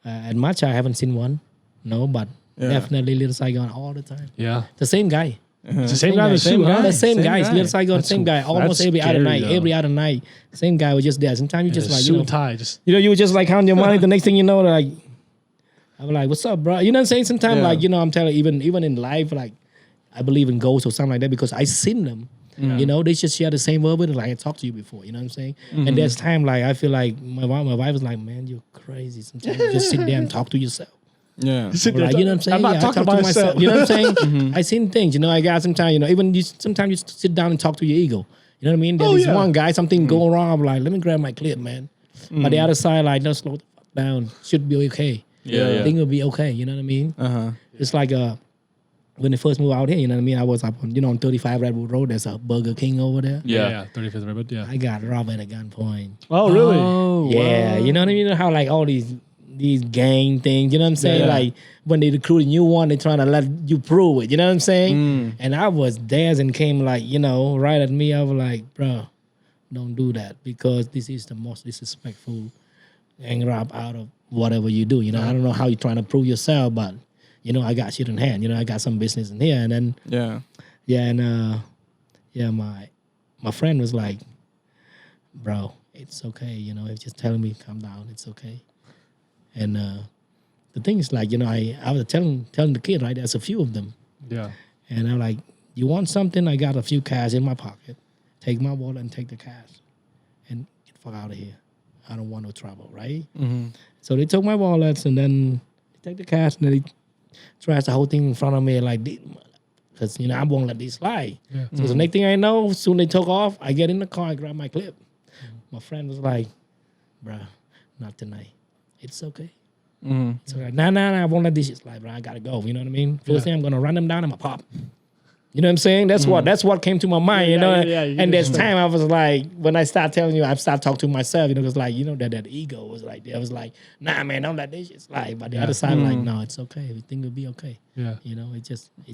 Speaker 3: at Matcha, I haven't seen one. No, but definitely Little Saigon all the time.
Speaker 4: Yeah.
Speaker 3: The same guy.
Speaker 4: It's the same guy in the
Speaker 2: Same
Speaker 4: suit,
Speaker 2: guy.
Speaker 4: huh?
Speaker 3: The same
Speaker 2: Same
Speaker 3: guy.
Speaker 2: guy.
Speaker 3: Little Saigon,
Speaker 4: That's-
Speaker 3: same guy. Almost
Speaker 4: that's
Speaker 3: every other
Speaker 4: scary,
Speaker 3: night.
Speaker 4: though.
Speaker 3: Every other night, same guy was just there. Sometimes you just like
Speaker 4: suit and tie. Just
Speaker 3: you just like count your money. The next thing you know, like I'm like, "What's up, bro?" You know what I'm saying? Sometimes,
Speaker 2: Yeah.
Speaker 3: like I'm telling you, even in life, like I believe in ghosts or something like that because I seen them. You know, they just share the same word with it. Like I talked to you before. You know what I'm saying? And there's time like I feel like my wife was like, "Man, you're crazy." Sometimes you just sit there and talk to yourself.
Speaker 2: Yeah.
Speaker 4: sit there
Speaker 3: Like, you know what I'm saying?
Speaker 4: I'm not
Speaker 3: I
Speaker 4: talking
Speaker 3: talk
Speaker 4: to
Speaker 3: to myself.
Speaker 4: myself.
Speaker 3: You know what I'm saying? I seen things. I got sometimes. Even sometimes you sit down and talk to your ego. You know what I mean? There's one guy, something going wrong. I'm like, let me grab my clip, man. But the other side, like, no, slow the fuck down. Should be okay.
Speaker 1: Yeah,
Speaker 3: I
Speaker 1: yeah.
Speaker 3: think it'll be okay. You know what I mean?
Speaker 2: Uh-huh.
Speaker 3: It's like when they first moved out here. You know what I mean? I was up on on 35 Redwood Road. There's a Burger King over there.
Speaker 1: Yeah.
Speaker 4: 35th Redwood. Yeah.
Speaker 3: I got robbed at a gunpoint.
Speaker 4: Oh, really?
Speaker 2: Oh,
Speaker 3: Yeah, you know what I mean? You know how like all these gang things, you know what I'm saying?
Speaker 2: Yeah.
Speaker 3: Like when they recruit a new one, they trying to let you prove it, you know what I'm saying? And I was there and came like, right at me. I was like, bro, don't do that because this is the most disrespectful gang rob out of whatever you do. I don't know how you're trying to prove yourself, but I got shit in hand. I got some business in here. And then my friend was like, bro, it's okay, it's just telling me calm down, it's okay. And the thing is like, I was telling the kid, right, there's a few of them.
Speaker 4: Yeah.
Speaker 3: And I'm like, you want something? I got a few cash in my pocket. Take my wallet and take the cash and get the fuck out of here. I don't want no trouble, right? So they took my wallets and then they take the cash and then they trashed the whole thing in front of me like, because, I won't let this slide.
Speaker 4: Yeah.
Speaker 3: So the next thing I know, soon they took off, I get in the car, I grab my clip. My friend was like, bruh, not tonight. It's okay. It's all right. Nah, I won't let this shit slide, bro. I gotta go. You know what I mean? First thing I'm gonna run them down, I'm gonna pop. You know what I'm saying? That's what came to my mind,
Speaker 4: Yeah,
Speaker 3: and there's time I was like, when I start telling you, I start talking to myself, because like, that ego was like, I was like, nah, man, don't let this shit slide. But the other side, like, no, it's okay. Everything will be okay.
Speaker 4: Yeah.
Speaker 3: It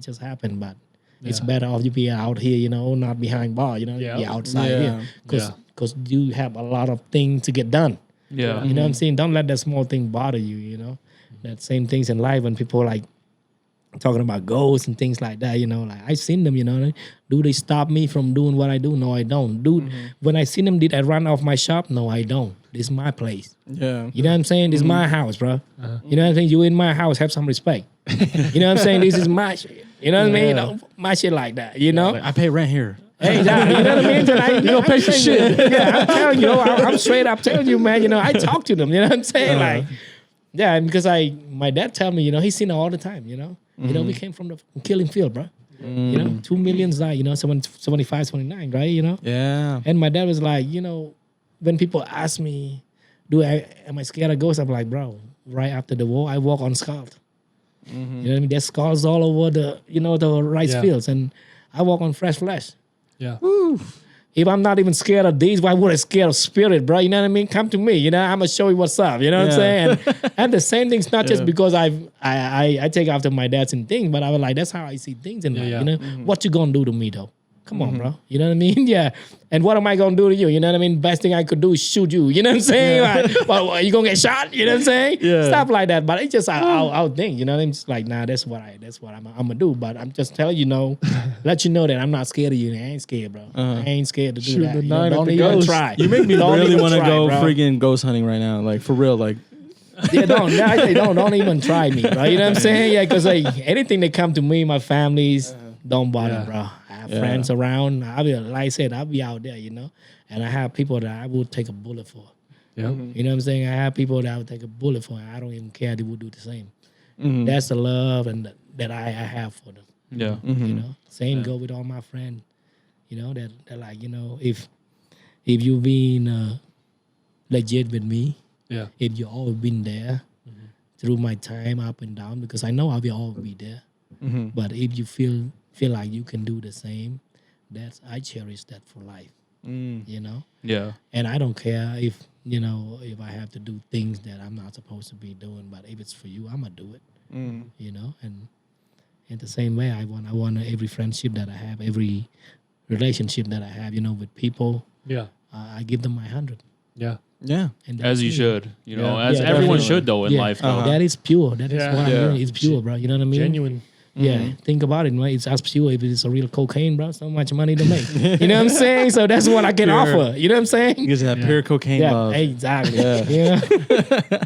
Speaker 3: just happened, but it's better off you be out here, not behind bar,
Speaker 4: Yeah.
Speaker 3: be outside
Speaker 2: Yeah.
Speaker 3: here. Because you have a lot of things to get done.
Speaker 1: Yeah.
Speaker 3: You know what I'm saying? Don't let that small thing bother you, That same things in life when people like talking about ghosts and things like that, like I seen them, Do they stop me from doing what I do? No, I don't. Dude, when I seen them, did I run off my shop? No, I don't. This is my place.
Speaker 2: Yeah.
Speaker 3: You know what I'm saying? This is my house, bro. You know what I'm saying? You in my house, have some respect. You know what I'm saying? This is my shit. You know what I mean? Don't my shit like that,
Speaker 1: I pay rent here.
Speaker 3: Hey, you know what I mean? Tonight, you don't pay for shit. Yeah, I'm telling you, I'm straight up telling you, man. I talk to them. You know what I'm saying? Like, yeah, because my dad tell me, he's seen it all the time. We came from the killing field, bro. 2 million died. 75, 29, right?
Speaker 2: Yeah.
Speaker 3: And my dad was like, when people ask me, am I scared of ghosts? I'm like, bro, right after the war, I walk on skulls. You know what I mean? There's skulls all over the rice fields, and I walk on fresh flesh.
Speaker 4: Yeah.
Speaker 3: If I'm not even scared of these, why would I scared of spirit, bro? You know what I mean? Come to me. I'm gonna show you what's up. You know what I'm saying? And the same thing's not just because I take after my dad's and things, but I was like, that's how I see things in life.
Speaker 4: Yeah.
Speaker 3: What you gonna do to me though? Come on, bro. You know what I mean? Yeah. And what am I gonna do to you? You know what I mean? Best thing I could do is shoot you. You know what I'm saying? Like, well, are you gonna get shot? You know what I'm saying?
Speaker 2: Yeah.
Speaker 3: Stuff like that. But it's just I'll think. You know what I mean? Just like, nah, that's what I'm gonna do. But I'm just telling you, let you know that I'm not scared of you. I ain't scared, bro. I ain't scared to do
Speaker 4: Shoot
Speaker 3: that.
Speaker 4: the
Speaker 3: You know,
Speaker 4: nine at
Speaker 3: don't
Speaker 4: the
Speaker 3: even
Speaker 4: ghost.
Speaker 3: try.
Speaker 2: You make me
Speaker 3: Don't
Speaker 2: really
Speaker 3: even
Speaker 2: want to
Speaker 3: try,
Speaker 2: go
Speaker 3: bro.
Speaker 2: freaking ghost hunting right now. Like for real. Like
Speaker 3: Yeah, don't even try me, bro. You know what I'm saying? Yeah, because like anything that come to me, my families, don't bother,
Speaker 4: Yeah.
Speaker 3: bro. I have friends around. Like I said, I'll be out there, and I have people that I will take a bullet for.
Speaker 4: Yeah.
Speaker 3: You know what I'm saying? I have people that I would take a bullet for, and I don't even care. They will do the same. That's the love and that I have for them.
Speaker 1: Yeah.
Speaker 3: You know, same go with all my friends. You know that like if you been legit with me.
Speaker 4: Yeah.
Speaker 3: If you always been there through my time up and down, because I know I will always be there. But if you feel like you can do the same, I cherish that for life. You know,
Speaker 1: Yeah.
Speaker 3: and I don't care if if I have to do things that I'm not supposed to be doing. But if it's for you, I'm gonna do it. You know, and in the same way, I want every friendship that I have, every relationship that I have, with people,
Speaker 4: Yeah.
Speaker 3: I give them my 100.
Speaker 4: Yeah.
Speaker 2: yeah.
Speaker 3: And
Speaker 1: As
Speaker 3: that's
Speaker 1: you
Speaker 3: it.
Speaker 1: should, as
Speaker 3: Yeah,
Speaker 1: everyone
Speaker 3: definitely.
Speaker 1: should though in life though.
Speaker 3: That is pure. That is
Speaker 4: Yeah.
Speaker 3: what I'm
Speaker 2: Yeah.
Speaker 3: doing. It's pure, bro. You know what I mean?
Speaker 4: Genuine.
Speaker 3: Yeah. Think about it, right? It's as pure. If it's a real cocaine, bro, so much money to make. You know what I'm saying? So that's what I can
Speaker 2: Pure.
Speaker 3: offer. You know what I'm saying?
Speaker 2: You get that pure cocaine
Speaker 3: Yeah,
Speaker 2: love.
Speaker 3: exactly.
Speaker 2: Yeah.
Speaker 3: Yeah.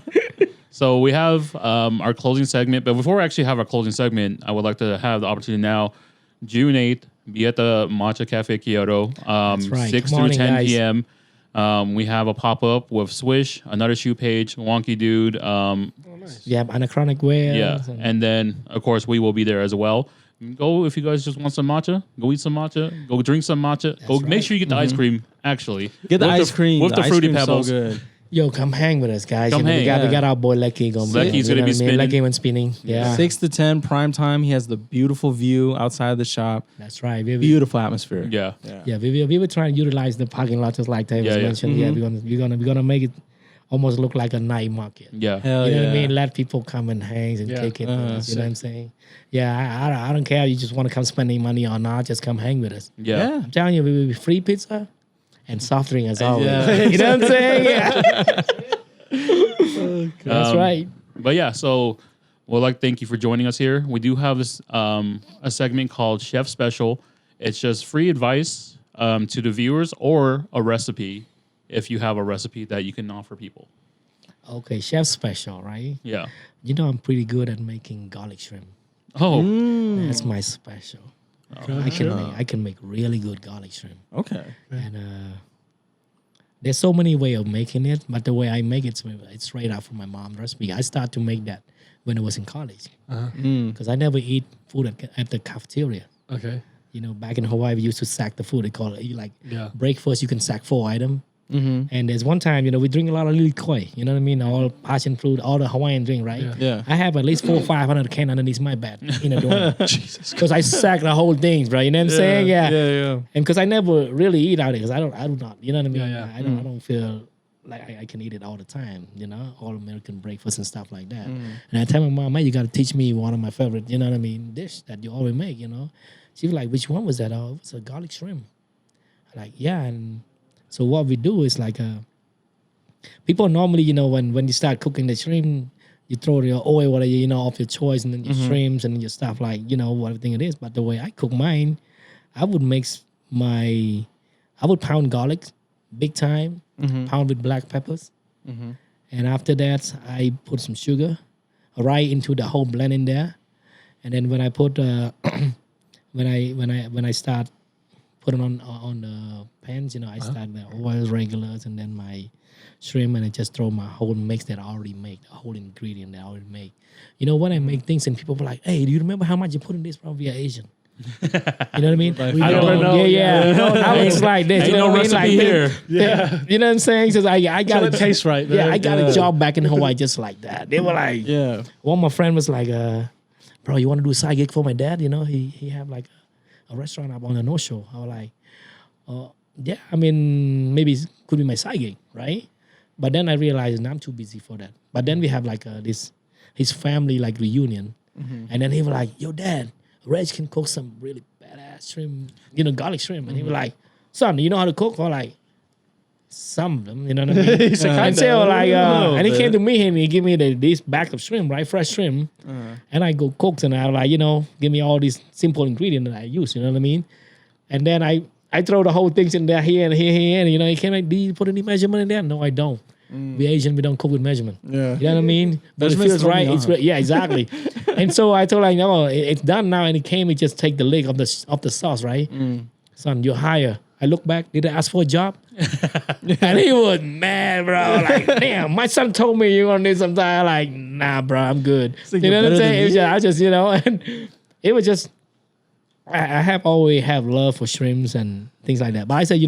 Speaker 1: So we have our closing segment, but before we actually have our closing segment, I would like to have the opportunity now, June 8th, be at the Matcha Cafe Kyoto,
Speaker 3: right.
Speaker 1: 6
Speaker 3: Come
Speaker 1: through
Speaker 3: on in,
Speaker 1: 10
Speaker 3: guys.
Speaker 1: p.m. We have a pop-up with Swish, another shoe page, Wonky Dude,
Speaker 3: Yeah, anachronic wear.
Speaker 1: yeah, and then of course we will be there as well. Go if you guys just want some matcha. Go eat some matcha. Go drink some matcha. Go make sure you get the ice cream. Actually,
Speaker 2: Get the
Speaker 1: With
Speaker 2: ice cream.
Speaker 1: with the
Speaker 2: ice
Speaker 1: fruity
Speaker 2: cream's
Speaker 1: pebbles.
Speaker 2: So good.
Speaker 3: Yo, come hang with us, guys.
Speaker 1: Come
Speaker 3: we
Speaker 1: hang,
Speaker 3: got our boy Lecky gonna be.
Speaker 1: Lecky's
Speaker 3: there,
Speaker 1: gonna be
Speaker 3: what I mean?
Speaker 1: spinning.
Speaker 3: Lecky went spinning. Yeah,
Speaker 2: 6 to 10 prime time. He has the beautiful view outside of the shop.
Speaker 3: that's right.
Speaker 2: Beautiful atmosphere.
Speaker 1: Yeah,
Speaker 3: Yeah, we were trying to utilize the parking lot just like Tavis
Speaker 1: Yeah, yeah.
Speaker 3: mentioned. Yeah, we're gonna make it almost look like a night market.
Speaker 1: yeah.
Speaker 2: Hell
Speaker 3: You know
Speaker 2: yeah.
Speaker 3: what I mean? Let people come and hang and
Speaker 4: Yeah.
Speaker 3: kick it. With us, you know what I'm saying? Yeah, I don't care. You just want to come spending money or not. Just come hang with us.
Speaker 1: Yeah.
Speaker 2: Yeah.
Speaker 3: I'm telling you, we will be free pizza and soft drink as always.
Speaker 2: Yeah.
Speaker 3: You know what I'm saying? Yeah. That's right.
Speaker 1: But yeah, so we'd like to thank you for joining us here. We do have this a segment called Chef Special. It's just free advice to the viewers or a recipe if you have a recipe that you can offer people.
Speaker 3: Okay, chef special, right?
Speaker 1: Yeah.
Speaker 3: You know I'm pretty good at making garlic shrimp.
Speaker 1: Oh,
Speaker 3: That's my special. I can make really good garlic shrimp.
Speaker 2: Okay.
Speaker 3: And there's so many ways of making it, but the way I make it's straight out from my mom's recipe. I started to make that when I was in college because I never eat food at the cafeteria.
Speaker 4: Okay.
Speaker 3: You know, back in Hawaii, we used to sack the food. They call it
Speaker 4: Yeah.
Speaker 3: breakfast. You can sack 4 items. And there's one time, we drink a lot of liquor. You know what I mean? All passion fruit, all the Hawaiian drink, right?
Speaker 4: Yeah.
Speaker 2: Yeah.
Speaker 3: I have at least 400 or 500 cans underneath my bed in a dorm. Because I sack the whole things, bro. You know what I'm saying? Yeah.
Speaker 2: Yeah.
Speaker 3: And because I never really eat out there, because I do not. You know what I mean?
Speaker 4: Yeah, yeah.
Speaker 3: I don't feel like I can eat it all the time. All American breakfast and stuff like that. And I tell my mom, man, you got to teach me one of my favorite, dish that you always make. She was like, which one was that? Oh, it was a garlic shrimp. I'm like, yeah. And so what we do is like, people normally, when you start cooking the shrimp, you throw your oil, whatever, of your choice, and then your shrimps and your stuff like, whatever it is. But the way I cook mine, I would pound garlic big time, pound with black peppers. And after that, I put some sugar right into the whole blend in there. And then when I put, when I start putting on the pans, I start the oils, regulars, and then my shrimp, and I just throw my whole mix that I already make, the whole ingredient that I already make. When I make things and people were like, hey, do you remember how much you put in this? Probably Asian. You know what I mean?
Speaker 4: I never know.
Speaker 3: I was like this.
Speaker 1: Ain't
Speaker 3: You know
Speaker 1: no
Speaker 3: what I mean?
Speaker 1: recipe
Speaker 3: Like,
Speaker 1: here.
Speaker 3: you know what I'm saying? Says I got
Speaker 4: Till it tastes right,
Speaker 3: Yeah,
Speaker 4: man.
Speaker 3: I got a job back in Hawaii just like that. They were like,
Speaker 2: Yeah.
Speaker 3: one of my friend was like, bro, you want to do a side gig for my dad? He have like a restaurant up on the North Shore. I was like, yeah, I mean, maybe it could be my side gig, right? But then I realized I'm too busy for that. But then we have like his family like reunion. And then he was like, yo, dad, Reg can cook some really badass that shrimp, garlic shrimp. And he was like, son, you know how to cook? Or like, some of them, you know what I mean? And so like, and he came to me and he gave me this bag of shrimp, right? Fresh shrimp. And I go cook and I like, give me all these simple ingredients that I use, you know what I mean? And then I throw the whole things in there, here and here, and he came like, do you put any measurement in there? No, I don't. We Asian, we don't cook with measurement.
Speaker 2: Yeah.
Speaker 3: You know what I mean? But it feels right. It's great. Yeah, exactly. And so I told him, no, it's done now. And he came and just take the leg of the sauce, right? Son, you're higher. I look back, did I ask for a job? And he was mad, bro. Like, damn, my son told me you're gonna need some time. Like, nah, bro, I'm good. You know what I'm saying? It was just, I just, and it was just, I have always have love for shrimps and things like that. But I said,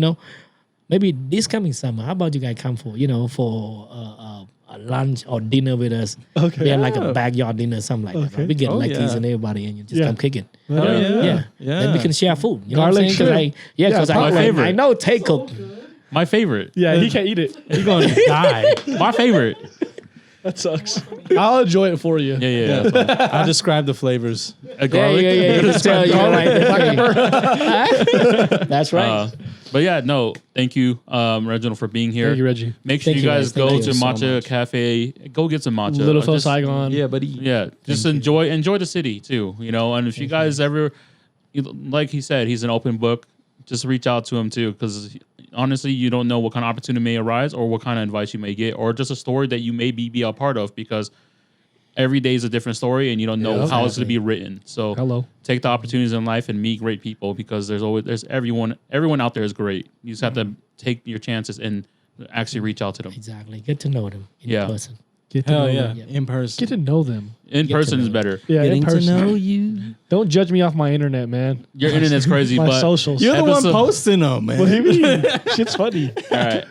Speaker 3: maybe this coming summer, how about you guys come for a lunch or dinner with us?
Speaker 4: Okay.
Speaker 3: We have like a backyard dinner, something like that. Right? We get Lucky's and everybody, and you just come kick it. Yeah. Then we can share food. You know
Speaker 4: Garlic
Speaker 3: what I'm saying? Because
Speaker 1: my favorite.
Speaker 3: I know Tay cook.
Speaker 1: My favorite.
Speaker 4: Yeah, he can't eat it.
Speaker 2: You're gonna die.
Speaker 1: My favorite.
Speaker 4: That sucks. I'll enjoy it for you.
Speaker 1: Yeah. That's fine.
Speaker 2: I'll describe the flavors.
Speaker 1: A garlic.
Speaker 3: Yeah. Just tell you That's right.
Speaker 1: But yeah, no, thank you, Reginald, for being here.
Speaker 4: Thank you, Reggie.
Speaker 1: Make sure
Speaker 3: Thank
Speaker 1: you
Speaker 3: you,
Speaker 1: guys
Speaker 3: guys. Thank
Speaker 1: go
Speaker 3: you
Speaker 1: to
Speaker 3: so
Speaker 1: Matcha
Speaker 3: much.
Speaker 1: Cafe. Go get some matcha.
Speaker 4: Little Phil
Speaker 1: Just-
Speaker 4: Saigon.
Speaker 2: Yeah, buddy.
Speaker 1: Yeah, just enjoy the city too, And if you guys ever, like he said, he's an open book. Just reach out to him too, because honestly, you don't know what kind of opportunity may arise, or what kind of advice you may get, or just a story that you may be a part of. Because every day is a different story, and you don't know how it's going to be written. So take the opportunities in life and meet great people, because there's everyone out there is great. You just have to take your chances and actually reach out to them.
Speaker 3: Exactly. Get to know them in person.
Speaker 4: Get to
Speaker 2: Hell
Speaker 4: know
Speaker 2: yeah,
Speaker 4: them.
Speaker 2: in person.
Speaker 4: Get to know them.
Speaker 1: In person is better.
Speaker 4: Yeah,
Speaker 2: Getting
Speaker 4: in person.
Speaker 2: to know you.
Speaker 4: Don't judge me off my internet, man.
Speaker 1: Your internet's crazy,
Speaker 4: My
Speaker 1: but
Speaker 4: socials.
Speaker 2: You're the one
Speaker 1: Episode-
Speaker 2: posting them, man.
Speaker 4: What do you mean? Shit's funny.
Speaker 1: all right.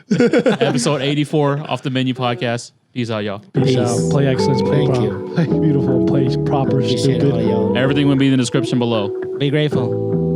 Speaker 1: Episode 84 off the menu podcast. Peace out, y'all.
Speaker 4: Peace
Speaker 3: Peace.
Speaker 4: out. Play excellence. Play
Speaker 3: Thank
Speaker 4: proper. Play beautiful. Play proper.
Speaker 3: Appreciate all
Speaker 4: Stupid.
Speaker 3: y'all.
Speaker 1: Everything will be in the description below.
Speaker 2: Be grateful.